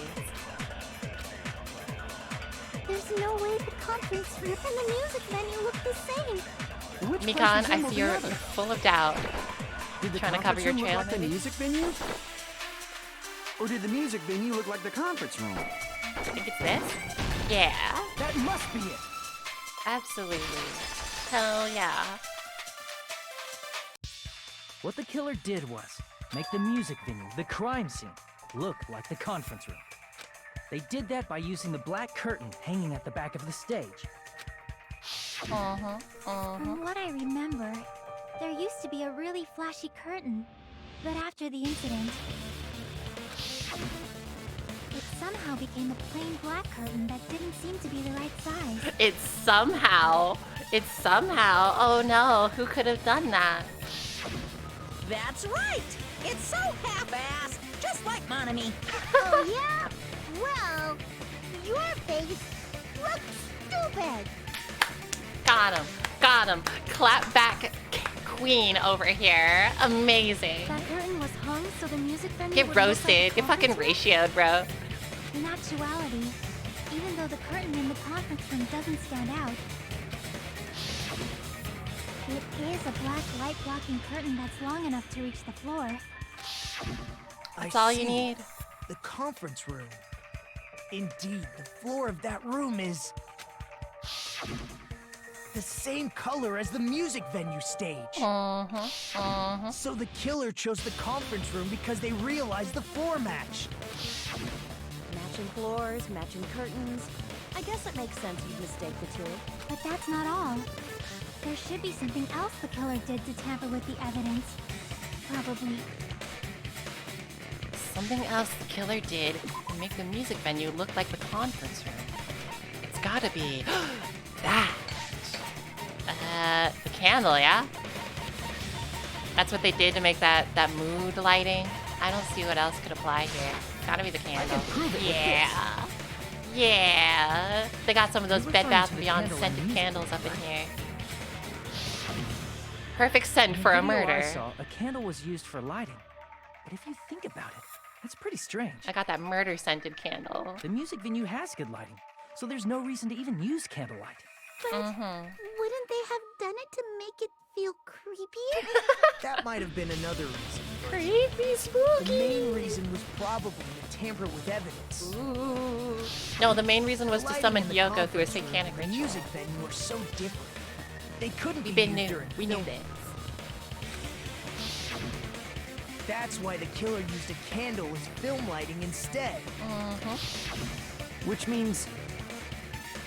There's no way the conference room and the music venue look the same. Which place Mikan, I resembled see the you're other? full of doubt. Did the Trying to cover conference your room look trail, like the maybe? music venue? Or did the music venue look like the conference room? I think it's this? Yeah, That must be it. absolutely. Hell yeah. What the killer did was make the music venue, the crime scene, look like the conference room. They did that by using the black curtain hanging at the back of the stage. From what I remember, There used to be a really flashy curtain, but after the incident, it somehow became a plain black curtain that didn't seem to be the right size. It's somehow. Oh no, who could have done that? That's right! It's so half-assed, just like Monami. Oh, yeah? Well, your face looks stupid. Got him. Clap back queen over here. Amazing. That curtain was hung so the music venue Get would look roasted. like a Get fucking conference room? ratioed, bro. In actuality, even though the curtain in the conference room doesn't stand out, it is a black light-blocking curtain that's long enough to reach the floor. That's all you need. The conference room. Indeed, the floor of that room is the same color as the music venue stage. So the killer chose the conference room because they realized the floor matched. Matching floors, matching curtains. I guess it makes sense you'd mistake the two. But that's not all. There should be something else the killer did to tamper with the evidence. Probably. Something else the killer did to make the music venue look like the conference room. It's gotta be that. The candle, yeah? That's what they did to make that mood lighting. I don't see what else could apply here. Gotta be the candle. I can prove it with Yeah. Yeah. They got some of those We're Bed referring Bath to the Beyond candle in scented the music candles up in video, here. Perfect scent for a In the video I murder. saw, a candle was used for lighting. But if you think about it, that's pretty strange. I got that murder scented candle. The music venue has good lighting, so there's no reason to even use candlelight. But wouldn't they have done it to make it feel creepier? That might have been another reason. Creepy, spooky. The main reason was probably to tamper with evidence. Ooh. No, the main reason was to Lighting summon in the Hiyoko through a conference room satanic and the ritual. music venue are so different. They couldn't We've be been used new. during We knew filming. this. That's why the killer used a candle as film lighting instead. Which means,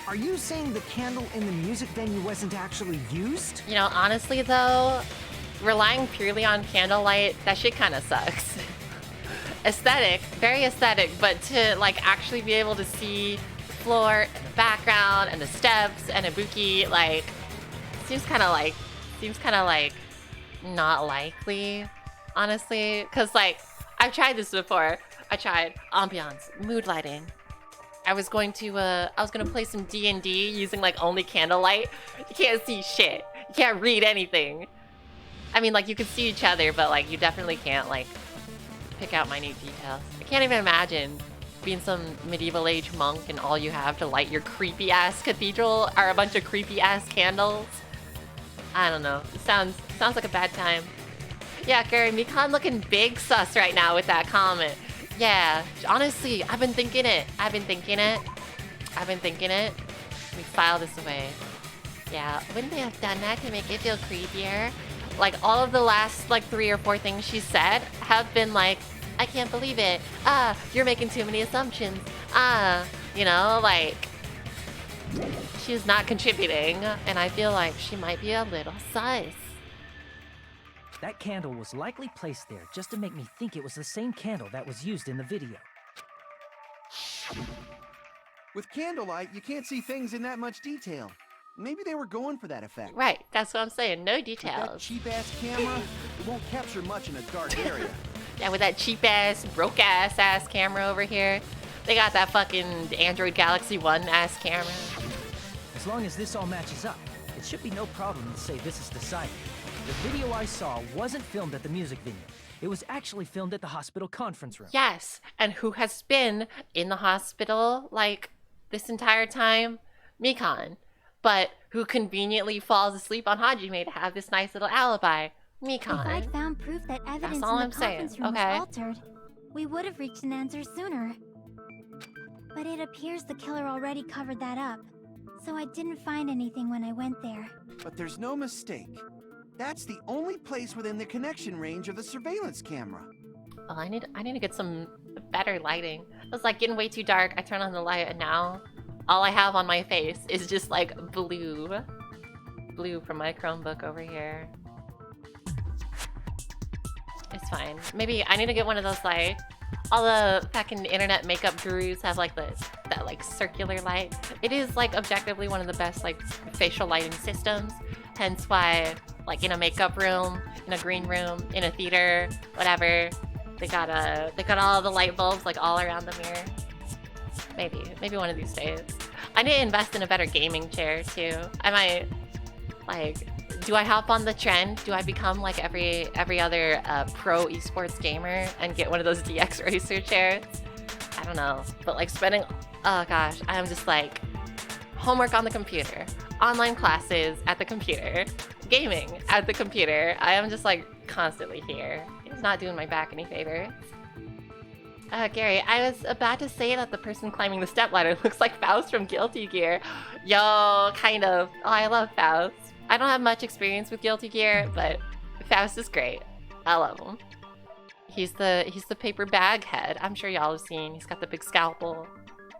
are you saying the candle in the music venue wasn't actually used? You know, honestly though, relying purely on candlelight, that shit kind of sucks. Aesthetic, very aesthetic, but to like actually be able to see the floor and the background and the steps and Ibuki, like, seems kind of like not likely, honestly. Cause like, I've tried this before. I tried ambiance, mood lighting. I was gonna play some D&D using like only candlelight. You can't see shit. You can't read anything. I mean, like you can see each other, but like you definitely can't like pick out minute details. I can't even imagine being some medieval age monk and all you have to light your creepy ass cathedral are a bunch of creepy ass candles. I don't know. It sounds like a bad time. Yeah, Gary, Mikan looking big sus right now with that comment. Yeah, honestly, I've been thinking it. Let me file this away. Yeah, wouldn't they have done that to make it feel creepier? Like, all of the last, like, 3 or 4 things she said have been like, I can't believe it. You're making too many assumptions. You know, like, she's not contributing, and I feel like she might be a little sus. That candle was likely placed there just to make me think it was the same candle that was used in the video. With candlelight, you can't see things in that much detail. Maybe they were going for that effect. Right, that's what I'm saying. No With that details. cheap-ass camera, it won't capture much in a dark area. Yeah, with that cheap ass, broke ass camera over here. They got that fucking Android Galaxy One ass camera. As long as this all matches up, it should be no problem to say this is decided. The video I saw wasn't filmed at the music venue. It was actually filmed at the hospital conference room. Yes, and who has been in the hospital like this entire time? Mikan. But who conveniently falls asleep on Hajime to have this nice little alibi? Mikan. If I'd found proof that evidence in all the I'm saying, conference room okay? was altered, we would have reached an answer sooner. But it appears the killer already covered that up, so I didn't find anything when I went there. But there's no mistake. That's the only place within the connection range of the surveillance camera. Oh, I need to get some better lighting. It was like getting way too dark. I turn on the light and now all I have on my face is just like blue. Blue from my Chromebook over here. fine. Maybe I need to get one of those, like, all the fucking internet makeup gurus have like that like circular light. It is like objectively one of the best like facial lighting systems. Hence why, like in a makeup room, in a green room, in a theater, whatever, they got all the light bulbs like all around the mirror. Maybe one of these days. I need to invest in a better gaming chair too. I might, like, do I hop on the trend? Do I become like every other pro esports gamer and get one of those DX Racer chairs? I don't know. But like spending, oh gosh, I'm just like, homework on the computer, online classes at the computer, gaming at the computer. I am just like constantly here. It's not doing my back any favors. Gary, I was about to say that the person climbing the stepladder looks like Faust from Guilty Gear. Yo, kind of. Oh, I love Faust. I don't have much experience with Guilty Gear, but Faust is great. I love him. He's the paper bag head. I'm sure y'all have seen. He's got the big scalpel.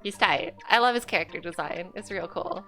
He's tight. I love his character design. It's real cool.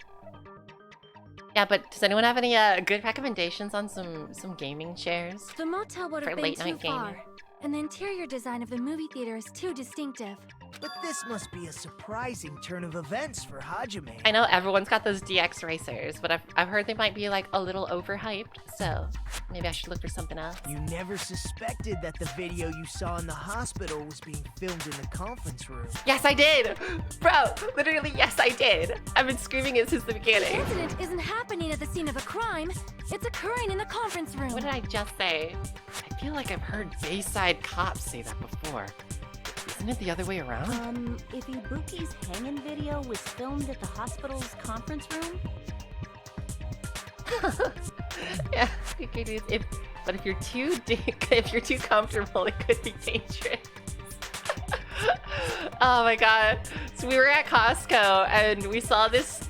Yeah, but does anyone have any good recommendations on some gaming chairs? The motel would for have been late too night gaming? far, and the interior design of the movie theater is too distinctive. But this must be a surprising turn of events for Hajime. I know everyone's got those DX racers, but I've heard they might be like a little overhyped, so maybe I should look for something else. You never suspected that the video you saw in the hospital was being filmed in the conference room. Yes, I did! Bro, literally, yes, I did. I've been screaming it since the The beginning. incident isn't happening at the scene of a crime. It's occurring in the conference room. What did I just say? I feel like I've heard Bayside cops say that before. Isn't it the other way around? If Ibuki's hanging video was filmed at the hospital's conference room? Yeah, but if you're too comfortable, it could be dangerous. Oh my god! So we were at Costco and we saw this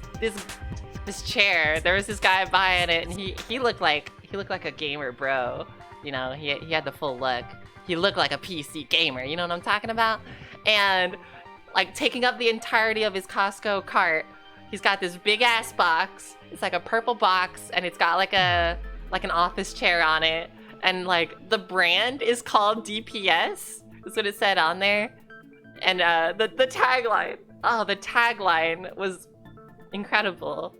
chair. There was this guy buying it, and he looked like a gamer, bro. You know, he had the full look. He looked like a PC gamer. You know what I'm talking about? And like taking up the entirety of his Costco cart, he's got this big ass box. It's like a purple box, and it's got like an office chair on it, and like the brand is called DPS. That's what it said on there. And the tagline. Oh, the tagline was incredible.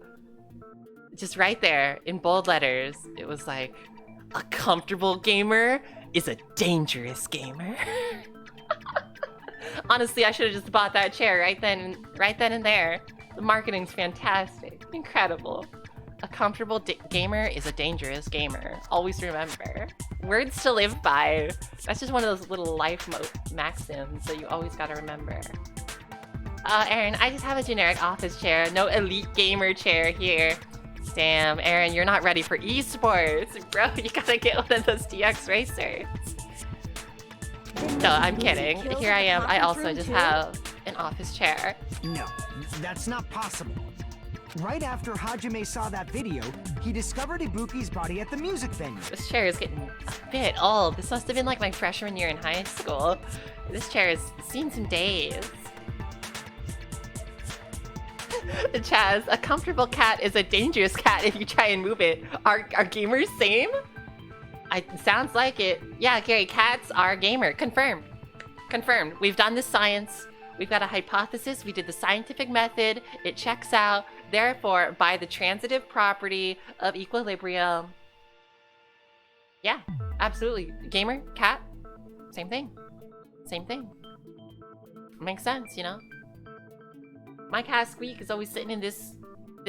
Just right there in bold letters, it was like, a comfortable gamer is a dangerous gamer. Honestly, I should have just bought that chair right then and there. The marketing's fantastic, incredible. A comfortable gamer is a dangerous gamer. Always remember. Words to live by. That's just one of those little life maxims that you always gotta remember. Aaron, I just have a generic office chair. No elite gamer chair here. Damn, Aaron, you're not ready for esports. Bro, you gotta get one of those DX racers. No, I'm kidding. Here I am. I also just have an office chair. No, that's not possible. Right after Hajime saw that video, he discovered Ibuki's body at the music venue. This chair is getting a bit old. This must have been like my freshman year in high school. This chair has seen some days. Chaz, a comfortable cat is a dangerous cat if you try and move it. Are gamers same? Sounds like it. Yeah, Gary, cats are gamer. Confirmed. Confirmed. We've done the science. We've got a hypothesis. We did the scientific method. It checks out. Therefore, by the transitive property of equilibrium. Yeah, absolutely. Gamer, cat, same thing. Same thing. Makes sense, you know? My cat Squeak is always sitting in this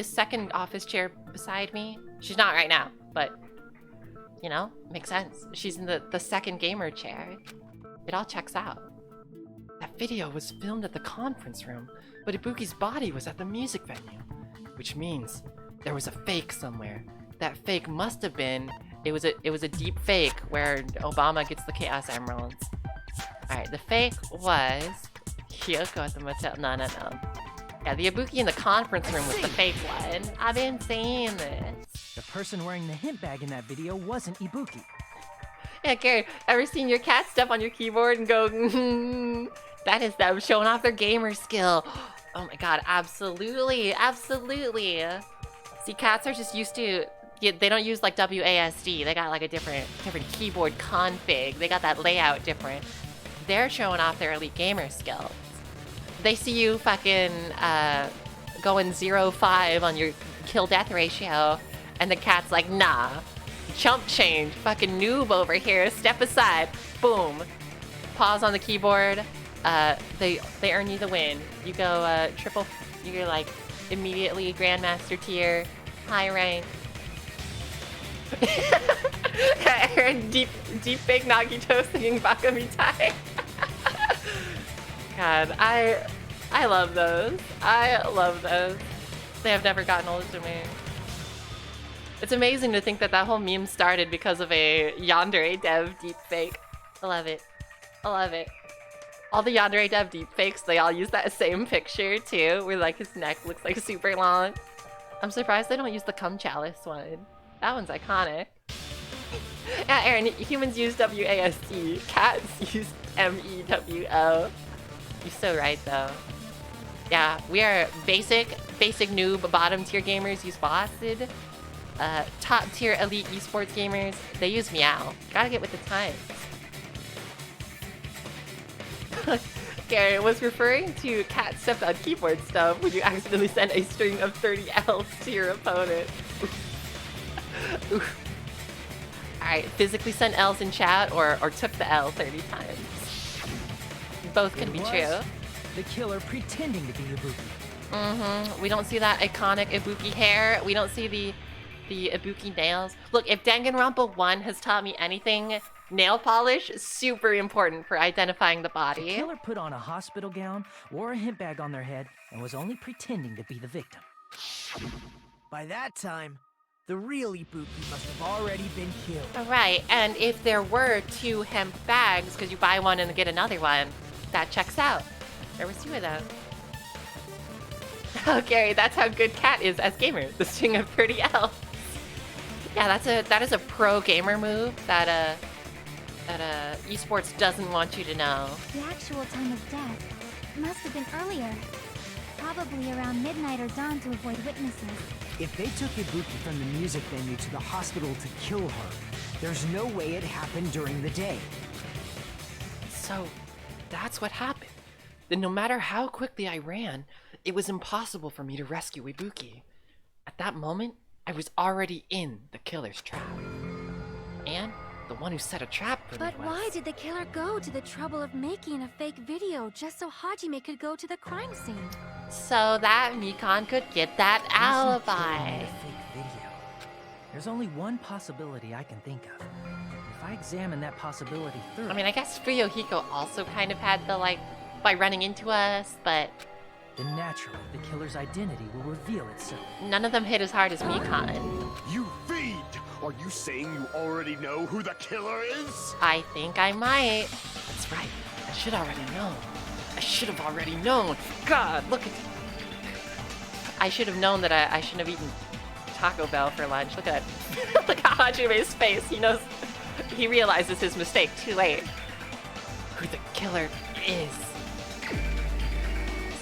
second office chair beside me. She's not right now, but you know, makes sense. She's in the second gamer chair. It all checks out. That video was filmed at the conference room, but Ibuki's body was at the music venue. Which means there was a fake somewhere. That fake must have been, it was a deep fake where Obama gets the Chaos Emeralds. Alright, the fake was Kyoko at the motel. No. Yeah, the Ibuki in the conference room was the fake one. I've been seeing this. The person wearing the hint bag in that video wasn't Ibuki. Yeah, Gary, ever seen your cat step on your keyboard and go, That is them showing off their gamer skill. Oh my god, absolutely, absolutely. See, cats are just used to Yeah, they don't use like WASD. They got like a different keyboard config. They got that layout different. They're showing off their elite gamer skills. They see you fucking going 0-5 on your kill death ratio, and the cat's like, nah, chump change, fucking noob over here, step aside, boom. Pause on the keyboard. They earn you the win. You go triple. You're like immediately grandmaster tier, high rank. Aaron, deep fake Nagito singing Baka Mitai. God, I love those. I love those. They have never gotten old to me. It's amazing to think that that whole meme started because of a Yandere dev deepfake. I love it. I love it. All the Yandere dev deepfakes, they all use that same picture too, where like his neck looks like super long. I'm surprised they don't use the cum chalice one. That one's iconic. Yeah, Aaron, humans use WASD, cats use MEWO. You're so right though. Yeah, we are basic noob, bottom tier gamers use Bossed. Top tier elite esports gamers, they use Meow. Gotta get with the times. Gary was referring to cat stepped on keyboard stuff when you accidentally send a string of 30 L's to your opponent. Oof. Alright, physically sent L's in chat or took the L 30 times. Both can be true. The killer pretending to be Ibuki. Mm-hmm. We don't see that iconic Ibuki hair. We don't see the Ibuki nails. Look, if Danganronpa 1 has taught me anything, nail polish is super important for identifying the body. The killer put on a hospital gown, wore a hemp bag on their head, and was only pretending to be the victim. By that time, the real Ibuki must have already been killed. Right, and if there were 2 hemp bags, because you buy one and get another one, that checks out. There was 2 of them. Oh, Gary, that's how good Cat is as gamer. The string of pretty L's. Yeah, that is a pro gamer move that esports doesn't want you to know. The actual time of death must have been earlier. Probably around midnight or dawn to avoid witnesses. If they took Ibuki from the music venue to the hospital to kill her, there's no way it happened during the day. So, that's what happened. Then no matter how quickly I ran, it was impossible for me to rescue Ibuki. At that moment, I was already in the killer's trap. And the one who set a trap for me But was... why did the killer go to the trouble of making a fake video just so Hajime could go to the crime scene? So that Mikan could get that alibi. A fake video. There's only one possibility I can think of. If I examine that possibility thoroughly... I mean, I guess Fuyohiko also kind of had the, like, by running into us, but... Then naturally, the killer's identity will reveal itself. None of them hit as hard as Mikan. You fiend! Are you saying you already know who the killer is? I think I might. That's right. I should already know. I should have already known. God, look at... I should have known that I shouldn't have eaten Taco Bell for lunch. Look at that. Look at Hajime's face. He knows... He realizes his mistake too late. Who the killer is.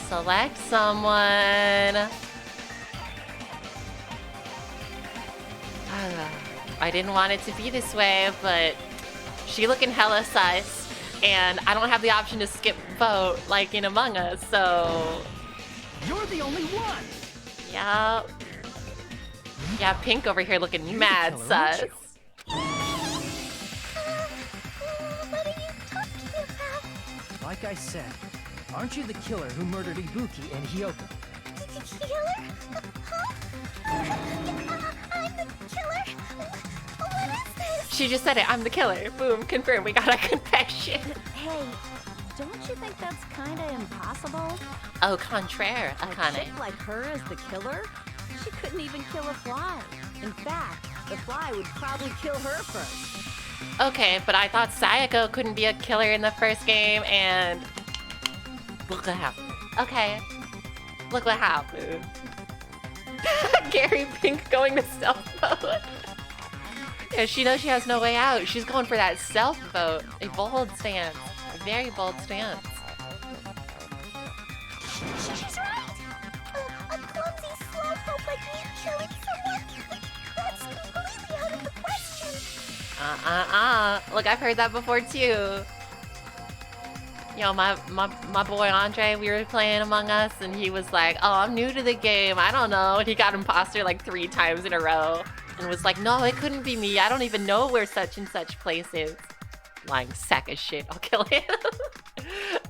Select someone. I didn't want it to be this way, but she looking hella sus, and I don't have the option to skip vote like in Among Us, so... You're the only one! Yup. Yeah, Pink over here looking mad sus. What are you talking about? Like I said, aren't you the killer who murdered Ibuki and Hyoko? Killer? Huh? I'm the killer? What is this? She just said it, I'm the killer. Boom, confirmed, we got a confession. Hey, don't you think that's kinda impossible? Au contraire, A Akane. chick like her as the killer? She couldn't even kill a fly. In fact, the fly would probably kill her first. Okay, but I thought Sayako couldn't be a killer in the first game, and... Look what happened. Okay. Look what happened. Gary Pink going to stealth mode. Yeah, she knows she has no way out. She's going for that stealth vote. A bold stance. A very bold stance. She's right. A clumsy slowpoke like me killing someone. That's Look, I've heard that before too. Yo, my boy Andre, we were playing Among Us, and he was like, "Oh, I'm new to the game. I don't know." And he got imposter like 3 times in a row, and was like, "No, it couldn't be me. I don't even know where such and such place is." Lying sack of shit. I'll kill him.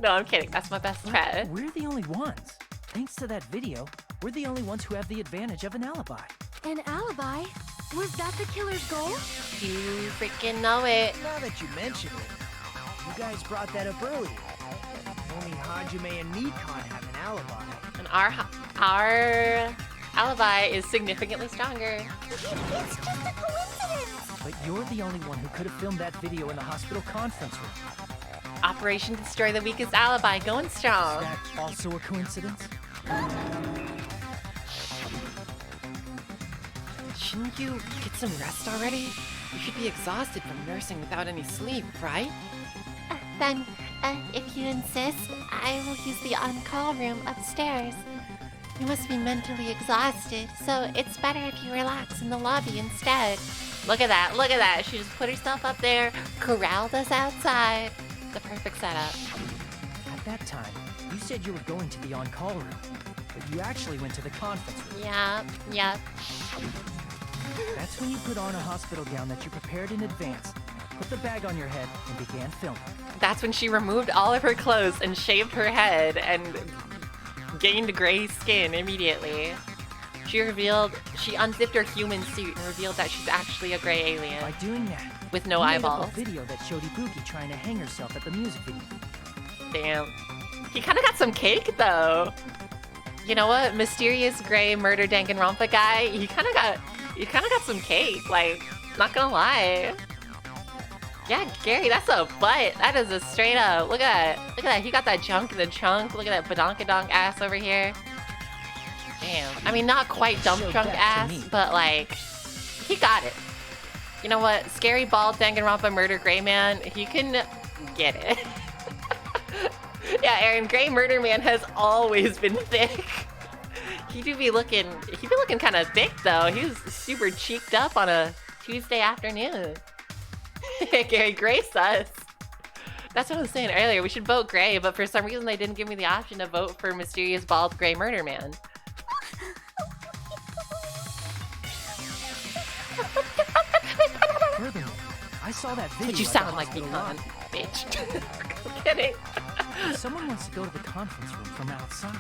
No, I'm kidding. That's my best friend. We're the only ones. Thanks to that video, we're the only ones who have the advantage of an alibi. An alibi? Was that the killer's goal? You freaking know it. Now that you mention it, you guys brought that up earlier. Only Hajime and Nikon have an alibi. And our alibi is significantly stronger. It's just a coincidence. But you're the only one who could have filmed that video in the hospital conference room. Operation Destroy the Weakest Alibi, going strong. Is that also a coincidence? Shouldn't you get some rest already? You should be exhausted from nursing without any sleep, right? Then, if you insist, I will use the on-call room upstairs. You must be mentally exhausted, so it's better if you relax in the lobby instead. Look at that, look at that. She just put herself up there, corralled us outside. The perfect setup. At that time, you said you were going to the on-call room, but you actually went to the conference room. Yep. That's when you put on a hospital gown that you prepared in advance, put the bag on your head, and began filming. That's when she removed all of her clothes and shaved her head and gained gray skin immediately. She unzipped her human suit and revealed that she's actually a gray alien. By doing that, with no you eyeballs. made up a video that showed Ibuki trying to hang herself at the music video. Damn. He kind of got some cake though. You know what? Mysterious gray murder Danganronpa guy. He kind of got some cake. Like, not gonna lie. Yeah, Gary, that's a butt. That is a straight up. Look at that. He got that junk in the trunk. Look at that badonkadonk ass over here. Damn. I mean, not quite dump trunk ass, but like, he got it. You know what? Scary bald Danganronpa murder gray man, he can get it. Yeah, Aaron, gray murder man has always been thick. He'd be looking kind of thick though. He was super cheeked up on a Tuesday afternoon. Gary, gray sus. That's what I was saying earlier. We should vote gray, but for some reason they didn't give me the option to vote for mysterious bald gray murder man. Furthermore, I saw that video. But you sound like Nikon, bitch. I'm kidding. If someone wants to go to the conference room from outside,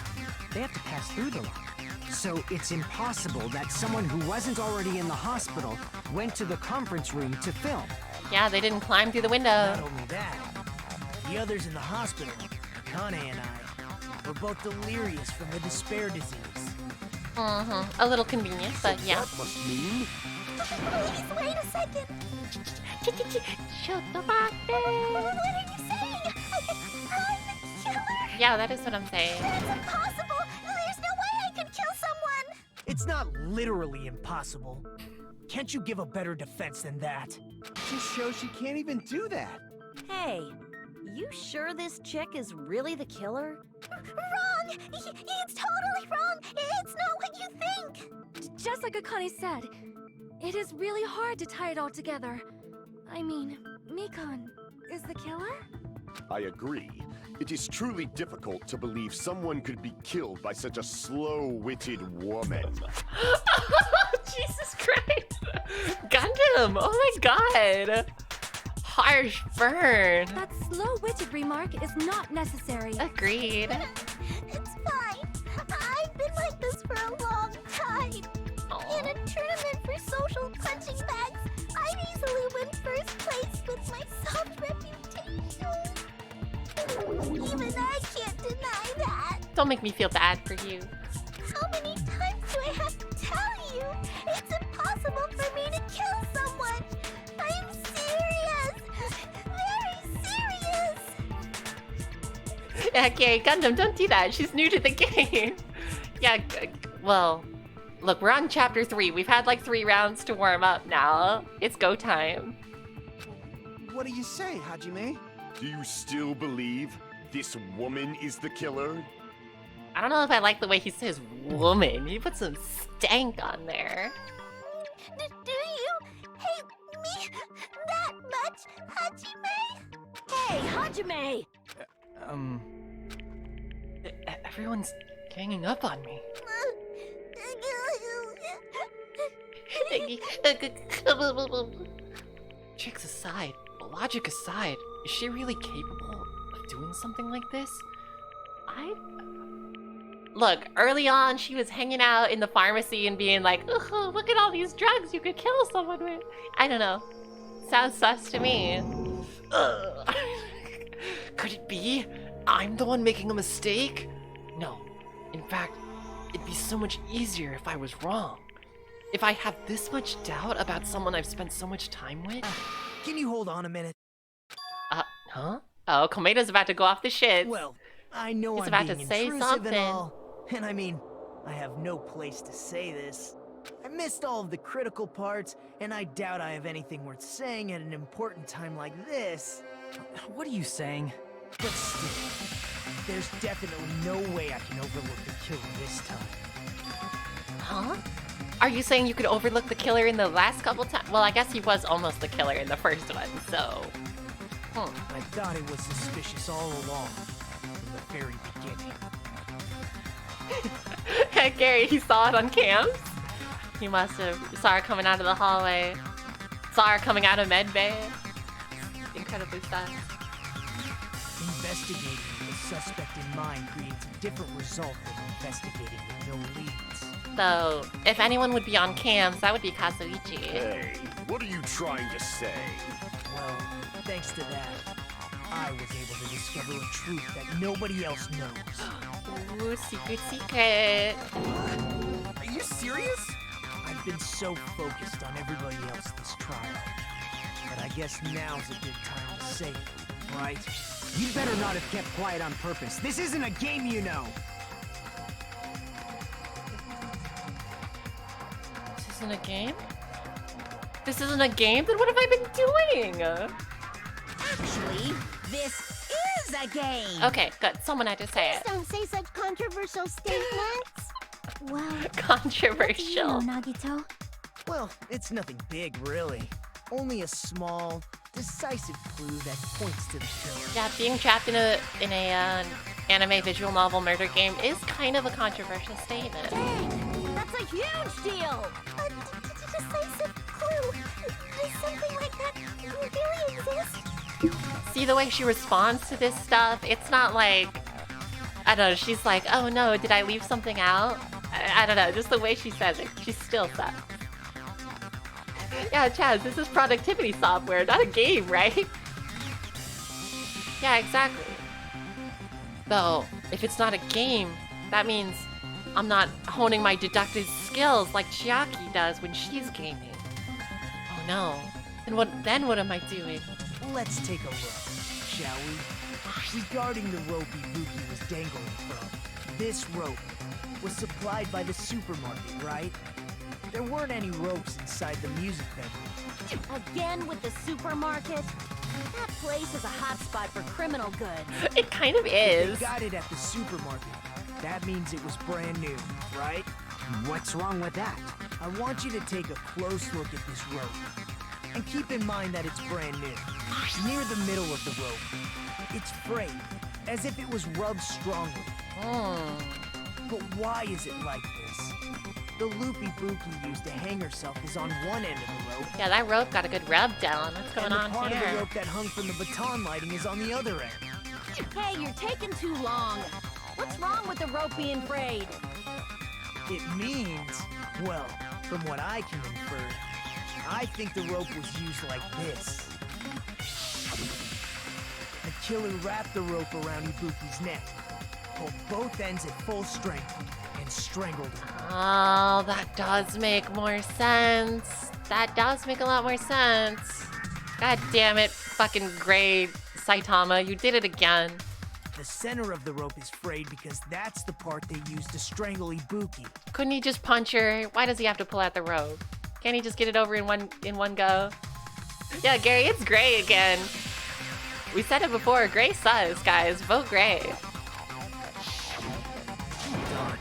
they have to pass through the lobby. So it's impossible that someone who wasn't already in the hospital went to the conference room to film. Yeah, they didn't climb through the window. Not only that, the others in the hospital, Kane and I, were both delirious from the despair disease. A little convenient, but yeah. That must mean... Please, wait a second. Shut the fuck What are you saying? I'm the killer? Yeah, that is what I'm saying. That's impossible. There's no way I could kill someone. It's not literally impossible. Can't you give a better defense than that? Just shows she can't even do that. Hey, you sure this chick is really the killer? Wrong! It's totally wrong! It's not what you think! Just like Akane said, it is really hard to tie it all together. I mean, Mikon is the killer? I agree. It is truly difficult to believe someone could be killed by such a slow-witted woman. Jesus Christ! Gundam! Oh my god! Harsh burn! That slow-witted remark is not necessary. Agreed. It's fine. I've been like this for a long time. In a tournament for social punching bags, I'd easily win first place with my soft reputation. Even I can't deny that. Don't make me feel bad for you. How many times do I have to tell you? It's impossible for me to kill someone. I'm serious. Very serious. Yeah, Gary, Gundam, don't do that. She's new to the game. Yeah, well, look, we're on chapter 3. We've had like 3 rounds to warm up now. It's go time. What do you say, Hajime? Do you still believe this woman is the killer? I don't know if I like the way he says woman. He put some stank on there. Do you hate me that But, Hajime? Hey, Hajime! Everyone's ganging up on me. Tricks aside, logic aside, is she really capable of doing something like this? Look, early on, she was hanging out in the pharmacy and being like, "Oh, look at all these drugs you could kill someone with." I don't know. Sounds sus to me. Could it be I'm the one making a mistake? No. In fact, it'd be so much easier if I was wrong. If I have this much doubt about someone I've spent so much time with. Can you hold on a minute? Huh? Oh, Komeda's about to go off the shit. Well, I know He's I'm about being to say intrusive something. and all, and I mean, I have no place to say this. I missed all of the critical parts, and I doubt I have anything worth saying at an important time like this. What are you saying? But still, there's definitely no way I can overlook the killer this time. Huh? Are you saying you could overlook the killer in the last couple times? Well, I guess he was almost the killer in the first one, so... I thought it was suspicious all along, from the very beginning. Gary, he saw it on cams? He must have saw her coming out of the hallway. Saw her coming out of medbay. Incredibly sus. Investigating with a suspect in mind creates a different result than investigating with no leads. So, if anyone would be on cams, that would be Kazuichi. Hey, what are you trying to say? Well, thanks to that, I was able to discover a truth that nobody else knows. Ooh, secret. Are you serious? I've been so focused on everybody else this trial. But I guess now's a good time to say it, right? You'd better not have kept quiet on purpose. This isn't a game, you know. This isn't a game? This isn't a game? Then what have I been doing? Actually, this is a game! Okay, good. Someone had to say Please it. don't say such controversial statements. Well, Controversial. Nagito. Well, it's nothing big, really. Only a small, decisive clue that points to the killer. Yeah, being trapped in a anime visual novel murder game is kind of a controversial statement. Dang, that's a huge deal! A decisive clue. Does something like that really exist? See the way she responds to this stuff? It's not like, I don't know, she's like, oh no, did I leave something out? I don't know, just the way she says it, she's still sus. Yeah, Chaz, this is productivity software, not a game, right? Yeah, exactly. Though, if it's not a game, that means I'm not honing my deductive skills like Chiaki does when she's gaming. Oh no. Then what am I doing? Let's take a look, shall we? Regarding the rope Ibuki was dangling from, this rope was supplied by the supermarket, right? There weren't any ropes inside the music venue. Again with the supermarket? That place is a hotspot for criminal goods. It kind of If is. they got it at the supermarket, that means it was brand new, right? What's wrong with that? I want you to take a close look at this rope. And keep in mind that it's brand new. Near the middle of the rope, it's frayed, as if it was rubbed strongly. But why is it like this? The loop Ibuki used to hang herself is on one end of the rope. Yeah, that rope got a good rub down. What's going and the on part of the here? rope that hung from the baton lighting is on the other end. Hey, you're taking too long. What's wrong with the rope being frayed? It means, well, from what I can infer, I think the rope was used like this. The killer wrapped the rope around Ibuki's neck, pulled both ends at full strength, and strangled her. Oh, that does make more sense. That does make a lot more sense. God damn it, fucking Gray Saitama, you did it again. The center of the rope is frayed because that's the part they used to strangle Ibuki. Couldn't he just punch her? Why does he have to pull out the rope? Can't he just get it over in one go? Yeah, Gary, it's Gray again. We said it before, Gray sus, guys. Vote Gray. Darn.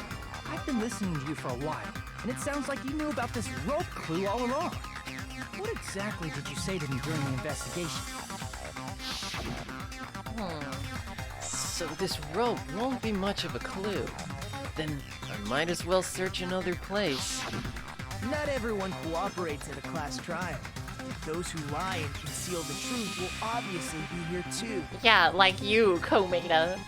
I've been listening to you for a while, and it sounds like you knew about this rope clue all along. What exactly did you say to me during the investigation? So this rope won't be much of a clue. Then I might as well search another place. Not everyone cooperates at a class trial. Those who lie and conceal the truth will obviously be here too. Yeah, like you, Komeda.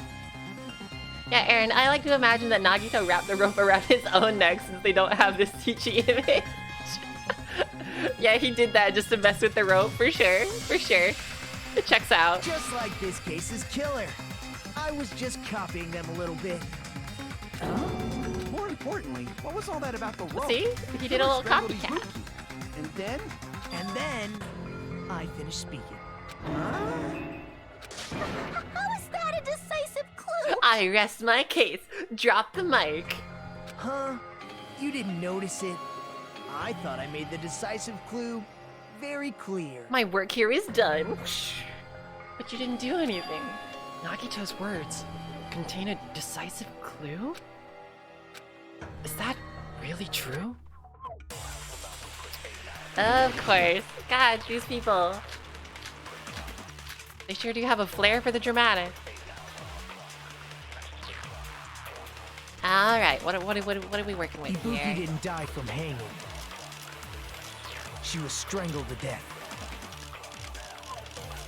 Yeah, Aaron, I like to imagine that Nagito wrapped the rope around his own neck since they don't have this teachy image. Yeah, he did that just to mess with the rope, for sure, for sure. It checks out. Just like this case's killer. I was just copying them a little bit. More importantly, what was all that about the rope? See? He did a little copycat. And then? And then, I finished speaking. How is that a decisive clue? I rest my case. Drop the mic. Huh? You didn't notice it? I thought I made the decisive clue very clear. My work here is done. But you didn't do anything. Nagito's words contain a decisive clue? Is that really true? Of course. God, these people. They sure do have a flair for the dramatic. Alright, what are we working with Ibuki here? didn't die from hanging. She was strangled to death.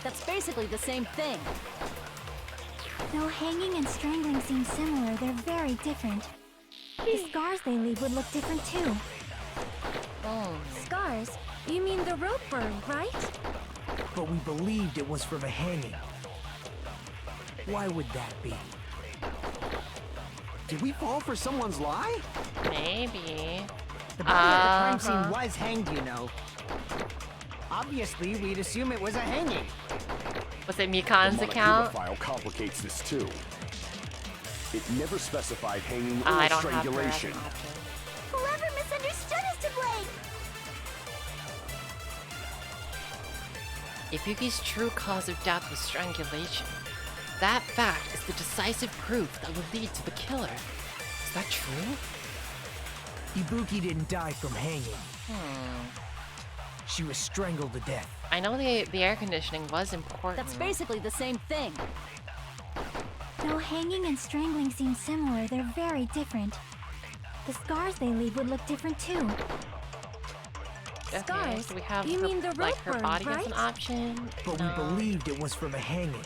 That's basically the same thing. Though hanging and strangling seem similar, they're very different. The scars they leave would look different too. Scars? You mean the rope burn, right? But we believed it was from a hanging. Why would that be? Did we fall for someone's lie? Maybe. The body at the crime scene was hanged, you know. Obviously, we'd assume it was a hanging. Was it Mikan's The account? file complicates this too. It never specified hanging or I don't have her as strangulation. an option. Whoever misunderstood is to blame. Ibuki's true cause of death was strangulation. That fact is the decisive proof that will lead to the killer. Is that true? Ibuki didn't die from hanging. She was strangled to death. I know the air conditioning was important. That's basically the same thing. Though hanging and strangling seem similar, they're very different. The scars they leave would look different too. Okay, Scars? so we have You her, mean the like rope her burn, body as an right? option. But No. we believed it was from a hanging.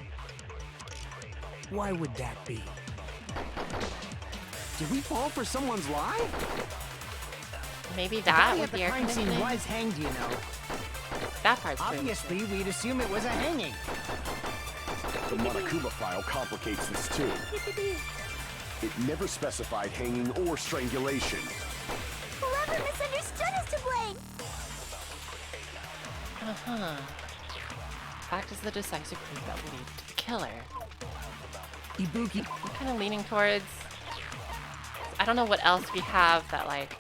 Why would that be? Did we fall for someone's lie? Maybe The that body with at the the air crime scene conditioning. was hanged, you know. That part's clear. Obviously, we'd assume it was a hanging. The Monokuma file complicates this too. It never specified hanging or strangulation. Whoever misunderstood is to blame. Fact is the decisive proof that will lead to the killer. Ibuki. I'm kind of leaning towards. I don't know what else we have that like.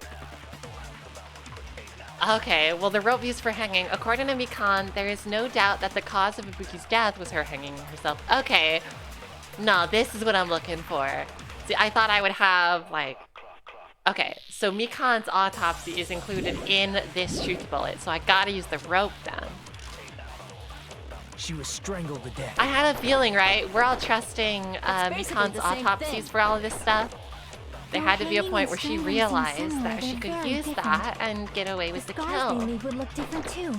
Okay, well the rope used for hanging. According to Mikan, there is no doubt that the cause of Ibuki's death was her hanging herself. Okay, no, this is what I'm looking for. See, I thought I would have like. Okay, so Mikan's autopsy is included in this truth bullet, so I gotta use the rope then. She was strangled to death. I had a feeling, right? We're all trusting basically Mikan's the same autopsies thing. for all of this stuff. There Though had to be a hanging point and where she strangling seem realized similar, that she they're could very use different. that and get away with the scars they kill. leave would look different too.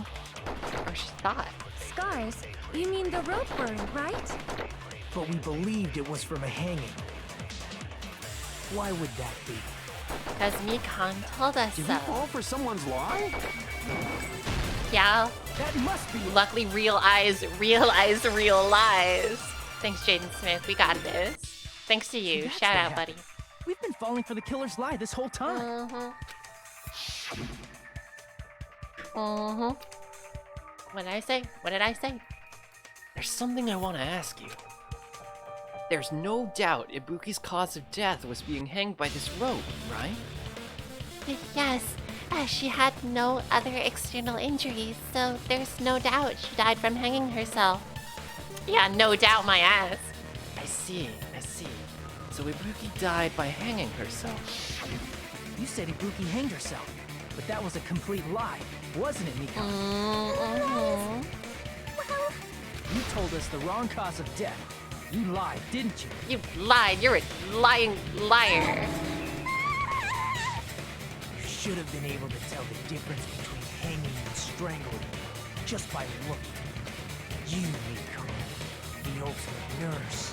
Or she thought. Scars? You mean the rope burn, right? But we believed it was from a hanging. Why would that be? Because Mikan told us Did so. we fall for someone's lie? Yeah. That must be. Luckily, real eyes realize real lies. Thanks, Jaden Smith. We got this. Thanks to you. That's Shout what out, buddy. happened. We've been falling for the killer's lie this whole time. What did I say? What did I say? There's something I want to ask you. There's no doubt Ibuki's cause of death was being hanged by this rope, right? Yes, she had no other external injuries, so there's no doubt she died from hanging herself. Yeah, no doubt my ass. I see. So Ibuki died by hanging herself. You said Ibuki hanged herself. But that was a complete lie, wasn't it, Mika? Well, You told us the wrong cause of death. You lied, didn't you? You lied. You're a lying liar. You should have been able to tell the difference between hanging and strangling just by looking. You, Miko, the ultimate nurse.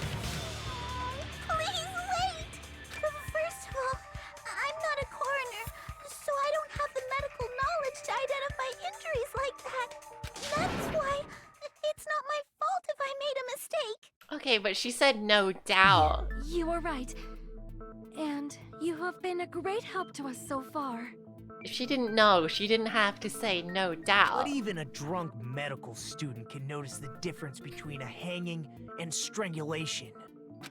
please wait! First of all, I'm not a coroner, so I don't have the medical knowledge to identify injuries like that. That's why it's not my fault if I made a mistake. Okay, but she said no doubt. You were right. And you have been a great help to us so far. If she didn't know, she didn't have to say no doubt. But even a drunk medical student can notice the difference between a hanging and strangulation.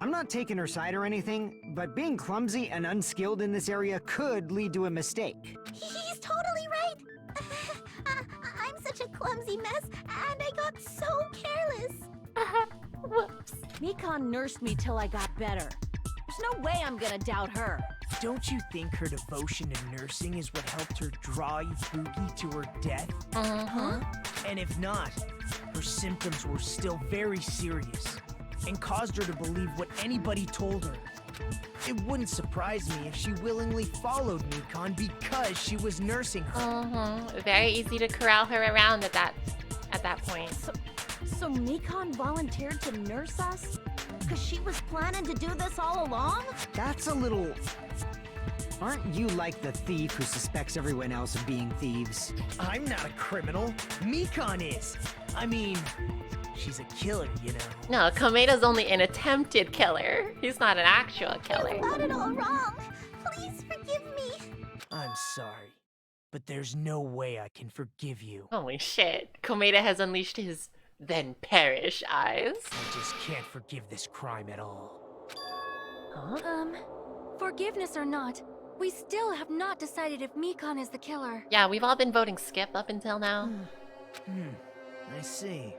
I'm not taking her side or anything, but being clumsy and unskilled in this area could lead to a mistake. He's totally right. I'm such a clumsy mess, and I got so careless. Whoops. Mikan nursed me till I got better. There's no way I'm gonna doubt her. Don't you think her devotion to nursing is what helped her draw Ibuki to her death? Uh-huh. And if not, her symptoms were still very serious and caused her to believe what anybody told her. It wouldn't surprise me if she willingly followed Mikan because she was nursing her. Uh-huh. Very easy to corral her around at that point. So Mikan volunteered to nurse us? Because she was planning to do this all along? That's a little... Aren't you like the thief who suspects everyone else of being thieves? I'm not a criminal. Mikan is. I mean, she's a killer, you know. No, Komeda's only an attempted killer. He's not an actual killer. I got it all wrong. Please forgive me. I'm sorry, but there's no way I can forgive you. Holy shit. Komeda has unleashed his then perish eyes. I just can't forgive this crime at all. Huh? Forgiveness or not, we still have not decided if Mikan is the killer. Yeah, we've all been voting skip up until now. I see.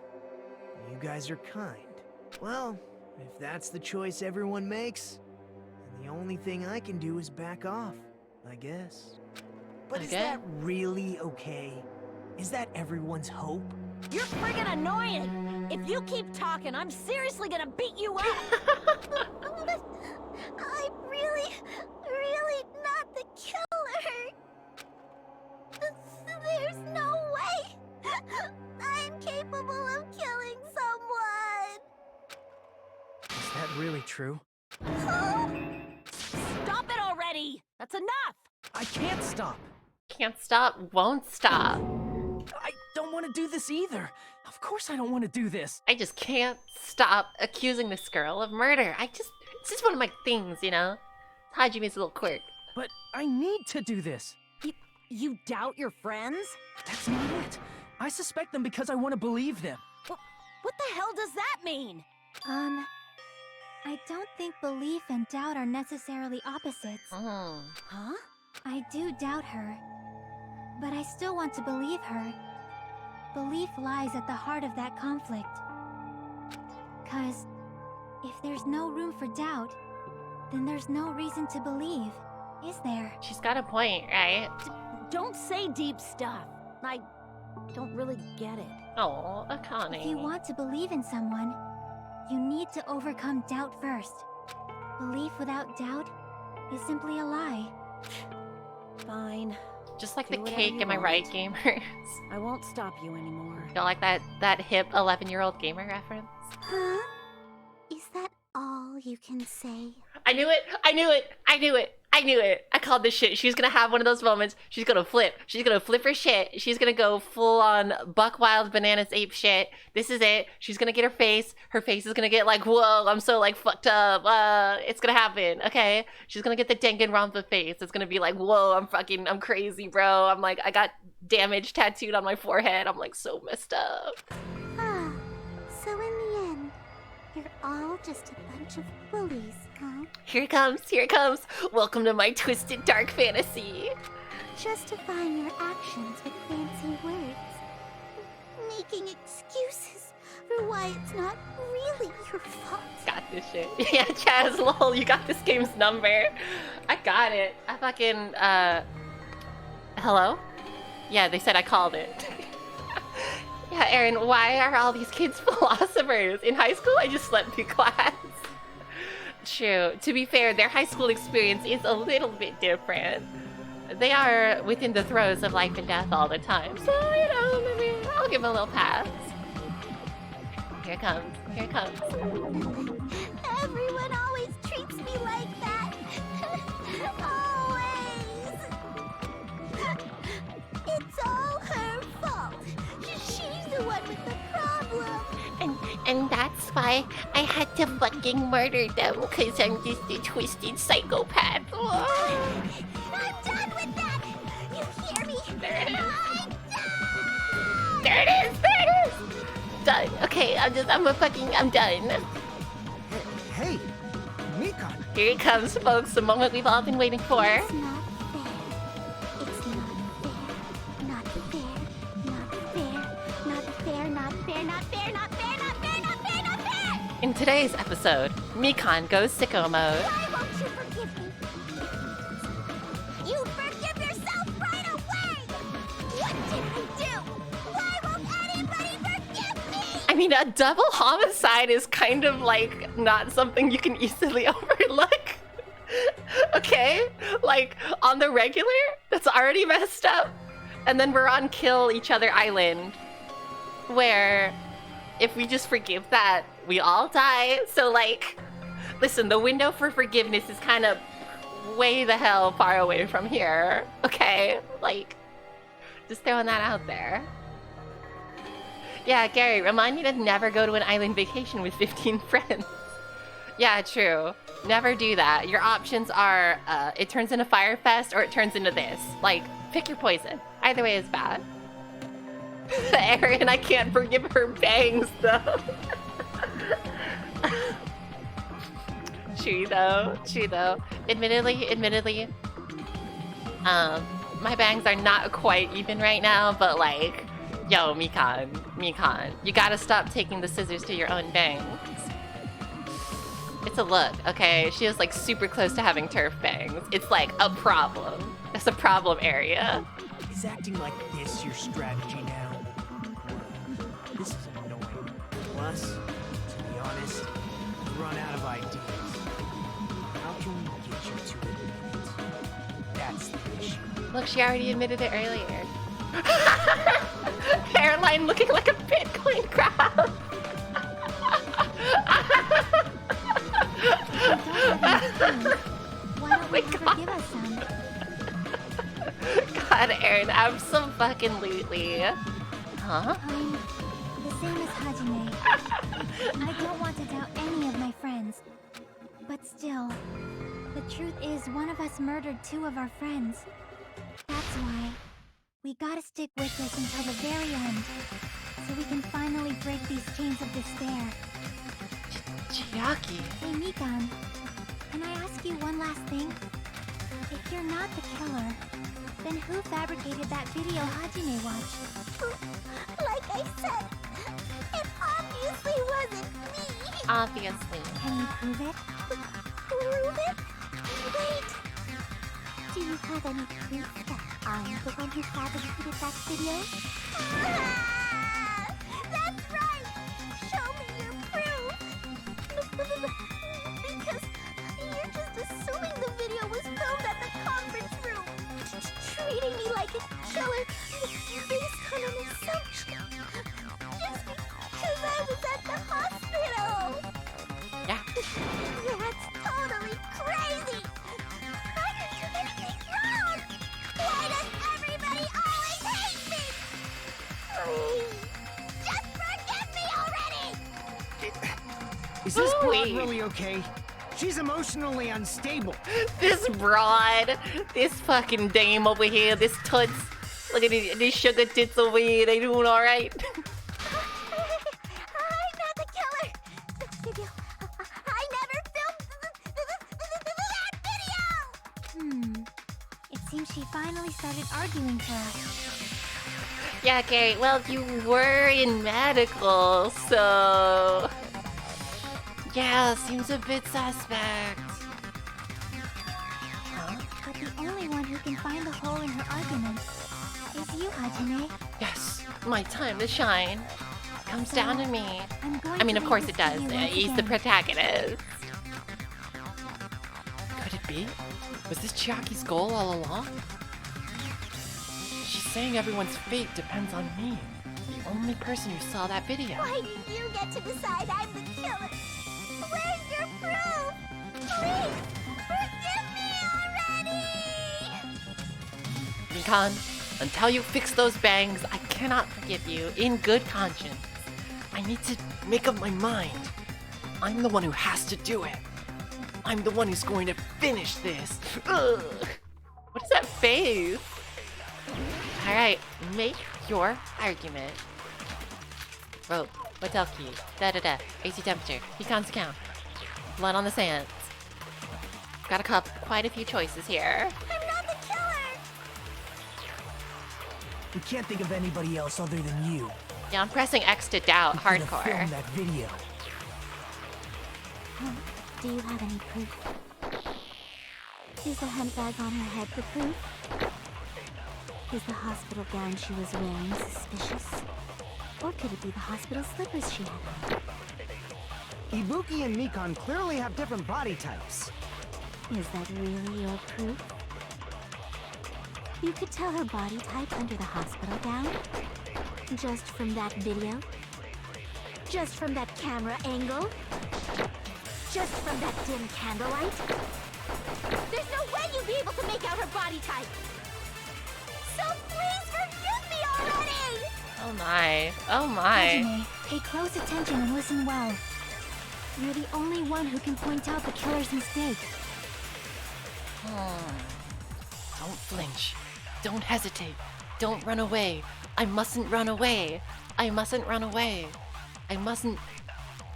You guys are kind. Well, if that's the choice everyone makes, then the only thing I can do is back off, I guess. But is Okay. that really okay? Is that everyone's hope? You're friggin' annoying! If you keep talking, I'm seriously gonna beat you up! I'm really not the killer. There's no way. I'm capable of killing someone. Is that really true? Stop it already! That's enough! I can't stop. Can't stop, won't stop. I don't want to do this either. Of course I don't want to do this. I just can't stop accusing this girl of murder. It's just one of my things, you know? Hajime's little quirk. But I need to do this. You doubt your friends? That's not it. I suspect them because I want to believe them. What the hell does that mean? I don't think belief and doubt are necessarily opposites. Huh? I do doubt her, but I still want to believe her. Belief lies at the heart of that conflict. 'Cause if there's no room for doubt, then there's no reason to believe, is there? She's got a point, right? Don't say deep stuff. I don't really get it. Oh, Akane. If you want to believe in someone, you need to overcome doubt first. Belief without doubt is simply a lie. Fine. Just like Do the whatever cake, you am I right, want. gamers? I won't stop you anymore. Y'all like that hip 11-year-old gamer reference? Huh? Is that all you can say? I knew it! I knew it! I knew it! I knew it! I called this shit. She's gonna have one of those moments. She's gonna flip. She's gonna flip her shit. She's gonna go full on buck wild bananas ape shit. This is it. She's gonna get her face. Her face is gonna get like, whoa, I'm so like fucked up. It's gonna happen, okay? She's gonna get the Danganronpa face. It's gonna be like, whoa, I'm crazy, bro. I'm like, I got damage tattooed on my forehead. I'm like so messed up. Ah, so in the end, you're all just a bunch of bullies, huh? Here it comes, here it comes. Welcome to my twisted dark fantasy. Justifying your actions with fancy words. Making excuses for why it's not really your fault. Got this shit. Yeah, Chaz, lol, you got this game's number. I got it. I fucking, I Hello? Yeah, they said I called it. Yeah, Aaron, why are all these kids philosophers? In high school, I just slept through class. True. To be fair, their high school experience is a little bit different. They are within the throes of life and death all the time. So, you know, maybe I'll give them a little pass. Here it comes. Here it comes. Everyone always treats me like that. Always. It's all her fault. She's the one with the problem. And that's why I had to fucking murder them, because I'm just a twisted psychopath. I'm done with that. You hear me? There it is. I'm done. There it is! There it is! Done. Okay, I'm done. Hey, Mikan. Here it comes, folks, the moment we've all been waiting for. It's not fair. It's not fair. Not fair. Not fair. Not fair. Not fair. Not fair. Not fair. Not fair. Not fair. Not fair. In today's episode, Mikan goes sicko mode. Why won't you forgive me? You forgive yourself right away! What did I do? Why won't anybody forgive me? I mean, a double homicide is kind of like not something you can easily overlook. Okay? Like, on the regular, that's already messed up. And then we're on Kill Each Other Island, where if we just forgive that, we all die. So, like, listen, the window for forgiveness is kind of way the hell far away from here. Okay? Like, just throwing that out there. Yeah, Gary, remind me to never go to an island vacation with 15 friends. Yeah, true. Never do that. Your options are, it turns into Firefest or it turns into this. Like, pick your poison. Either way is bad. Erin, I can't forgive her bangs, though. True, though. True, though. Admittedly, my bangs are not quite even right now, but like, yo, Mikan, you gotta stop taking the scissors to your own bangs. It's a look, okay? She is like super close to having turf bangs. It's like a problem. It's a problem area. Is acting like this your strategy now? This is annoying. Plus, to be honest, I've run out of ideas. How can we get you to admit it? That's the issue. Look, she already admitted it earlier. Hairline looking like a Bitcoin crab. Why don't we ever give us some? God, Aaron, abso-fucking-lutely. Huh? I'm the same as Hajime. I don't want to doubt any of my friends. But still, the truth is one of us murdered 2 of our friends. That's why we gotta stick with this until the very end, so we can finally break these chains of despair. Chiaki. Hey, Mikan, can I ask you one last thing? If you're not the killer, then who fabricated that video Hajime watched? Like I said, it obviously wasn't me. Obviously. Can you prove it? Prove it? Wait. Do you have any proof that I'm the one who fabricated that video? Ah, that's right! Show me your proof! Because you're just assuming the video was filmed at the conference room. Treating me like a killer based on an assumption. Just because I was at the hospital. Yeah. That's totally crazy! I didn't do anything wrong! Why does everybody always hate me? Please, just forgive me already! Is this broad Wait. really okay? She's emotionally unstable. This broad, this fucking dame over here, this toots. Look at these sugar tits over here, they doing alright? I'm not the killer! The video... I never filmed that video! It seems she finally started arguing for us. Yeah, Gary, well, you were in medical, so... Yeah, seems a bit suspect. But the only one who can find the hole in her her argument is you, Hajime. Yes, my time to shine. Comes down to me. I'm I mean, of going course to it does. leave this video He's once the again. protagonist. Could it be? Was this Chiaki's goal all along? She's saying everyone's fate depends on me. The only person who saw that video. Why did you get to decide I'm the killer? Where's your proof? Please, forgive me already! Mikan, until you fix those bangs, I cannot forgive you in good conscience. I need to make up my mind. I'm the one who has to do it. I'm the one who's going to finish this. Ugh. What is that face? Alright, make your argument. Rope, hotel key, da-da-da, AC temperature, Mikan's account, blood on the sands. Got quite a few choices here. I'm not the killer! We can't think of anybody else other than you. Yeah, I'm pressing X to doubt Who could have hardcore. filmed that video. Do you have any proof? Is the handbag on her head the proof? Is the hospital gown she was wearing suspicious? Or could it be the hospital slippers she had on? Ibuki and Mikan clearly have different body types. Is that really your proof? You could tell her body type under the hospital gown? Just from that video? Just from that camera angle? Just from that dim candlelight? There's no way you'd be able to make out her body type! So please forgive me already! Oh my, oh my. Hajime, pay close attention and listen well. You're the only one who can point out the killer's mistake. Don't flinch. Don't hesitate. Don't run away. I mustn't run away. I mustn't run away. I mustn't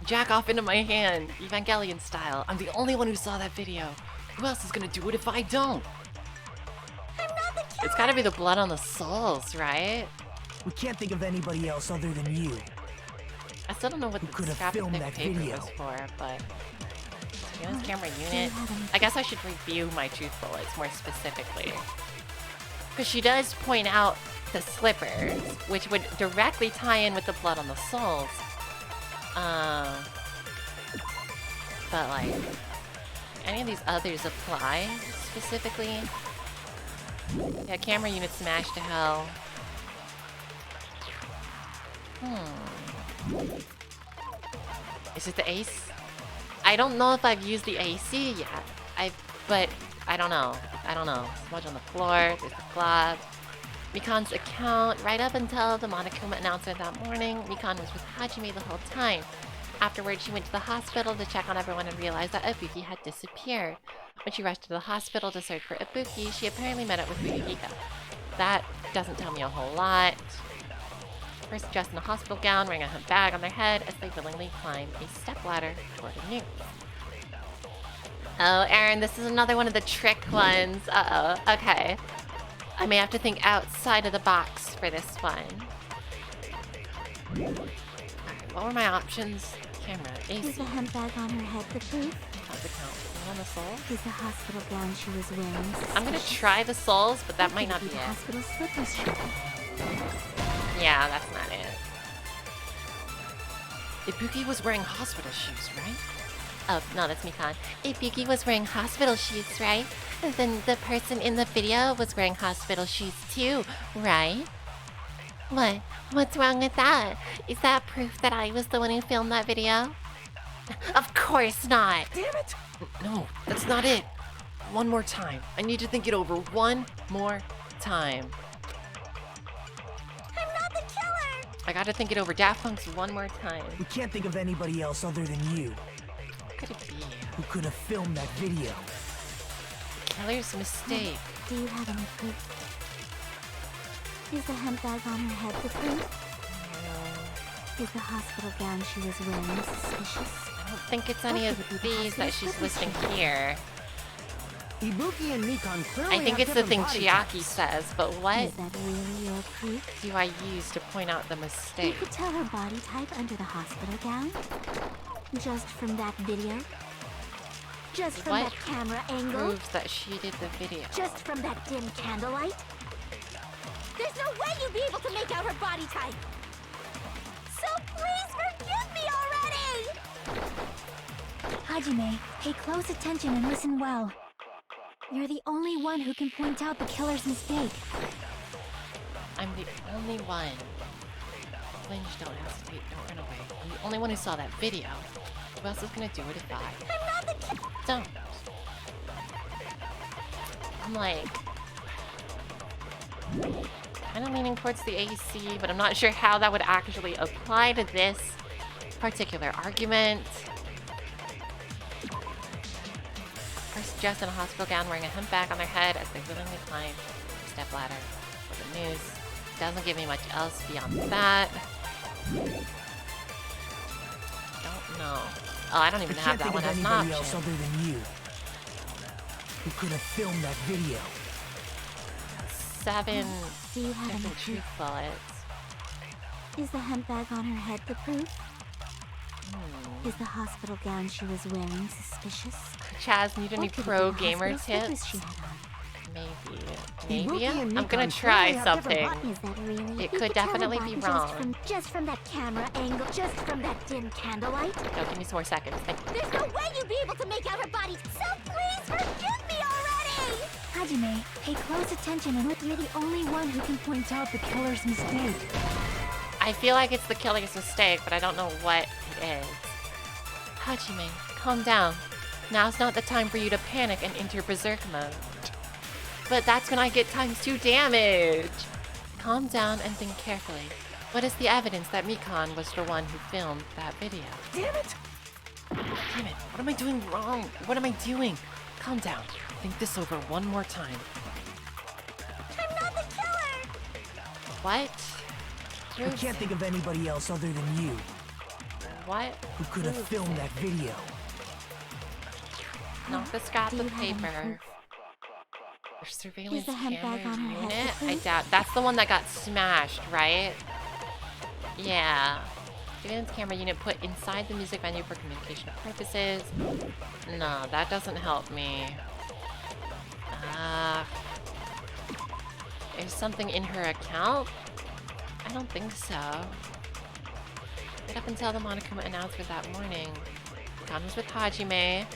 jack off into my hand, Evangelion style. I'm the only one who saw that video. Who else is gonna do it if I don't? I'm not the killer! It's gotta be the blood on the soles, right? We can't think of anybody else other than you. I still don't know what Who the could have scrap of filmed thick that paper video? was for, but unit camera unit. I guess I should review my truth bullets more specifically. Because she does point out the slippers, which would directly tie in with the blood on the soles. But like, any of these others apply specifically? Yeah, camera unit smashed to hell. Is it the ace? I don't know if I've used the AC yet. But I don't know. I don't know. Smudge on the floor. There's the glob. Mikan's account. Right up until the Monokuma announcement that morning, Mikan was with Hajime the whole time. Afterwards, she went to the hospital to check on everyone and realized that Ibuki had disappeared. When she rushed to the hospital to search for Ibuki, she apparently met up with Ryuhika. That doesn't tell me a whole lot. First dressed in a hospital gown, wearing a bag on their head as they willingly climb a stepladder toward a nuke. Oh, Aaron, this is another one of the trick ones. Uh-oh, okay. I may have to think outside of the box for this one. Alright, what were my options? Camera, AC. Is the handbag on her head the proof? How's the count? One on the soul? Is the hospital gown she was wearing suspicious? I'm gonna try the souls, but that Or might could not be the it. hospital slippers she had on? Yeah, that's not it. Ibuki was wearing hospital shoes, right? Oh, no, that's Mikan. Ibuki was wearing hospital shoes, right? And then the person in the video was wearing hospital shoes too, right? What? What's wrong with that? Is that proof that I was the one who filmed that video? Of course not! Damn it! No, that's not it. One more time. I need to think it over one more time. I'm not the killer! I gotta think it over. Daft Punk's one more time. We can't think of anybody else other than you. What could it be? Who could have filmed that video? Killer's mistake. Do you have any proof? Is the handbag on her head the proof? Is the hospital gown she was wearing suspicious? I don't think it's any of these that she's listing here. Ibuki and Mikan clearly I think have it's the different thing body Chiaki types. says, but what Is that really your proof? do I use to point out the You mistake? could tell her body type under the hospital gown? Just from that video? Just from What that camera angle? Proves that she did the video. Just from that dim candlelight? There's no way you'd be able to make out her body type! So please forgive me already! Hajime, pay close attention and listen well. You're the only one who can point out the killer's mistake. I'm the only one. Flinch, don't hesitate, don't run away. I'm the only one who saw that video. Who else is gonna do it if I... I'm not the killer! Don't. I'm like... kind of leaning towards the AC, but I'm not sure how that would actually apply to this particular argument. First dressed in a hospital gown wearing a hemp bag on their head as they willingly climb the step ladder for the news. Doesn't give me much else beyond that. Don't know. Oh, I don't even have that one as an option. Else other than you who could have filmed that video. 7 Do you have any different truth bullets. Is the hemp bag on her head the proof? Is the hospital gown she was wearing suspicious? Chaz, need any pro gamer tips? Maybe. I'm gonna try something. Is that really? It could definitely be wrong. Just from that camera angle, just from that dim candlelight. No, give me some more seconds. There's no way you'd be able to make out her body, so please forgive me already! Hajime, pay close attention and you're the only one who can point out the killer's mistake. I feel like it's the killer's mistake, but I don't know what it is. Hajime, calm down. Now's not the time for you to panic and enter berserk mode. But that's when I get ×2 damage! Calm down and think carefully. What is the evidence that Mikon was the one who filmed that video? Damn it! Damn it, what am I doing wrong? What am I doing? Calm down. Think this over one more time. I'm not the killer! What? I can't think of anybody else other than you What? who could have filmed that video. Not the scrap of paper. There's surveillance camera unit? I doubt. That's the one that got smashed, right? Yeah. Surveillance camera unit put inside the music venue for communication purposes. No, that doesn't help me. Is something in her account? I don't think so. Right up until the Monokuma announcement that morning. Gon was with Hajime.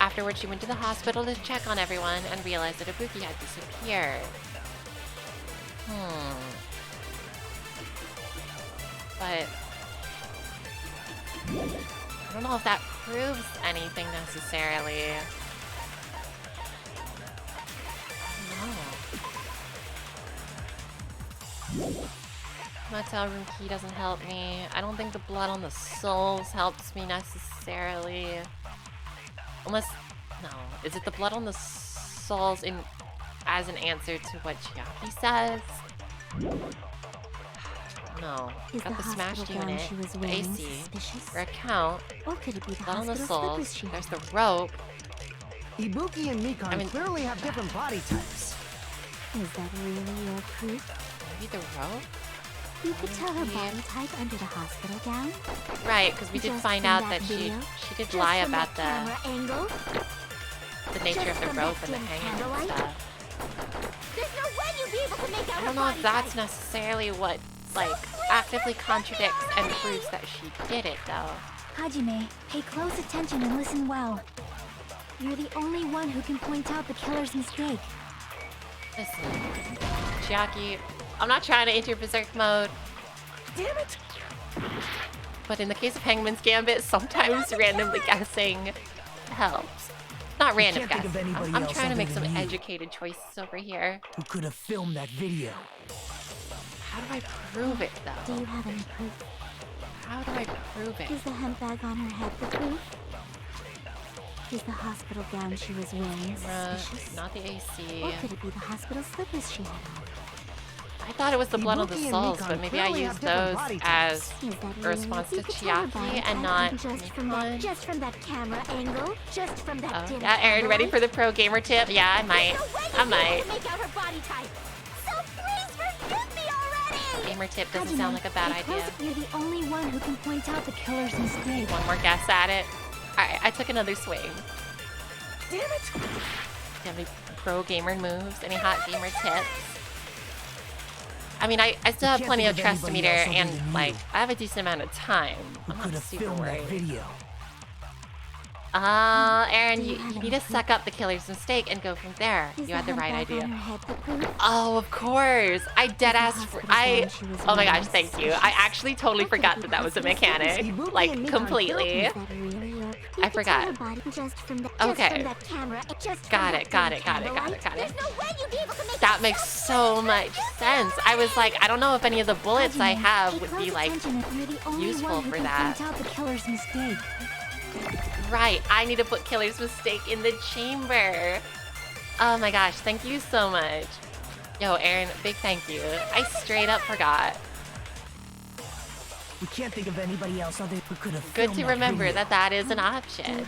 Afterwards, she went to the hospital to check on everyone and realized that Ibuki had disappeared. But I don't know if that proves anything necessarily. No. Motel room key doesn't help me. I don't think the blood on the souls helps me necessarily. Unless, no. Is it the blood on the souls in as an answer to what Chiaki says? No. Got the smashed unit, the AC, her account, blood on the souls, there's the rope. Ibuki and Mikon clearly have different body types. Is that really your proof? Maybe the rope? You could tell her body type under the hospital gown? Right, because we did find out that she did lie about the nature of the rope and the hanging and stuff. There's no way you'd be able to make out I don't know if that's necessarily what, like, actively contradicts and proves that she did it, though. Hajime, pay close attention and listen well. You're the only one who can point out the killer's mistake. Listen, Chiaki, I'm not trying to enter berserk mode. Damn it! But in the case of Hangman's Gambit, sometimes randomly guessing helps. Not random guessing. I'm trying to make some educated choices over here. Who could have filmed that video? How do I prove it, though? Do you have any proof? How do I prove it? Is the hemp bag on her head the proof? Is the hospital gown she was wearing suspicious? Not the AC. Or could it be the hospital slippers she had on? I thought it was the blood on the souls, but maybe I used those as a response to Chiaki and not Mikon. Just from that camera angle, just from that dim yeah, Aaron, ready for the pro gamer tip? Yeah, I might. I might. Make out her body type. So please forgive me already. Gamer tip doesn't sound like a bad idea. You're the only one who can point out the killer's mistake. One more guess at it. Alright, I took another swing. Damn it! Do you have any pro gamer moves? Any hot gamer tips? I mean, I still have can't plenty of think of trust anybody meter else other and than like you. I have a decent amount of time. Who I'm could not have super filmed that worried. video? Aaron, you need to suck up the killer's mistake and go from there. You had the right idea. Oh, of course. I deadass. Oh my gosh, thank you. I actually totally forgot that that was a mechanic. Like, completely. I forgot. Okay. Got it. That makes so much sense. I was like, I don't know if any of the bullets I have would be like useful for that. Right, I need to put Killer's Mistake in the chamber. Oh my gosh, thank you so much. Yo, Aaron, big thank you. I straight up forgot. We can't think of anybody else other who could have Good filmed to that remember video. that is an option.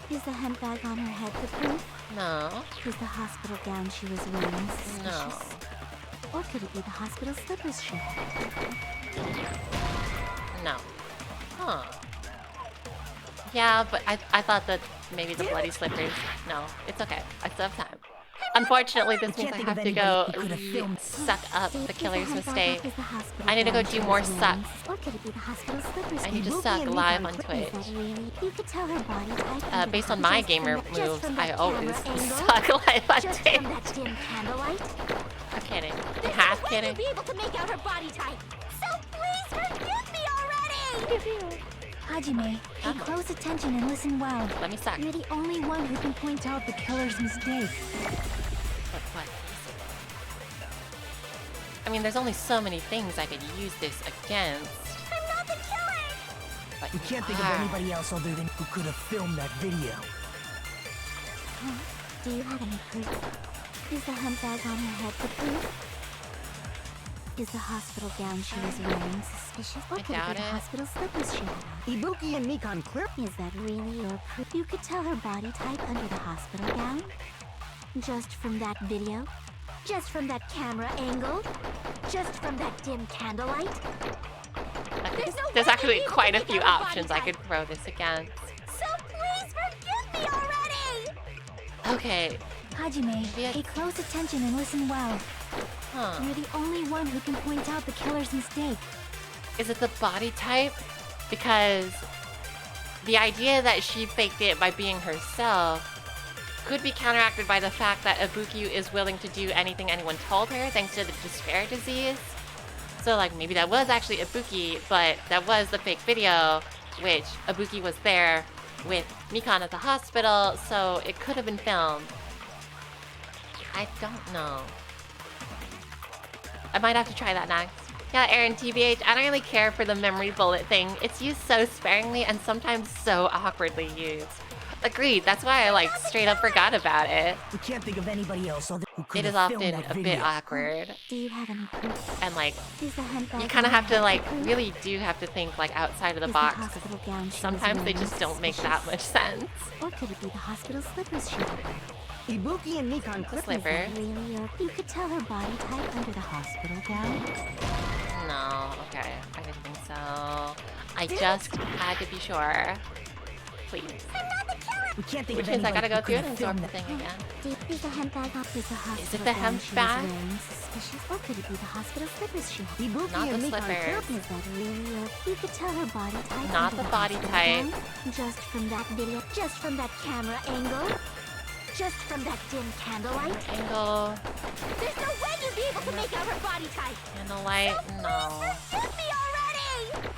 Is the hemp bag on her head the proof? No. Is the hospital gown she was wearing suspicious? No. Or could it be the hospital slippers she had? No. Huh. Yeah, but I thought that maybe the bloody slippers. No, it's okay. I still have time. Unfortunately, this means I have to go suck up the killer's mistake. I need to go do more suck. I need to suck live on Twitch. Based on my gamer moves, I always suck live on Twitch. I'm kidding. I'm half kidding. Hajime, pay close attention and listen well. Let me suck. You're the only one who can point out the killer's mistake. What? I mean, there's only so many things I could use this against. I'm not the killer! But We can't think of anybody else other than who could have filmed that video. Do you have any proof? Is the hemp bag on her head the proof? Is the hospital gown she was wearing suspicious? Or could it be the hospital slippers she had on? Ibuki and Mikan clear. Is that really your proof? You could tell her body type under the hospital gown? Just from that video? Just from that camera angle? Just from that dim candlelight? There's actually quite a few options I could throw this against. So please forgive me already! Okay. Hajime, pay close attention and listen well. Huh. You're the only one who can point out the killer's mistake. Is it the body type? Because the idea that she faked it by being herself could be counteracted by the fact that Ibuki is willing to do anything anyone told her thanks to the despair disease. So like maybe that was actually Ibuki, but that was the fake video, which Ibuki was there with Mikan at the hospital, so it could have been filmed. I don't know. I might have to try that next. Yeah, Aaron, TBH, I don't really care for the memory bullet thing. It's used so sparingly and sometimes so awkwardly used. Agreed, that's why I like straight up forgot about it. We can't think of anybody else other who could It is have filmed often that a video. bit awkward. Do you have any proof? And like, Is the hemp bag you kind of on have her to head like, the proof? really do have to think like outside of the Is box. hospital gown she was Sometimes they wearing just don't make that much sense. Or could it be the hospital slippers she had? Ibuki and Mikan clear. Slipper. Really, you could tell her body type under the hospital gown. No, okay, I didn't think so. I just had to be sure. Please. We can't think Which of means I anybody gotta go who through could and have absorb filmed the that. thing again. Is the hemp bag up? Is the hospital the gown hemp she bag? was wearing suspicious? Or could it be the hospital slippers she had? Ibuki Not the and Mikan clear. slippers. Is that really you could tell her body type Not under the body hospital type. gown? Just from that video, just from that camera angle, just from that dim candlelight. Angle, There's no way you'd be able to make out her body type! candlelight, no. Forgive me already!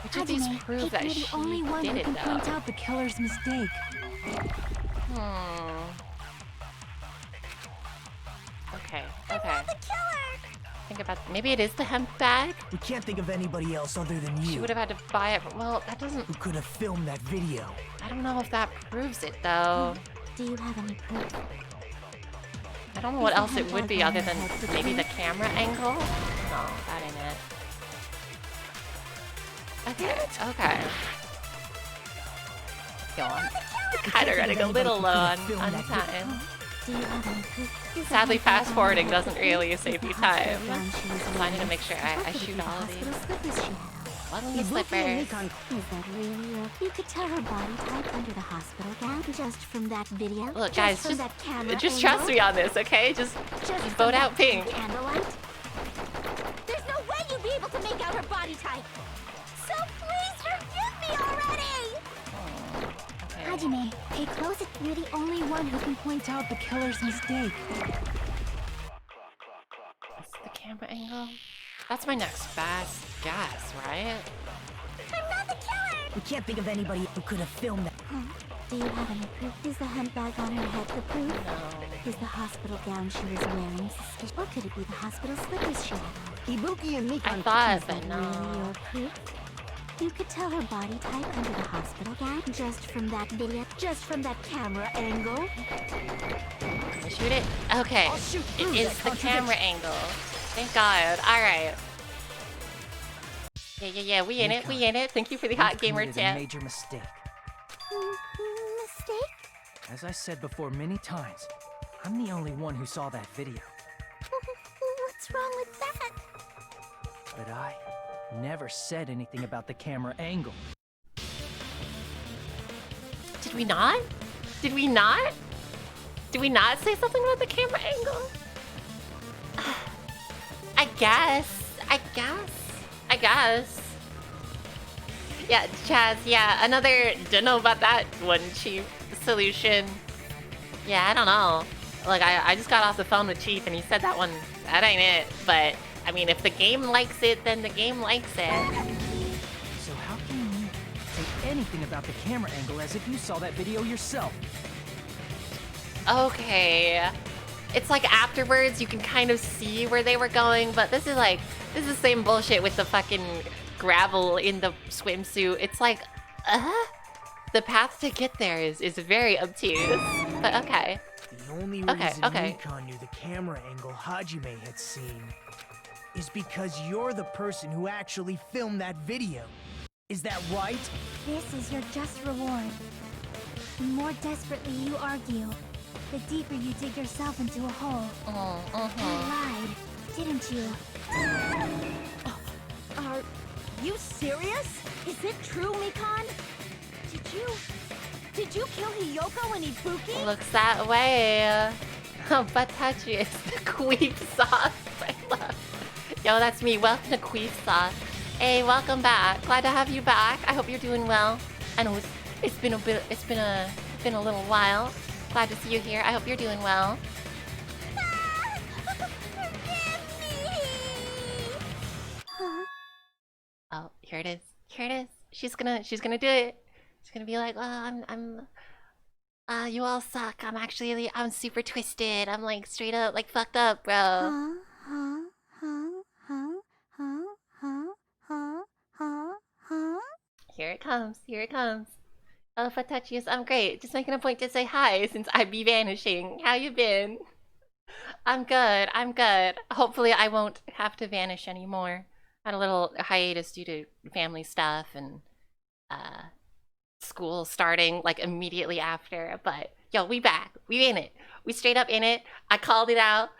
Which of these Hajime, prove that you're she the only one did who it can point though? out the killer's mistake. Okay, I'm okay. not the killer! Think about, maybe it is the hemp bag? We can't think of anybody else other than She you would have had to buy it, well, that doesn't, who could have filmed that video. I don't know if that proves it though. Do you have any proof? I don't know what else it would be other than maybe the camera angle? No, that ain't it. Okay, okay. Go on. Kinda running a little low on time. Do you have any proof? Is the Sadly, hemp bag fast on forwarding her head? doesn't really Is save the you hospital time. gown she was So I need to wearing make sure suspicious? I Or could it shoot be the all of these. hospital slippers she had on? Waddling the Ibuki slippers. and Nikon. Is that really rough? You could tell her body type under the hospital gown just from that video. Look, guys, from that camera just angle. trust me on this, okay? Just from vote that out pink. Candlelight. There's no way you'd be able to make out her body type. So please forgive me already. Okay. Hajime, pay close. You're the only one who can point out the killer's mistake. That's the camera angle. That's my next best guess, right? I'm not the killer. We can't think of anybody who could have filmed that. Huh? Do you have any proof? Is the handbag on her head the proof? No. Is the hospital gown she was wearing suspicious? Or could it be the hospital slippers she had? Ibuki and Nikon. I thought, Is but that no. really your proof? You could tell her body type under the hospital gown just from that video, just from that camera angle. Can I shoot it? Okay. I'll shoot It through is that the camera angle. Thank God. Alright. Yeah, we in it, we in it. Thank you for the hot You've gamer committed a tip. major mistake. Mistake? As I said before many times, I'm the only one who saw that video. What's wrong with that? But I never said anything about the camera angle. Did we not? Did we not? Did we not say something about the camera angle? I guess. Yeah, Chaz, yeah, another don't know about that one Chief solution. Yeah, I don't know. Like, I just got off the phone with Chief and he said that ain't it. But, I mean, if the game likes it, then the game likes it. So how can you say anything about the camera angle as if you saw that video yourself? Okay. It's like afterwards you can kind of see where they were going, but this is the same bullshit with the fucking gravel in the swimsuit. It's like, the path to get there is very obtuse. But okay. The only Okay, reason okay. Nikon knew the camera angle Hajime had seen is because you're the person who actually filmed that video. Is that right? This is your just reward. The more desperately you argue, the deeper you dig yourself into a hole. You lied, didn't you? Are you serious? Is it true, Mikan? Did you kill Hiyoko and Ibuki? Looks that way. Oh, Batachi is the queef sauce. I love. Yo, that's me. Welcome to queef sauce. Hey, welcome back. Glad to have you back. I hope you're doing well. I know it's been a little while. Glad to see you here. I hope you're doing well. Oh, here it is. Here it is. She's gonna do it. She's gonna be like, you all suck. I'm super twisted. I'm like straight up like fucked up, bro. Here it comes. Here it comes. Oh, Fatachius, I'm great. Just making a point to say hi since I be vanishing. How you been? I'm good. I'm good. Hopefully I won't have to vanish anymore. I had a little hiatus due to family stuff and school starting like immediately after. But yo, we back. We in it. We straight up in it. I called it out.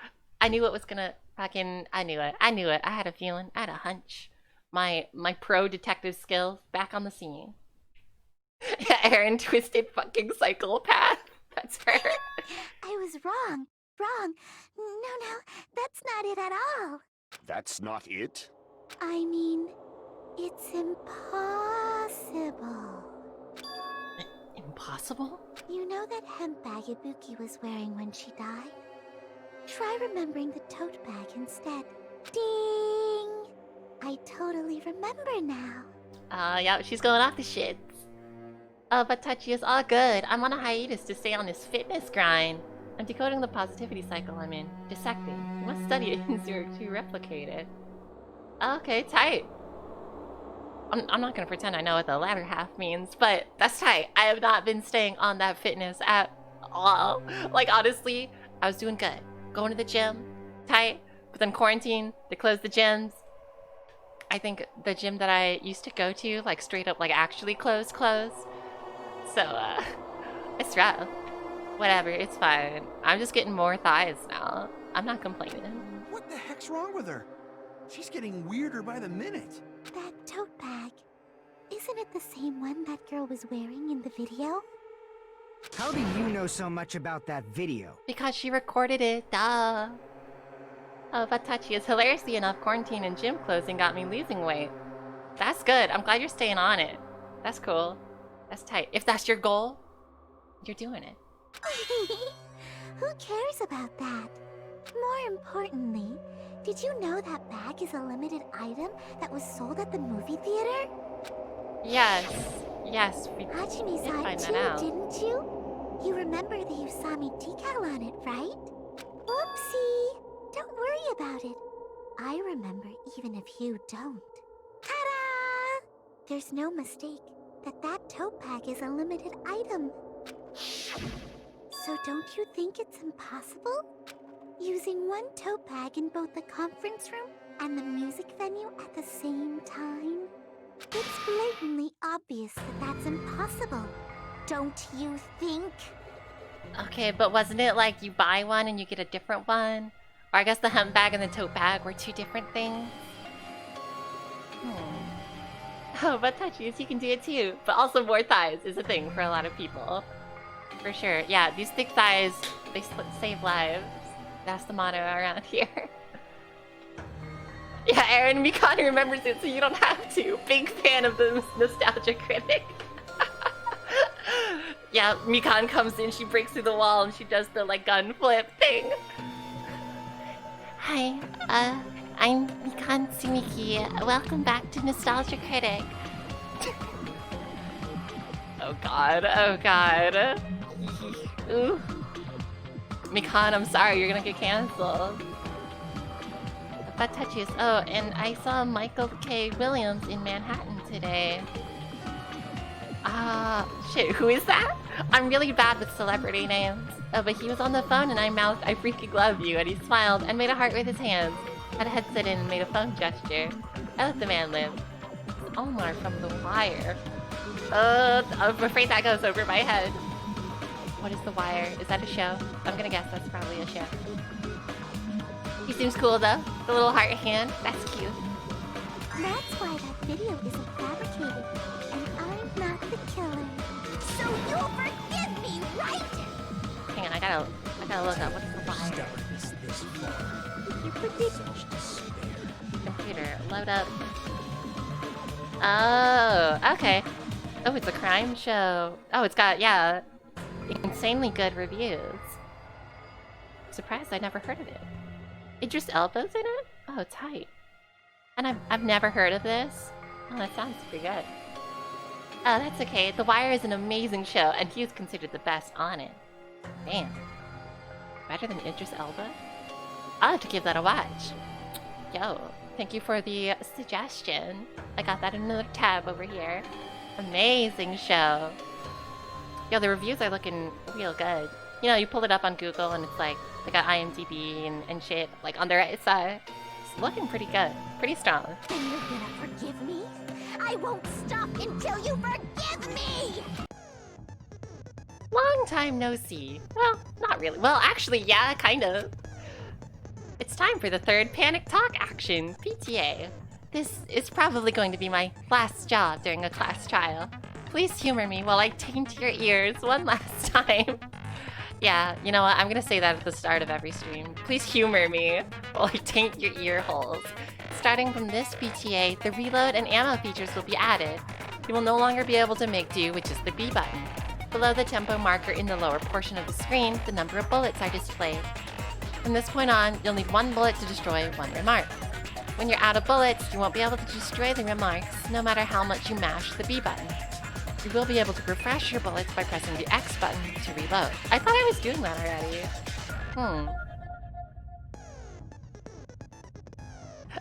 I knew it was gonna fucking. I knew it. I had a feeling. I had a hunch. My pro detective skills back on the scene. Aaron, twisted fucking psychopath. That's her. I was wrong. No, that's not it at all. That's not it? I mean, it's impossible. Impossible? You know that hemp bag Ibuki was wearing when she died? Try remembering the tote bag instead. Ding! I totally remember now. Yeah, she's going off the shits. But Touchy is all good. I'm on a hiatus to stay on this fitness grind. I'm decoding the positivity cycle I'm in. Dissecting. You must study it in Zurich to replicate it. Okay, tight. I'm not gonna pretend I know what the latter half means, but that's tight. I have not been staying on that fitness at all. Like, honestly, I was doing good. Going to the gym, tight. But then quarantine, they closed the gyms. I think the gym that I used to go to, like, straight up, like, actually closed. So, it's rough. Whatever, it's fine. I'm just getting more thighs now. I'm not complaining. What the heck's wrong with her? She's getting weirder by the minute. That tote bag. Isn't it the same one that girl was wearing in the video? How do you know so much about that video? Because she recorded it, duh. Oh, but touchy is hilariously enough, quarantine and gym closing got me losing weight. That's good. I'm glad you're staying on it. That's cool. That's tight. If that's your goal, you're doing it. Who cares about that? More importantly, did you know that bag is a limited item that was sold at the movie theater? Yes. Yes, we Hajime did saw find it that too, out. didn't you? You remember the Usami decal on it, right? Whoopsie! Don't worry about it. I remember even if you don't. Ta-da! There's no mistake that tote bag is a limited item. So don't you think it's impossible? Using one tote bag in both the conference room and the music venue at the same time? It's blatantly obvious that that's impossible. Don't you think? Okay, but wasn't it like you buy one and you get a different one? Or I guess the hemp bag and the tote bag were two different things? Oh, but touchies, you can do it too. But also more thighs is a thing for a lot of people. For sure. Yeah, these thick thighs, they save lives. That's the motto around here. Yeah, Aaron, Mikani remembers it, so you don't have to. Big fan of the Nostalgia Critic. Yeah, Mikan comes in, she breaks through the wall, and she does the, like, gun flip thing. Hi, I'm Mikan Sumiki. Welcome back to Nostalgia Critic. Oh god, oh god. Ooh. Mikan, I'm sorry, you're gonna get cancelled. That touches. Oh, and I saw Michael K. Williams in Manhattan today. Shit, who is that? I'm really bad with celebrity names. Oh, but he was on the phone and I mouthed, "I freaking love you," and he smiled and made a heart with his hands. Had a headset in and made a phone gesture. I let the man live. It's Omar from The Wire. I'm afraid that goes over my head. What is The Wire? Is that a show? I'm gonna guess that's probably a show. He seems cool though. The little heart hand. That's cute. That's why that video isn't fabricated, and I'm not the killer. So you'll forgive me, right? Hang on, I gotta look up. What's The Wire? Computer, load up. Oh, okay. Oh, it's a crime show. Oh, it's got, yeah, insanely good reviews. Surprised I never heard of it. Idris Elba's in it? Oh, tight. And I've never heard of this. Oh, that sounds pretty good. Oh, that's okay. The Wire is an amazing show, and he is considered the best on it. Damn. Better than Idris Elba? I'll have to give that a watch. Yo, thank you for the suggestion. I got that in another tab over here. Amazing show. Yo, the reviews are looking real good. You know, you pull it up on Google and it's like, they got IMDb and shit, like on the right side. It's looking pretty good. Pretty strong. Then you're gonna forgive me? I won't stop until you forgive me! Long time no see. Well, not really. Well, actually, yeah, kind of. It's time for the third Panic Talk action, PTA. This is probably going to be my last job during a class trial. Please humor me while I taint your ears one last time. Yeah, you know what? I'm gonna say that at the start of every stream. Please humor me while I taint your ear holes. Starting from this PTA, the reload and ammo features will be added. You will no longer be able to make do, which is the B button. Below the tempo marker in the lower portion of the screen, the number of bullets are displayed. From this point on, you'll need one bullet to destroy one remark. When you're out of bullets, you won't be able to destroy the remarks, no matter how much you mash the B button. You will be able to refresh your bullets by pressing the X button to reload. I thought I was doing that already.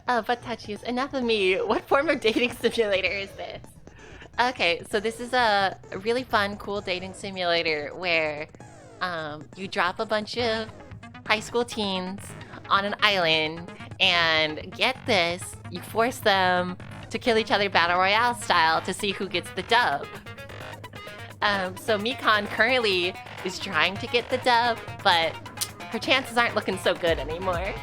But touchies, enough of me. What form of dating simulator is this? Okay, so this is a really fun, cool dating simulator where you drop a bunch of high school teens on an island and get this, you force them to kill each other Battle Royale style to see who gets the dub. So Mikan currently is trying to get the dub, but her chances aren't looking so good anymore.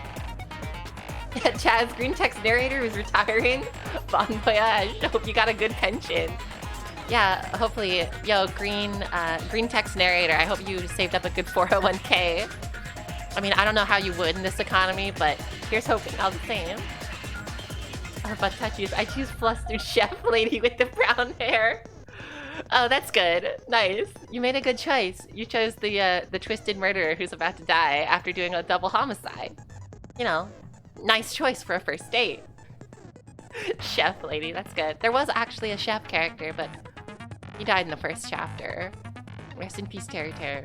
Chaz, green text narrator is retiring. Bon voyage. Hope you got a good pension. Yeah, hopefully, yo, green text narrator. I hope you saved up a good 401k. I mean, I don't know how you would in this economy, but here's hoping all the same. Oh, but touchies. I choose flustered chef lady with the brown hair. Oh, that's good. Nice. You made a good choice. You chose the twisted murderer who's about to die after doing a double homicide. You know, nice choice for a first date. Chef lady, that's good. There was actually a chef character, but he died in the first chapter. Rest in peace, Terry Terror.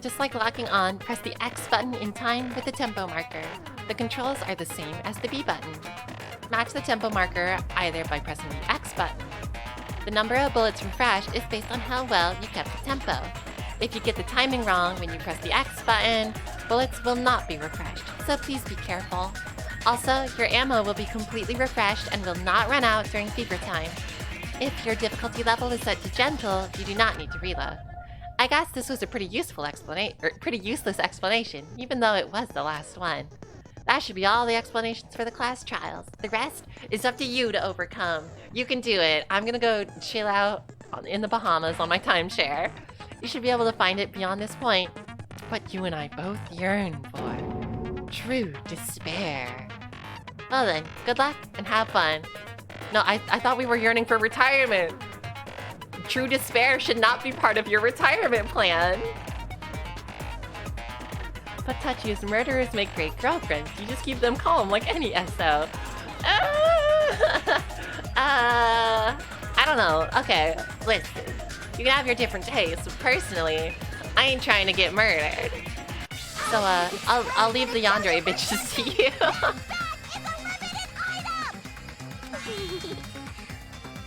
Just like locking on, press the X button in time with the tempo marker. The controls are the same as the B button. Match the tempo marker either by pressing the X button. The number of bullets refreshed is based on how well you kept the tempo. If you get the timing wrong when you press the X button, bullets will not be refreshed, so please be careful. Also, your ammo will be completely refreshed and will not run out during fever time. If your difficulty level is set to gentle, you do not need to reload. I guess this was a pretty useless explanation, even though it was the last one. That should be all the explanations for the class trials. The rest is up to you to overcome. You can do it. I'm gonna go chill out in the Bahamas on my timeshare. You should be able to find it beyond this point. What you and I both yearn for. True despair. Well then, good luck and have fun. No, I thought we were yearning for retirement. True despair should not be part of your retirement plan. But touchies, murderers make great girlfriends. You just keep them calm like any SO. I don't know. Okay, listen. You can have your different tastes, but personally, I ain't trying to get murdered. So, I'll leave the yandere bitches to you.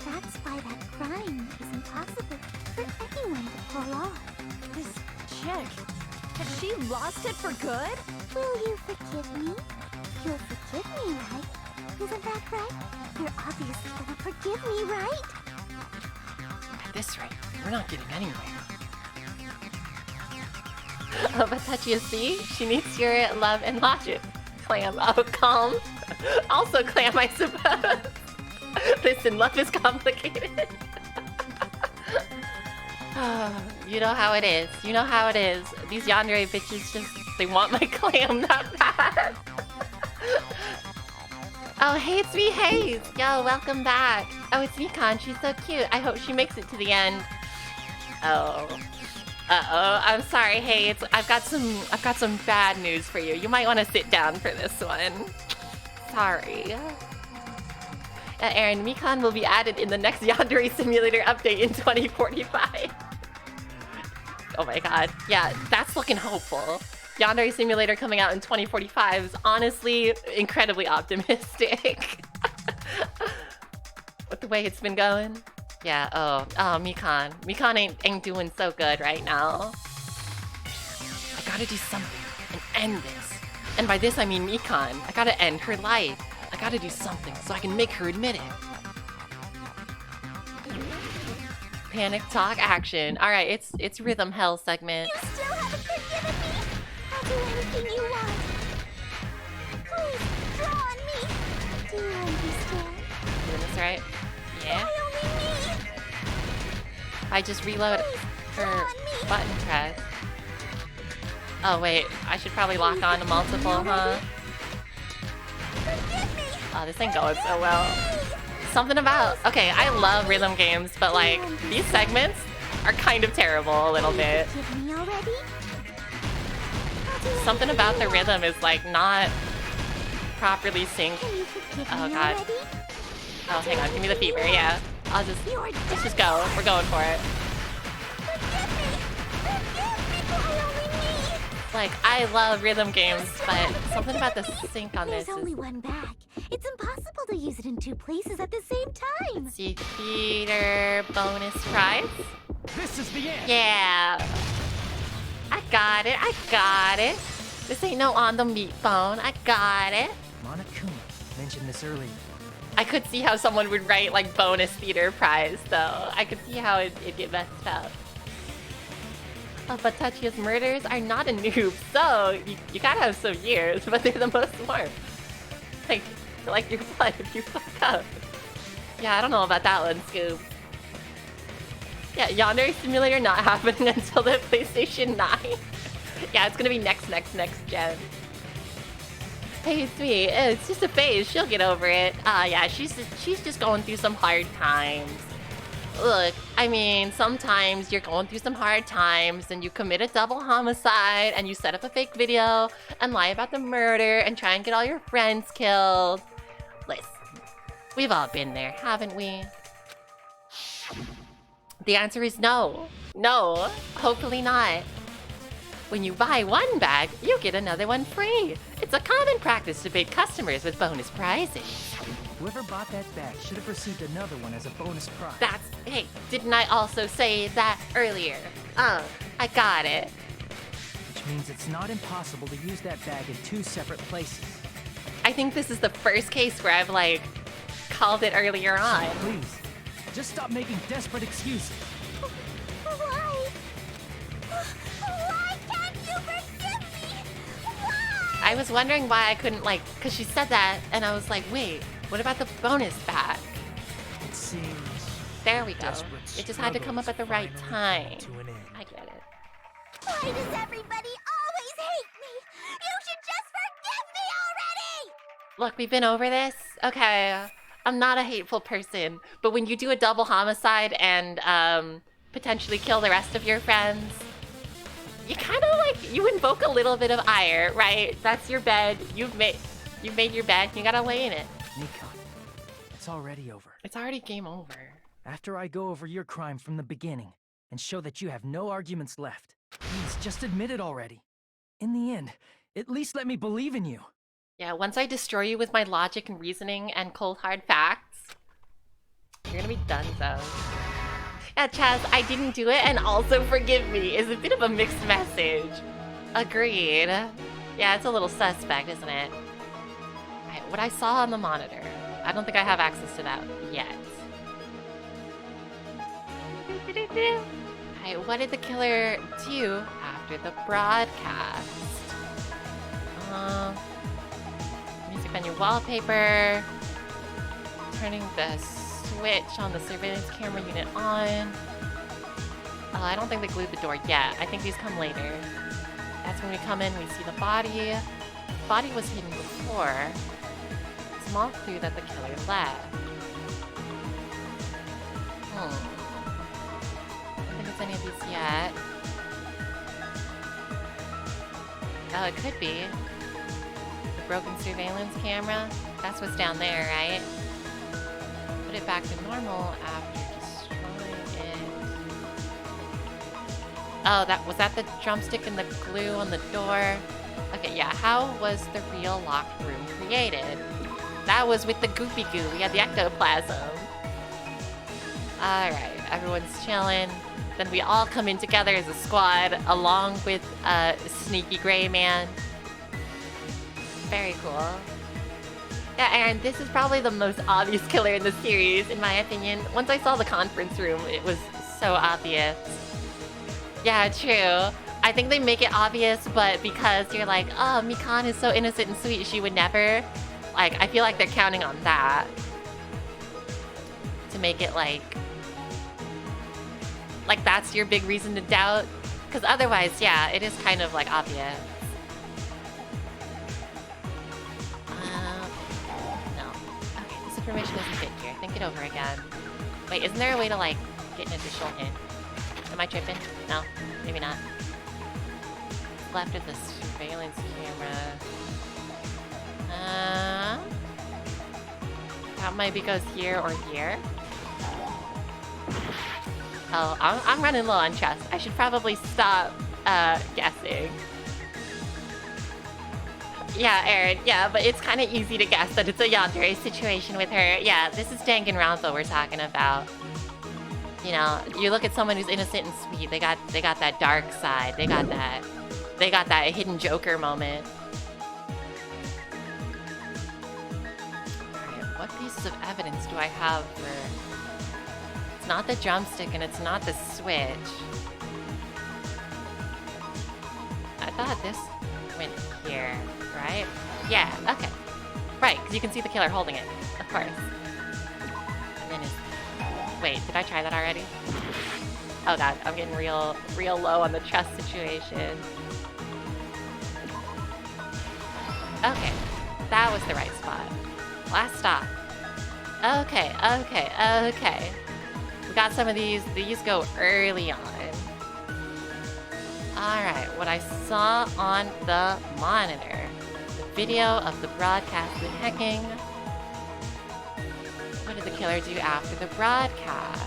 That's why that crime is impossible for anyone to pull off. This chick, has she lost it for good? Will you forgive me? You'll forgive me, right? Isn't that right? You're obviously gonna forgive me, right? At this rate, we're not getting anywhere. Oh, but touchy, see? She needs your love and logic. Clam. Oh, calm. Also clam, I suppose. Listen, love is complicated. You know how it is. You know how it is. These yandere bitches just, they want my clam that bad. Oh, hey, it's me, Haze. Yo, welcome back. Oh, it's Mikan. She's so cute. I hope she makes it to the end. Oh. Uh-oh. I'm sorry, Haze. I've got some bad news for you. You might want to sit down for this one. Sorry. Aaron, Mikan will be added in the next Yandere Simulator update in 2045. Oh my god. Yeah, that's looking hopeful. Yandere Simulator coming out in 2045 is honestly incredibly optimistic. With the way it's been going. Yeah, oh, Mikan. Mikan ain't doing so good right now. I gotta do something and end this. And by this I mean Mikan. I gotta end her life. I gotta do something so I can make her admit it. Panic talk action. Alright, it's rhythm hell segment. You still haven't forgiven me? I'll do anything you want. Please, draw on me. Do you understand? Doing this right? Yeah. Why only me? I just reload her button press. Oh wait, I should probably lock on to multiple, huh? Oh, this ain't going so well. Something about... Okay, I love rhythm games, but like, these segments are kind of terrible a little bit. Something about the rhythm is like not properly synced. Oh god. Oh, hang on, give me the fever, yeah. Let's just go. We're going for it. Like, I love rhythm games, but something about the sync on this is... There's only one bag. It's impossible to use it in two places at the same time. Let's see, theater bonus prize. This is the end. Yeah. I got it. I got it. This ain't no on the meat phone. I got it. Monokuma mentioned this earlier. I could see how someone would write like bonus theater prize, though. I could see how it'd get messed up. of Batachia's murders are not a noob, so you gotta have some years, but they're the most smart. Like your blood if you fuck up. Yeah, I don't know about that one, Scoop. Yeah, Yandere Simulator not happening until the PlayStation 9. Yeah, it's gonna be next gen. Hey, sweet, it's just a phase. She'll get over it. Yeah, she's just going through some hard times. Look, I mean, sometimes you're going through some hard times and you commit a double homicide and you set up a fake video and lie about the murder and try and get all your friends killed. Listen, we've all been there, haven't we? The answer is no. No, hopefully not. When you buy one bag, you get another one free. It's a common practice to bait customers with bonus prizes. Whoever bought that bag should have received another one as a bonus prize. Hey, didn't I also say that earlier? I got it. Which means it's not impossible to use that bag in 2 separate places. I think this is the first case where I've, like, called it earlier on. Please, just stop making desperate excuses. Why? Why can't you forgive me? Why? I was wondering why I couldn't, like, because she said that, and I was like, wait, what about the bonus bag? It seems There we go. It just had to come up at the right time. I get it. Why does everybody always hate me? You should just forgive me already! Look, we've been over this. Okay, I'm not a hateful person, but when you do a double homicide and potentially kill the rest of your friends, you kind of like, you invoke a little bit of ire, right? That's your bed. You've made your bed. You gotta lay in it. Nikon, it's already over. It's already game over. After I go over your crime from the beginning and show that you have no arguments left, please just admit it already. In the end, at least let me believe in you. Yeah, once I destroy you with my logic and reasoning and cold hard facts, you're gonna be done, so. Yeah, Chaz, I didn't do it and also forgive me is a bit of a mixed message. Agreed. Yeah, it's a little suspect, isn't it? Right, what I saw on the monitor. I don't think I have access to that yet. Alright, what did the killer do after the broadcast? Music venue wallpaper. Turning the switch on the surveillance camera unit on. I don't think they glued the door yet. I think these come later. That's when we come in, we see the body. The body was hidden before. Small clue that the killer left. I don't think it's any of these yet. Oh, it could be. The broken surveillance camera. That's what's down there, right? Put it back to normal after destroying it. Oh, was that the drumstick and the glue on the door? Okay, yeah. How was the real locked room created? That was with the goopy goo. We had the ectoplasm. Alright, everyone's chilling. Then we all come in together as a squad, along with Sneaky Gray Man. Very cool. Yeah, Aaron, this is probably the most obvious killer in the series, in my opinion. Once I saw the conference room, it was so obvious. Yeah, true. I think they make it obvious, but because you're like, oh, Mikan is so innocent and sweet, she would never. Like, I feel like they're counting on that. To make it like that's your big reason to doubt. Because otherwise, yeah, it is kind of like obvious. No. Okay, this information isn't good here. Think it over again. Wait, isn't there a way to like get an additional hint? Am I tripping? No, maybe not. Left of the surveillance camera. That maybe goes here or here. Oh, I'm running low on trust. I should probably stop guessing. Yeah, Aaron, yeah, but it's kind of easy to guess that it's a yandere situation with her. Yeah, this is Danganronpa we're talking about. You know, you look at someone who's innocent and sweet, they got that dark side. They got that hidden Joker moment. Alright, what pieces of evidence do I have for... It's not the drumstick and it's not the switch. thought this went here, right? Yeah, okay. Right, because you can see the killer holding it, of course. And then wait, did I try that already? Oh god, I'm getting real low on the trust situation. Okay, that was the right spot. Last stop. Okay. We got some of these. These go early on. Alright, what I saw on the monitor. The video of the broadcast and hacking. What did the killer do after the broadcast?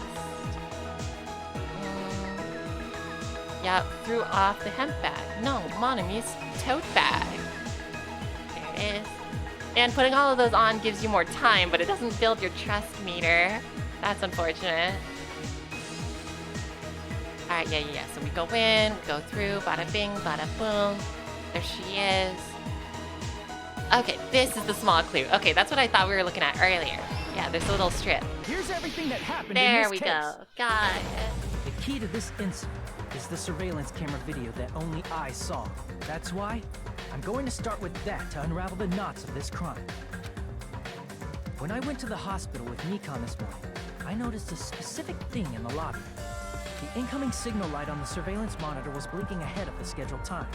Yeah, threw off the hemp bag. No, Monami's tote bag. There it is. And putting all of those on gives you more time, but it doesn't build your trust meter. That's unfortunate. Alright, yeah. So we go in, we go through, bada bing, bada boom. There she is. Okay, this is the small clue. Okay, that's what I thought we were looking at earlier. Yeah, there's a little strip. Here's everything that happened there in this we case. go. Got it. The key to this incident is the surveillance camera video that only I saw. That's why I'm going to start with that to unravel the knots of this crime. When I went to the hospital with Nikon this morning, I noticed a specific thing in the lobby. The incoming signal light on the surveillance monitor was blinking ahead of the scheduled time.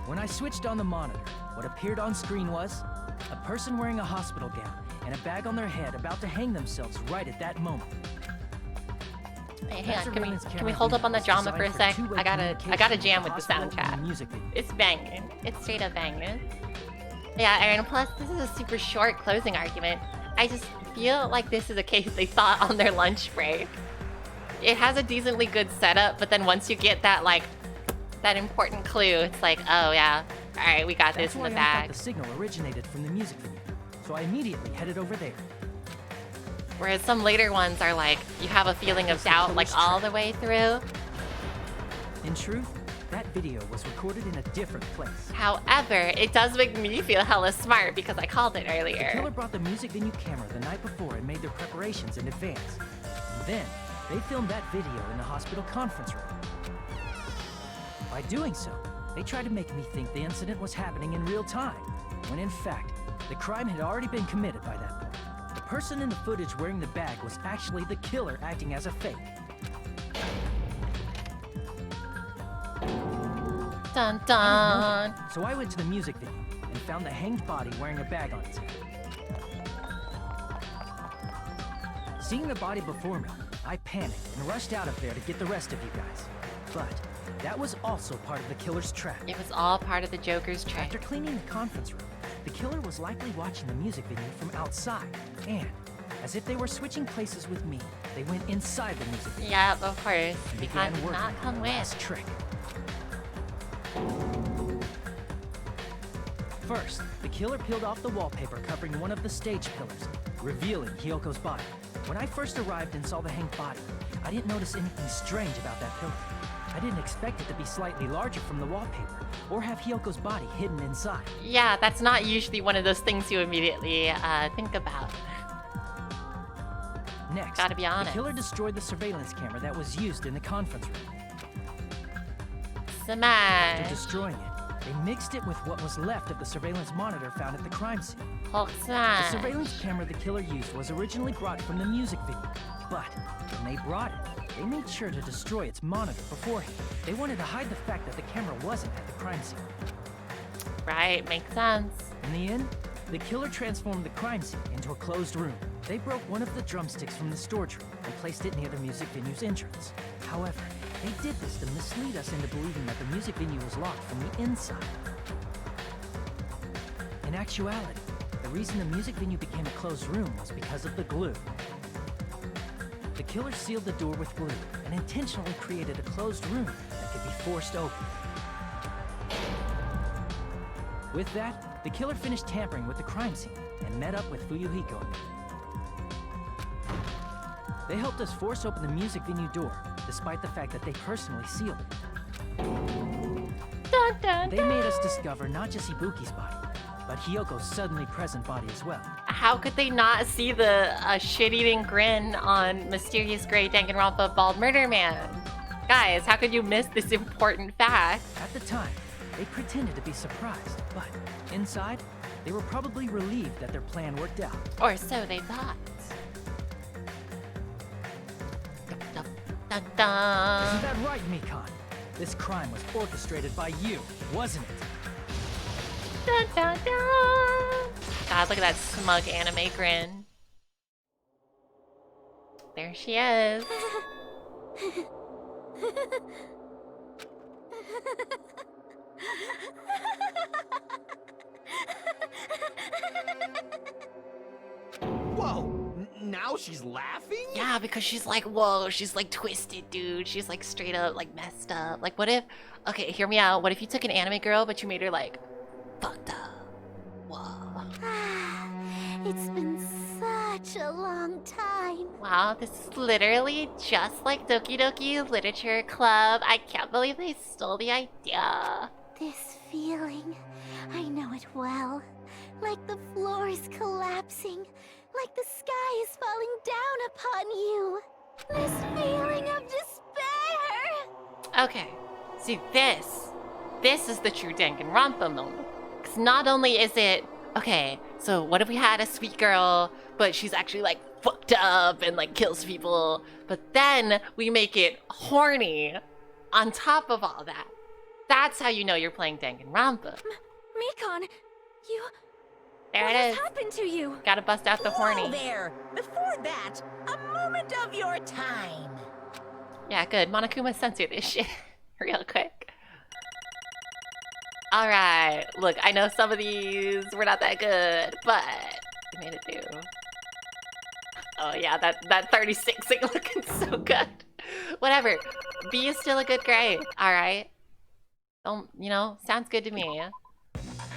When I switched on the monitor, what appeared on screen was a person wearing a hospital gown and a bag on their head about to hang themselves right at that moment. Hey, hang on, can we hold up on the drama for a sec? I gotta jam with the soundtrack. It's banging. It's straight up banging. Yeah, Aaron, plus this is a super short closing argument. I just feel like this is a case they thought on their lunch break. It has a decently good setup, but then once you get that, like, that important clue, it's like, oh yeah, alright, we got this in the bag. I thought the signal originated from the music video, so I immediately headed over there. Whereas some later ones are like, you have a feeling of doubt, like, all the way through. In truth, that video was recorded in a different place. However, it does make me feel hella smart because I called it The earlier. killer brought the music venue camera the night before and made their preparations in advance. And then, they filmed that video in the hospital conference room. By doing so, they tried to make me think the incident was happening in real time, when in fact, the crime had already been committed by that point. The person in the footage wearing the bag was actually the killer acting as a fake. Dun dun! So I went to the music video and found the hanged body wearing a bag on its head. Seeing the body before me, I panicked and rushed out of there to get the rest of you guys. But that was also part of the killer's trap. It was all part of the Joker's trap. After cleaning the conference room, the killer was likely watching the music video from outside. And, as if they were switching places with me, they went inside the music video. Yeah, of course. And You began can't working not on come the with. last trick. First, the killer peeled off the wallpaper covering one of the stage pillars, revealing Hyoko's body. When I first arrived and saw the hanged body, I didn't notice anything strange about that pillar. I didn't expect it to be slightly larger from the wallpaper, or have Hyoko's body hidden inside. Yeah, that's not usually one of those things you immediately think about. Next, Gotta be honest. the killer destroyed the surveillance camera that was used in the conference room. Smash! After destroying it, they mixed it with what was left of the surveillance monitor found at the crime scene. Hulk The smash! surveillance camera the killer used was originally brought from the music video, but when they brought it, they made sure to destroy its monitor beforehand. They wanted to hide the fact that the camera wasn't at the crime scene. Right, makes sense. In the end, the killer transformed the crime scene into a closed room. They broke one of the drumsticks from the storage room and placed it near the music venue's entrance. However, they did this to mislead us into believing that the music venue was locked from the inside. In actuality, the reason the music venue became a closed room was because of the glue. The killer sealed the door with glue and intentionally created a closed room that could be forced open. With that, the killer finished tampering with the crime scene and met up with Fuyuhiko and me. They helped us force open the music venue door, despite the fact that they personally sealed it. Dun, dun, They made us discover not just Ibuki's body, but Hyoko's suddenly present body as well. How could they not see the shit-eating grin on mysterious gray Danganronpa bald murder man? Guys, how could you miss this important fact? At the time, they pretended to be surprised, but inside, they were probably relieved that their plan worked out. Or so they thought. Dun, dun, dun. Isn't that right, Mikan? This crime was orchestrated by you, wasn't it? Dun, dun, dun. God, look at that smug anime grin. There she is. Whoa! Now she's laughing? Yeah, because she's like, whoa, she's like twisted, dude. She's like straight up, like messed up. Like, what if, okay, hear me out. What if you took an anime girl, but you made her like fucked up? Whoa. It's been such a long time. Wow, this is literally just like Doki Doki Literature Club. I can't believe they stole the idea. This feeling, I know it well. Like the floor is collapsing, like the sky is falling down upon you. This feeling of despair. Okay, see this is the true Danganronpa moment. Because not only is it, okay, so what if we had a sweet girl, but she's actually like fucked up and like kills people, but then we make it horny on top of all that. That's how you know you're playing Danganronpa. Mikan, you... There what it has is. happened to you? Gotta bust out the horny. Whoa there! Before that, a moment of your time. Yeah, good. Monokuma censor this shit real quick. Alright, look, I know some of these were not that good, but we made it through. Oh yeah, that 36 ain't looking so good. Whatever. B is still a good grade. Alright. Don't, you know, sounds good to me.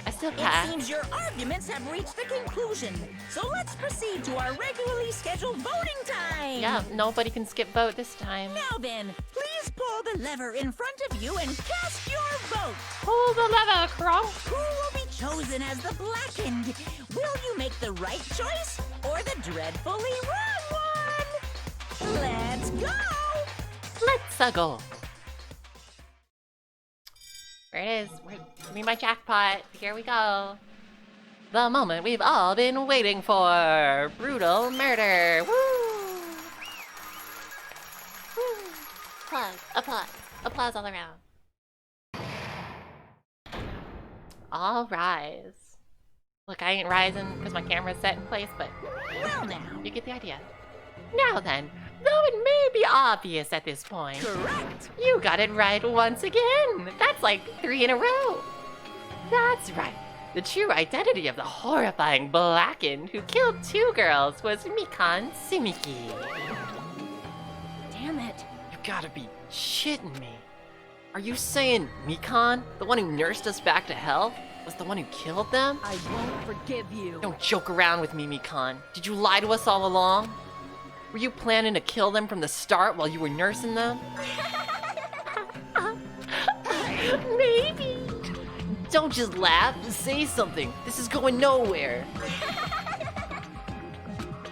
I still It pass. seems your arguments have reached a conclusion. So let's proceed to our regularly scheduled voting time. Yeah, nobody can skip vote this time. Now then, please pull the lever in front of you and cast your vote. Pull the lever, Crow. Who will be chosen as the blackened? Will you make the right choice or the dreadfully wrong one? Let's go! Let's go. There it is. Give me my jackpot. Here we go. The moment we've all been waiting for. Brutal murder. Woo! Woo! Applause, applause, applause all around. All rise. Look, I ain't rising because my camera's set in place, but Well now. you get the idea. Now then, though it may be obvious at this point, Correct. you got it right once again. That's like 3 in a row. That's right. The true identity of the horrifying Blackened who killed 2 girls was Mikan Sumiki. Damn it. You gotta be shitting me. Are you saying Mikan, the one who nursed us back to health, was the one who killed them? I won't forgive you. Don't joke around with me, Mikan. Did you lie to us all along? Were you planning to kill them from the start while you were nursing them? Maybe. Don't just laugh, say something. This is going nowhere.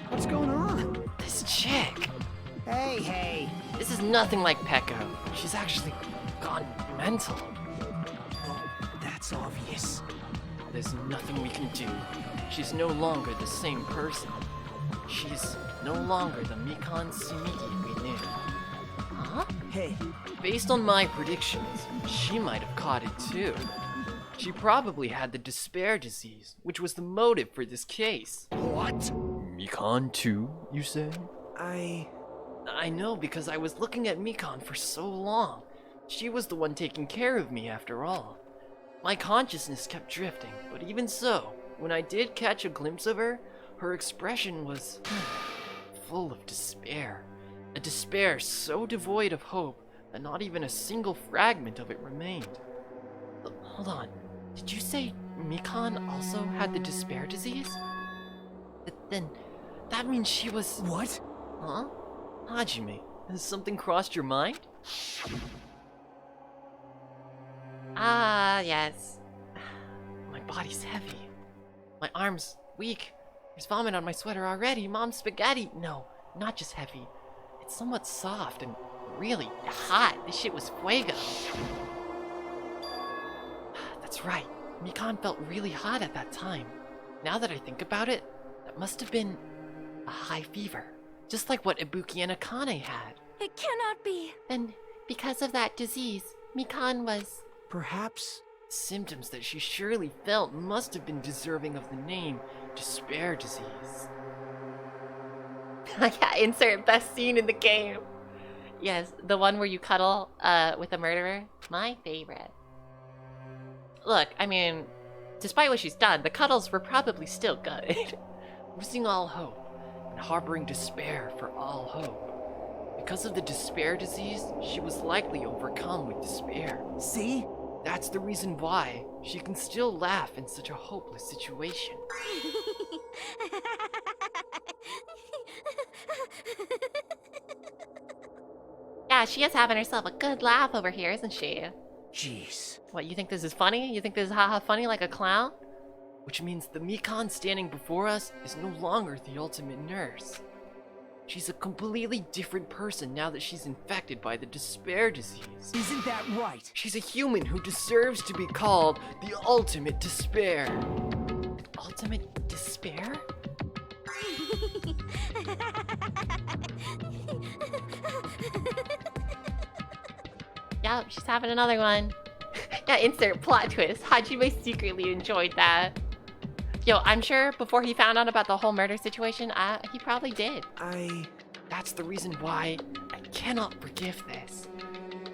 What's going on? This chick. Hey. This is nothing like Pekko. She's actually gone mental. That's obvious. There's nothing we can do. She's no longer the same person. She's no longer the Mikan Sumiki we knew. Huh? Hey, Based on my predictions, she might have caught it too. She probably had the despair disease, which was the motive for this case. What? Mikan too, you say? I know, because I was looking at Mikan for so long. She was the one taking care of me after all. My consciousness kept drifting, but even so, when I did catch a glimpse of her, her expression was full of despair. A despair so devoid of hope that not even a single fragment of it remained. Hold on, did you say Mikan also had the despair disease? Then that means she was... What? Huh? Hajime, has something crossed your mind? Ah, yes. My body's heavy. My arm's weak. There's vomit on my sweater already. Mom's spaghetti. No, not just heavy. It's somewhat soft and really hot. This shit was fuego. That's right. Mikan felt really hot at that time. Now that I think about it, that must have been a high fever. Just like what Ibuki and Akane had. It cannot be. Then, because of that disease, Mikan was... Perhaps... Symptoms that she surely felt must have been deserving of the name despair disease. Yeah, insert best scene in the game. Yes, the one where you cuddle with a murderer. My favorite. Look, I mean, despite what she's done, the cuddles were probably still good. Losing all hope and harboring despair for all hope. Because of the despair disease, she was likely overcome with despair. See? That's the reason why she can still laugh in such a hopeless situation. Yeah, she is having herself a good laugh over here, isn't she? Jeez. What, you think this is funny? You think this is haha funny like a clown? Which means the Mikan standing before us is no longer the ultimate nurse. She's a completely different person now that she's infected by the despair disease. Isn't that right? She's a human who deserves to be called the ultimate despair. Ultimate despair? Yep, she's having another one. Yeah, insert plot twist. Hajime secretly enjoyed that. Yo, I'm sure before he found out about the whole murder situation, he probably did. That's the reason why I cannot forgive this.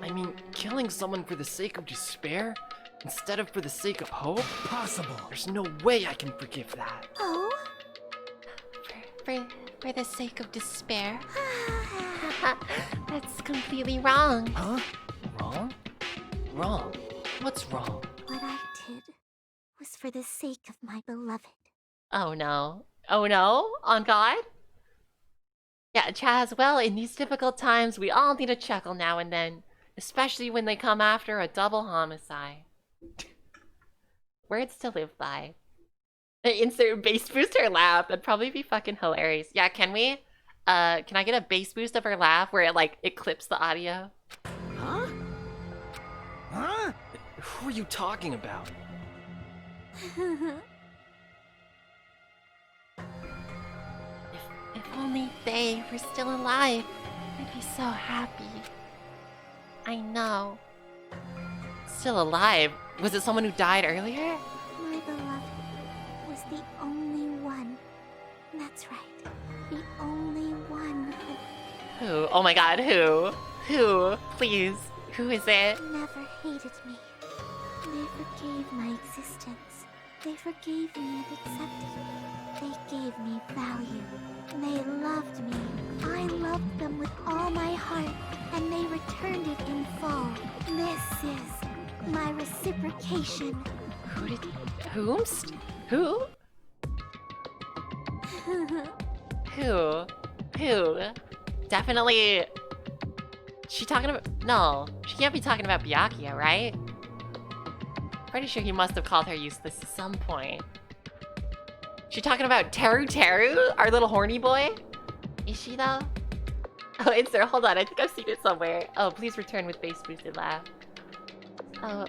I mean, killing someone for the sake of despair instead of for the sake of hope? Possible. There's no way I can forgive that. Oh? For the sake of despair? That's completely wrong. Huh? Wrong? Wrong? What's wrong? What I did was for the sake of my beloved. Oh no. Oh no? On God? Yeah, Chaz, well, in these difficult times, we all need a chuckle now and then. Especially when they come after a double homicide. Words to live by. Insert bass boost her laugh. That'd probably be fucking hilarious. Yeah, can we? Can I get a bass boost of her laugh where it, like, it clips the audio? Huh? Huh? Who are you talking about? If only they were still alive, I'd be so happy. I know. Still alive? Was it someone who died earlier? My beloved was the only one. That's right. The only one Who? Oh my god, who? Who? Please. Who is it? who never hated me. They forgave my existence. They forgave me and accepted me. They gave me value. They loved me. I loved them with all my heart, and they returned it in full. This is my reciprocation. Who did... Whomst? Who? Who? Who? Definitely... She talking about... No. She can't be talking about Byakuya, right? Pretty sure he must have called her useless at some point. She talking about Teru Teru? Our little horny boy? Is she though? Oh, it's there. Hold on. I think I've seen it somewhere. Oh, please return with bass boosted laugh. Oh.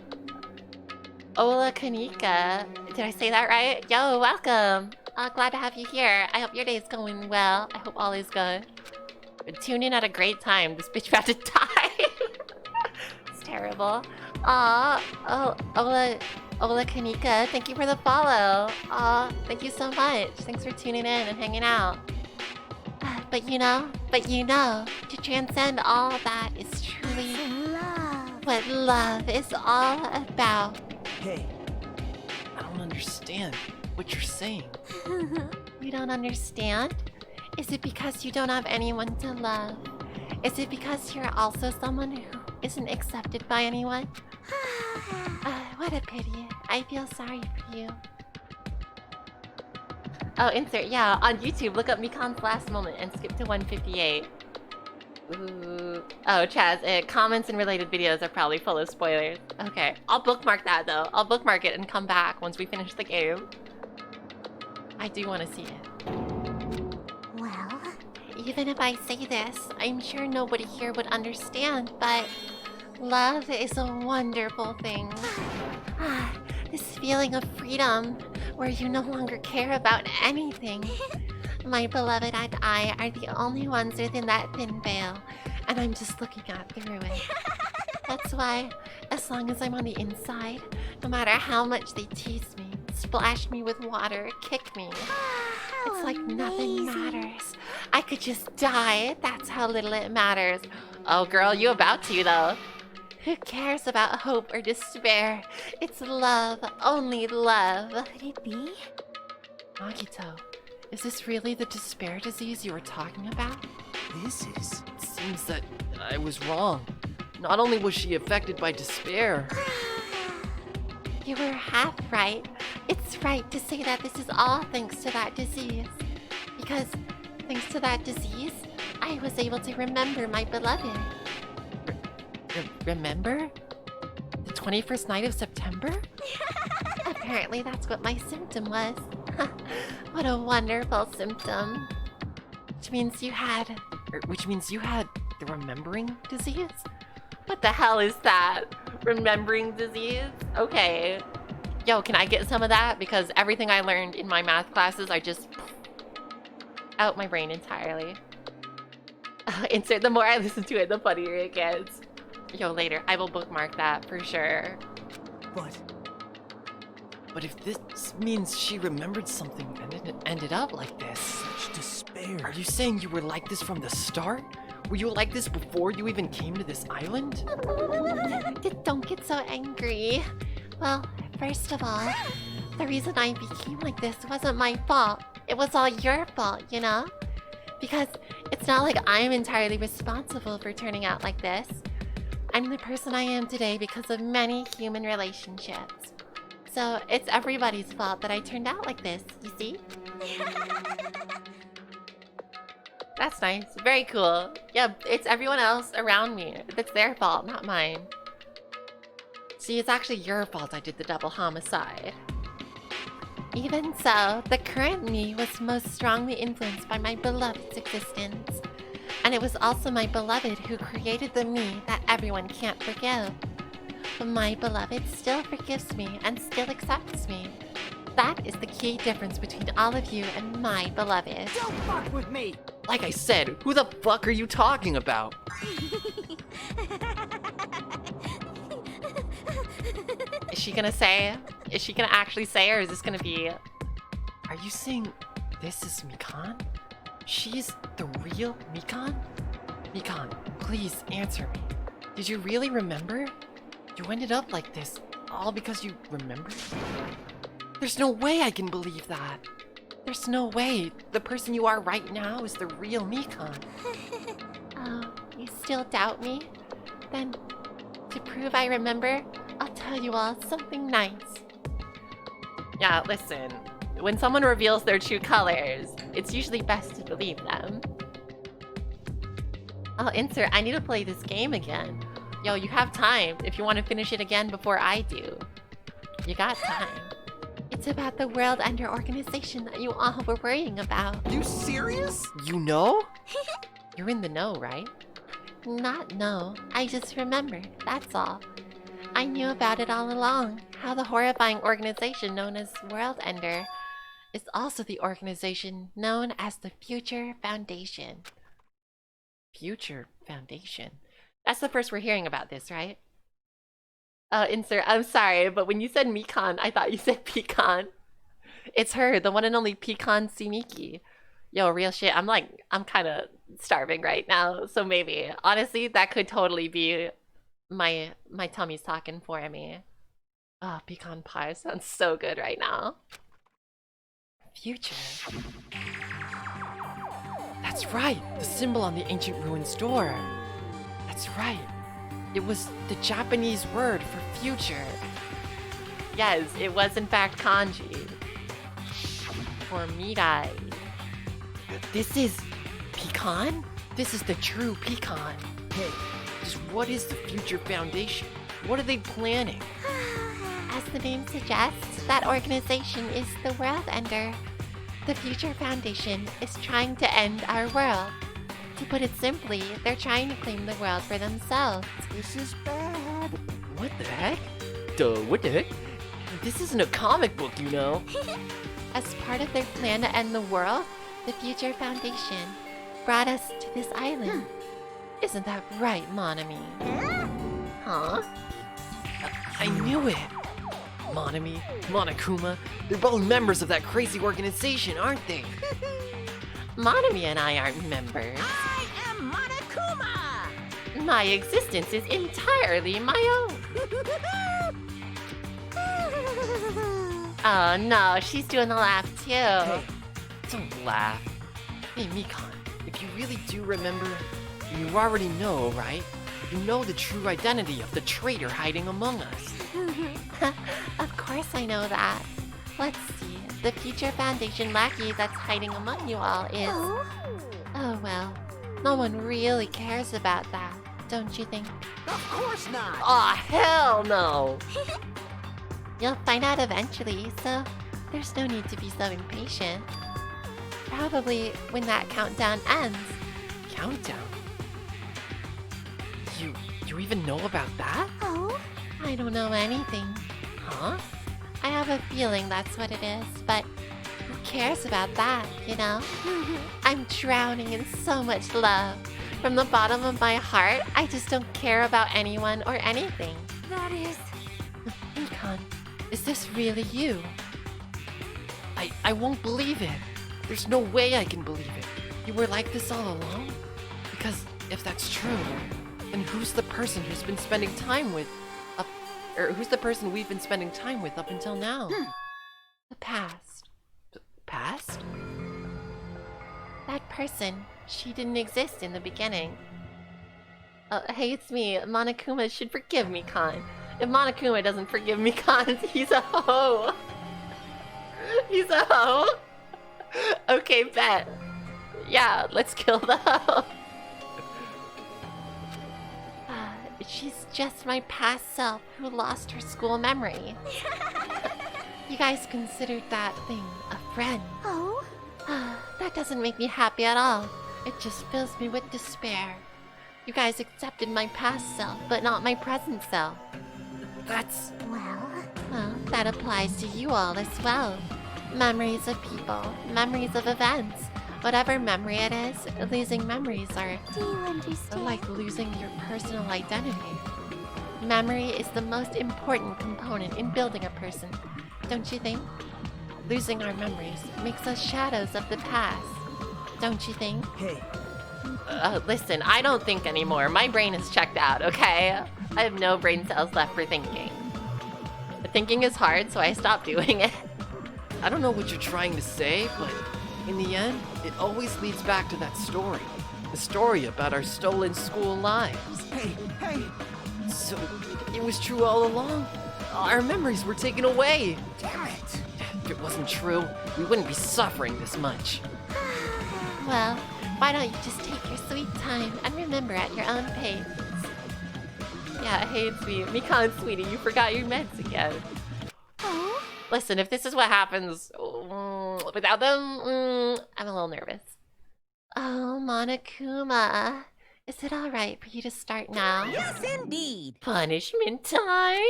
Ola Kanika. Did I say that right? Yo, welcome. Glad to have you here. I hope your day is going well. I hope all is good. Tune in at a great time. This bitch about to die. It's terrible. Oh, Ola Kanika, thank you for the follow. Thank you so much. Thanks for tuning in and hanging out. But you know, to transcend all that is truly what love is all about. Hey. I don't understand what you're saying. You don't understand? Is it because you don't have anyone to love? Is it because you're also someone who isn't accepted by anyone? What a pity. I feel sorry for you. Oh, insert. Yeah, on YouTube, look up Mikan's last moment and skip to 158. Ooh. Oh, Chaz, comments and related videos are probably full of spoilers. Okay, I'll bookmark that though. I'll bookmark it and come back once we finish the game. I do want to see it. Well, Even if I say this, I'm sure nobody here would understand, but love is a wonderful thing. This feeling of freedom, where you no longer care about anything. My beloved and I are the only ones within that thin veil, and I'm just looking at through it. That's why, as long as I'm on the inside, no matter how much they tease me, splash me with water, kick me, it's like nothing matters. I could just die, that's how little it matters. Oh girl, you about to though. Who cares about hope or despair? It's love, only love. Could it be? Magito, is this really the despair disease you were talking about? This is... It seems that I was wrong. Not only was she affected by despair... You were half right. It's right to say that this is all thanks to that disease. Because, thanks to that disease, I was able to remember my beloved. Remember? The 21st night of September? Apparently that's what my symptom was. What a wonderful symptom. Which means you had the remembering disease? What the hell is that? Remembering disease? Okay. Yo, can I get some of that? Because everything I learned in my math classes are just out my brain entirely. Insert, the more I listen to it, the funnier it gets. Yo, later, I will bookmark that for sure. But if this means she remembered something and it ended up like this... Such despair. Are you saying you were like this from the start? Were you like this before you even came to this island? Don't get so angry. Well, first of all, the reason I became like this wasn't my fault. It was all your fault, you know? Because it's not like I'm entirely responsible for turning out like this. I'm the person I am today because of many human relationships. So it's everybody's fault that I turned out like this, you see? That's nice. Very cool. Yeah, it's everyone else around me. It's their fault, not mine. See, it's actually your fault I did the double homicide. Even so, the current me was most strongly influenced by my beloved's existence. And it was also my beloved who created the me that everyone can't forgive. But my beloved still forgives me and still accepts me. That is the key difference between all of you and my beloved. Don't fuck with me! Like I said, who the fuck are you talking about? Is she gonna say? Is she gonna actually say, or is this gonna be... Are you saying this is Mikan? She's the real Mikan? Mikan, please answer me. Did you really remember? You ended up like this, all because you remembered? There's no way I can believe that. There's no way the person you are right now is the real Mikan. Oh, you still doubt me? Then, to prove I remember, I'll tell you all something nice. Yeah, listen. When someone reveals their true colors, it's usually best to believe them. Oh, insert, I need to play this game again. Yo, you have time if you want to finish it again before I do. You got time. It's about the World Ender organization that you all were worrying about. You serious? You know? You're in the know, right? Not know. I just remembered, that's all. I knew about it all along. How the horrifying organization known as World Ender is also the organization known as the Future Foundation. Future Foundation? That's the first we're hearing about this, right? Insert, I'm sorry, but when you said Mikan, I thought you said Pecan. It's her, the one and only Pecan Simiki. Yo, real shit, I'm kind of starving right now, so maybe. Honestly, that could totally be my tummy's talking for me. Oh, pecan pie sounds so good right now. Future. That's right, the symbol on the ancient ruins door. That's right. It was the Japanese word for future. Yes, it was in fact kanji. For mirai. This is pecan? This is the true pecan. Hey, just what is the Future Foundation? What are they planning? As the name suggests, that organization is the World Ender. The Future Foundation is trying to end our world. To put it simply, they're trying to claim the world for themselves. This is bad. What the heck? Duh, what the heck? This isn't a comic book, you know. As part of their plan to end the world, the Future Foundation brought us to this island. Isn't that right, Monami? Huh? I knew it! Monami, Monokuma, they're both members of that crazy organization, aren't they? Monami and I aren't members. I am Monokuma! My existence is entirely my own. Oh no, she's doing the laugh too. Hey, don't laugh. Hey, Mikan, if you really do remember, you already know, right? You know the true identity of the traitor hiding among us. Of course I know that. Let's see. The Future Foundation lackey that's hiding among you all is... Oh well. No one really cares about that, don't you think? Of course not! Aw, hell no! You'll find out eventually, so there's no need to be so impatient. Probably when that countdown ends. Countdown? You even know about that? Oh? I don't know anything. Huh? I have a feeling that's what it is, but who cares about that, you know? I'm drowning in so much love. From the bottom of my heart, I just don't care about anyone or anything. That is... Mikan, is this really you? I won't believe it. There's no way I can believe it. You were like this all along? Because if that's true, then who's the person who's been spending time with who's the person we've been spending time with up until now? The past. The past? That person, she didn't exist in the beginning. Hey, it's me. Monokuma should forgive me, Khan. If Monokuma doesn't forgive me, Khan, he's a hoe. He's a hoe. Okay, bet. Yeah, let's kill the hoe. She's just my past self who lost her school memory. You guys considered that thing a friend. Oh? That doesn't make me happy at all. It just fills me with despair. You guys accepted my past self, but not my present self. That's... Well, that applies to you all as well. Memories of people, memories of events. Whatever memory it is, losing memories are... Do you understand? Like losing your personal identity. Memory is the most important component in building a person, don't you think? Losing our memories makes us shadows of the past, don't you think? Hey. Listen, I don't think anymore. My brain is checked out, okay? I have no brain cells left for thinking. Thinking is hard, so I stopped doing it. I don't know what you're trying to say, but in the end, it always leads back to that story. The story about our stolen school lives. Hey! So, it was true all along? Our memories were taken away! Damn it! If it wasn't true, we wouldn't be suffering this much. Well, why don't you just take your sweet time and remember at your own pace? Yeah, hey, it's me. Mikan, sweetie, you forgot your meds again. Oh? Listen, if this is what happens without them, I'm a little nervous. Oh, Monokuma. Is it alright for you to start now? Yes, indeed. Punishment time?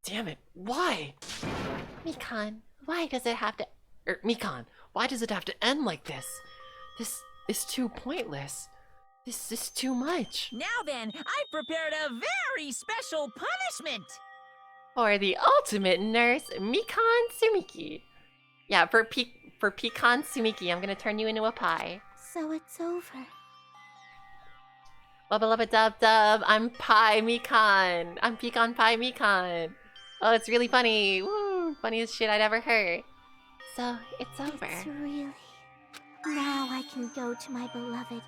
Damn it, why? Mikan, why does it have to... Mikan, why does it have to end like this? This is too pointless. This is too much. Now then, I've prepared a very special punishment. For the ultimate nurse, Mikan Sumiki. Yeah, for Pecan Sumiki, I'm gonna turn you into a pie. So it's over. Wubba lubba dub dub, I'm Pie Mikan. I'm Pecan Pie Mikan. Oh, it's really funny. Woo, funniest shit I'd ever heard. So, it's over. It's really... Now I can go to my beloved,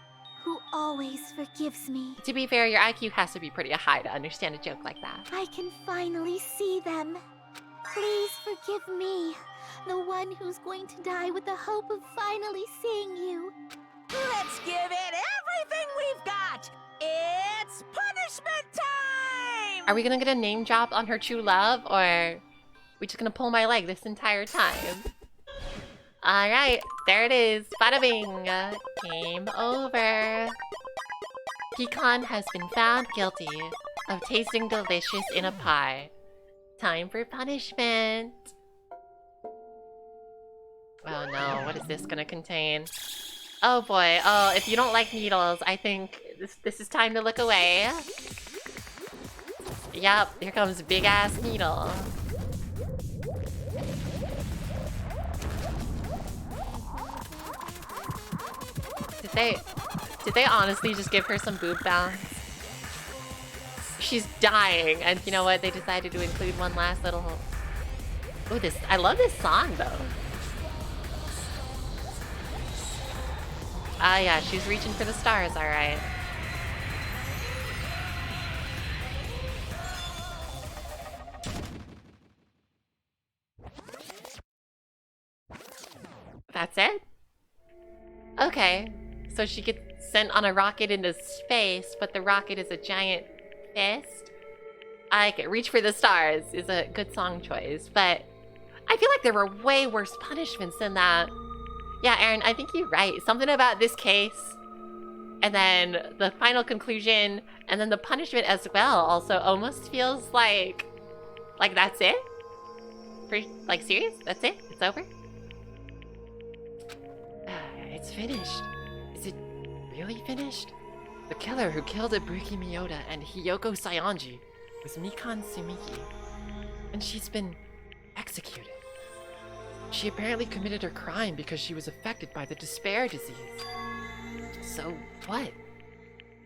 who always forgives me. To be fair, your IQ has to be pretty high to understand a joke like that. I can finally see them. Please forgive me, the one who's going to die with the hope of finally seeing you. Let's give it everything we've got. It's punishment time! Are we gonna get a name drop on her true love, or we just gonna pull my leg this entire time? Alright, there it is. Bada bing. Game over. Pecan has been found guilty of tasting delicious in a pie. Time for punishment. Oh no, what is this gonna contain? Oh boy, oh, if you don't like needles, I think this is time to look away. Yep, here comes a big ass needle. Did they honestly just give her some boob bounce? She's dying, and you know what? They decided to include one last little... Ooh, I love this song, though. Ah, yeah, she's reaching for the stars, alright. That's it? Okay. So she gets sent on a rocket into space, but the rocket is a giant fist. I like it. Reach for the Stars is a good song choice, but I feel like there were way worse punishments than that. Yeah, Aaron, I think you're right. Something about this case, and then the final conclusion, and then the punishment as well also almost feels like that's it? Like, serious? That's it? It's over? It's finished. Is it really finished? The killer who killed Ibuki Miyoda and Hiyoko Saionji was Mikan Sumiki, and she's been executed. She apparently committed her crime because she was affected by the despair disease. So what?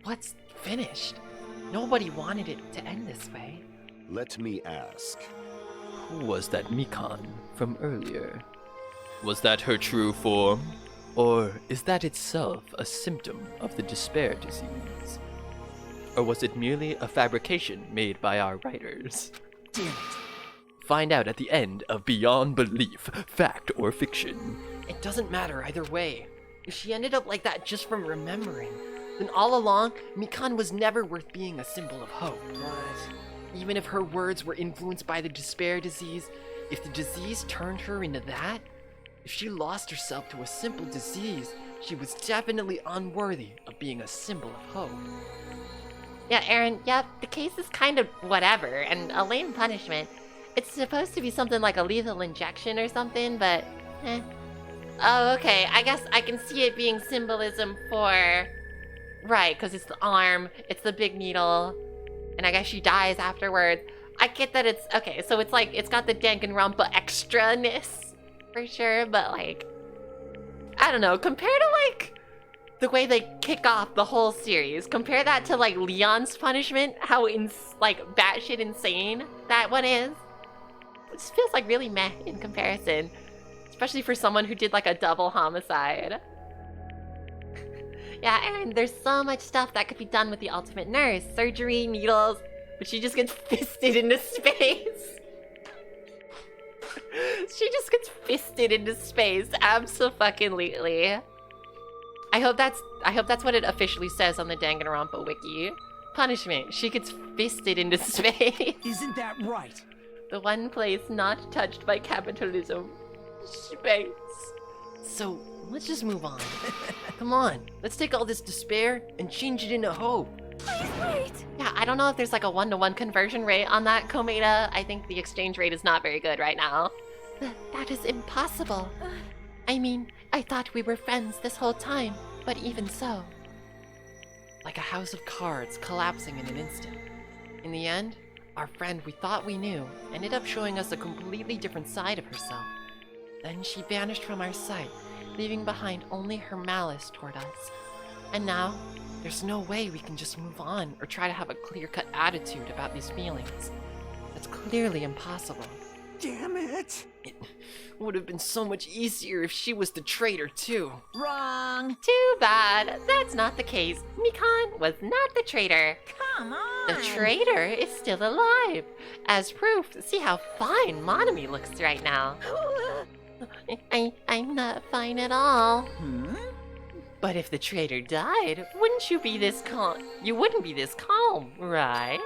What's finished? Nobody wanted it to end this way. Let me ask. Who was that Mikan from earlier? Was that her true form? Or is that itself a symptom of the despair disease? Or was it merely a fabrication made by our writers? Damn it. Find out at the end of Beyond Belief, Fact or Fiction. It doesn't matter either way. If she ended up like that just from remembering, then all along, Mikan was never worth being a symbol of hope. But even if her words were influenced by the despair disease, if the disease turned her into that, if she lost herself to a simple disease, she was definitely unworthy of being a symbol of hope. Yeah, Aaron, yeah, the case is kind of whatever, and a lame punishment. It's supposed to be something like a lethal injection or something, but eh. Oh, okay, I guess I can see it being symbolism for... Right, because it's the arm, it's the big needle, and I guess she dies afterwards. I get that it's... Okay, so it's like, it's got the Danganronpa extra-ness. For sure, but like, I don't know, compared to like the way they kick off the whole series, compare that to like Leon's punishment, how like batshit insane that one is. It just feels like really meh in comparison, especially for someone who did like a double homicide. Yeah, Aaron, there's so much stuff that could be done with the ultimate nurse, surgery, needles, but she just gets fisted into space. She just gets fisted into space, abso-fucking-lutely. I hope that's what it officially says on the Danganronpa wiki. Punishment: she gets fisted into space. Isn't that right? The one place not touched by capitalism. Space. So, let's just move on. Come on, let's take all this despair and change it into hope. Wait! Yeah, I don't know if there's like a 1-to-1 conversion rate on that, Komeda. I think the exchange rate is not very good right now. That is impossible. I mean, I thought we were friends this whole time, but even so. Like a house of cards collapsing in an instant. In the end, our friend we thought we knew ended up showing us a completely different side of herself. Then she vanished from our sight, leaving behind only her malice toward us. And now, there's no way we can just move on or try to have a clear-cut attitude about these feelings. That's clearly impossible. Damn it! It would have been so much easier if she was the traitor, too. Wrong. Too bad. That's not the case. Mikan was not the traitor. Come on. The traitor is still alive. As proof, see how fine Monami looks right now. I'm not fine at all. But if the traitor died, wouldn't you be this calm? You wouldn't be this calm, right?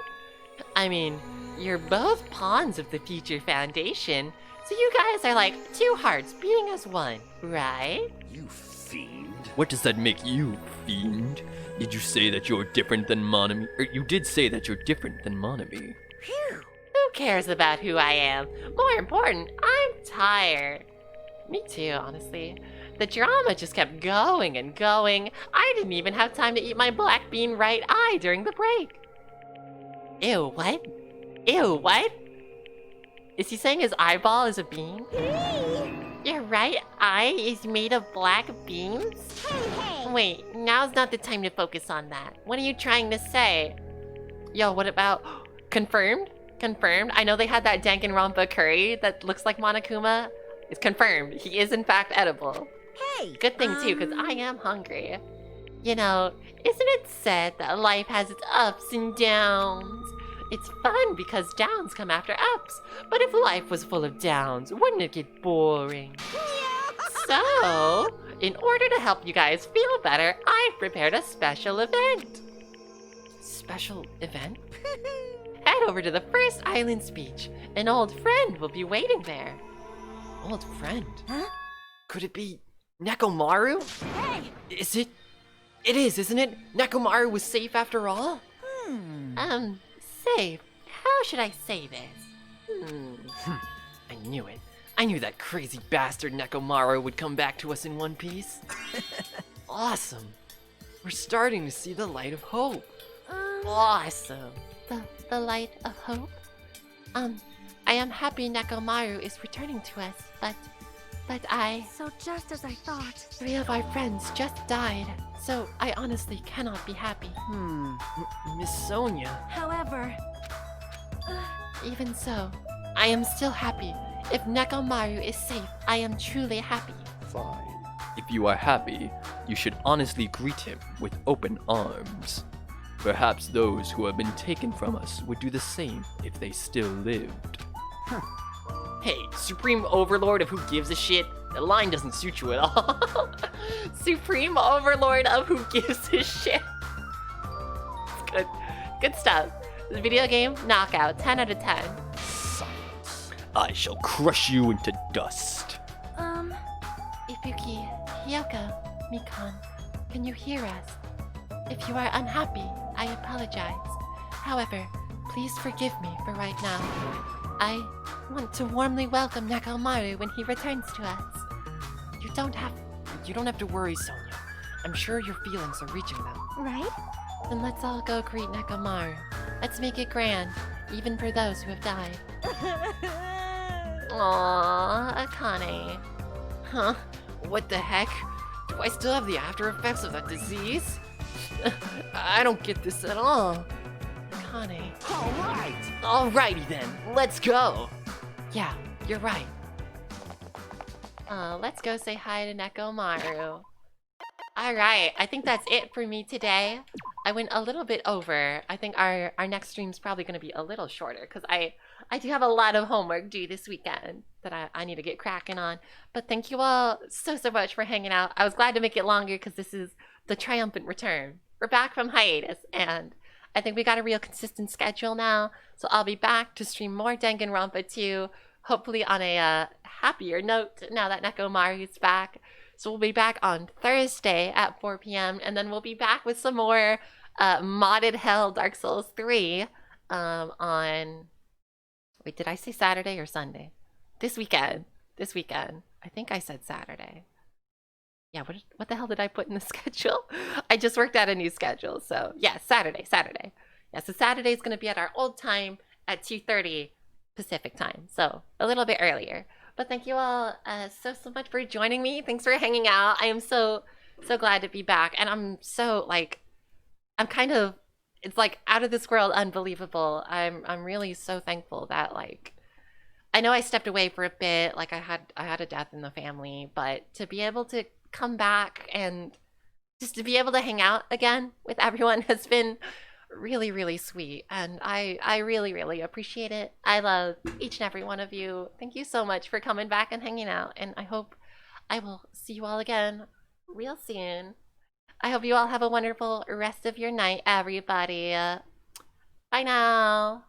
I mean, you're both pawns of the future foundation, so you guys are like two hearts beating as one, right? You fiend. What does that make you, fiend? Did you say that you're different than Monami? Or you did say that you're different than Monami. Phew. Who cares about who I am? More important, I'm tired. Me too, honestly. The drama just kept going and going. I didn't even have time to eat my black bean right eye during the break. Ew, what? Ew, what? Is he saying his eyeball is a bean? Your right eye is made of black beans? Wait, now's not the time to focus on that. What are you trying to say? Yo, what about... Confirmed? Confirmed. I know they had that Danganronpa curry that looks like Monokuma. It's confirmed. He is in fact edible. Hey! Good thing too, because I am hungry. You know, isn't it said that life has its ups and downs? It's fun because downs come after ups. But if life was full of downs, wouldn't it get boring? So, in order to help you guys feel better, I've prepared a special event. Special event? Head over to the first island speech. An old friend will be waiting there. Old friend? Huh? Could it be Nekomaru? Hey! Is it? It is, isn't it? Nekomaru was safe after all? Safe? How should I say this? I knew it. I knew that crazy bastard Nekomaru would come back to us in one piece. Awesome. We're starting to see the light of hope. Awesome. The light of hope? I am happy Nekomaru is returning to us, but I... So just as I thought. 3 of our friends just died, so I honestly cannot be happy. Miss Sonia. However... Even so, I am still happy. If Nekomaru is safe, I am truly happy. Fine. If you are happy, you should honestly greet him with open arms. Perhaps those who have been taken from us would do the same if they still lived. Hey, Supreme Overlord of who gives a shit, the line doesn't suit you at all. Supreme Overlord of who gives a shit. It's good. Good stuff. The video game, knockout, 10 out of 10. Silence. I shall crush you into dust. Ibuki, Hyoka, Mikan, can you hear us? If you are unhappy, I apologize. However, please forgive me for right now. I want to warmly welcome Nekomaru when he returns to us. You don't have to worry, Sonia. I'm sure your feelings are reaching them. Right? Then let's all go greet Nekomaru. Let's make it grand, even for those who have died. Aww, Akane. Huh? What the heck? Do I still have the after effects of that disease? I don't get this at all. Akane. Alright! Alrighty then, let's go! Yeah, you're right. Let's go say hi to Nekomaru. Alright, I think that's it for me today. I went a little bit over. I think our next stream's probably going to be a little shorter because I do have a lot of homework due this weekend that I need to get cracking on. But thank you all so much for hanging out. I was glad to make it longer because this is the triumphant return. We're back from hiatus and I think we got a real consistent schedule now. So I'll be back to stream more Danganronpa 2, hopefully on a happier note now that Nekomaru's back. So we'll be back on Thursday at 4 p.m. and then we'll be back with some more modded hell Dark Souls 3 on... Wait, did I say Saturday or Sunday? This weekend. This weekend. I think I said Saturday. Yeah, what the hell did I put in the schedule? I just worked out a new schedule. So yeah, Saturday. Yeah, so Saturday is going to be at our old time at 2:30 Pacific time. So a little bit earlier. But thank you all so much for joining me. Thanks for hanging out. I am so glad to be back. And I'm so like, I'm kind of, it's like out of this world unbelievable. I'm really so thankful that like, I know I stepped away for a bit. Like I had a death in the family, but to be able to come back and just to be able to hang out again with everyone has been really sweet, and I really appreciate it. I love each and every one of you. Thank you so much for coming back and hanging out, and I hope I will see you all again real soon. I hope you all have a wonderful rest of your night, everybody. Bye now.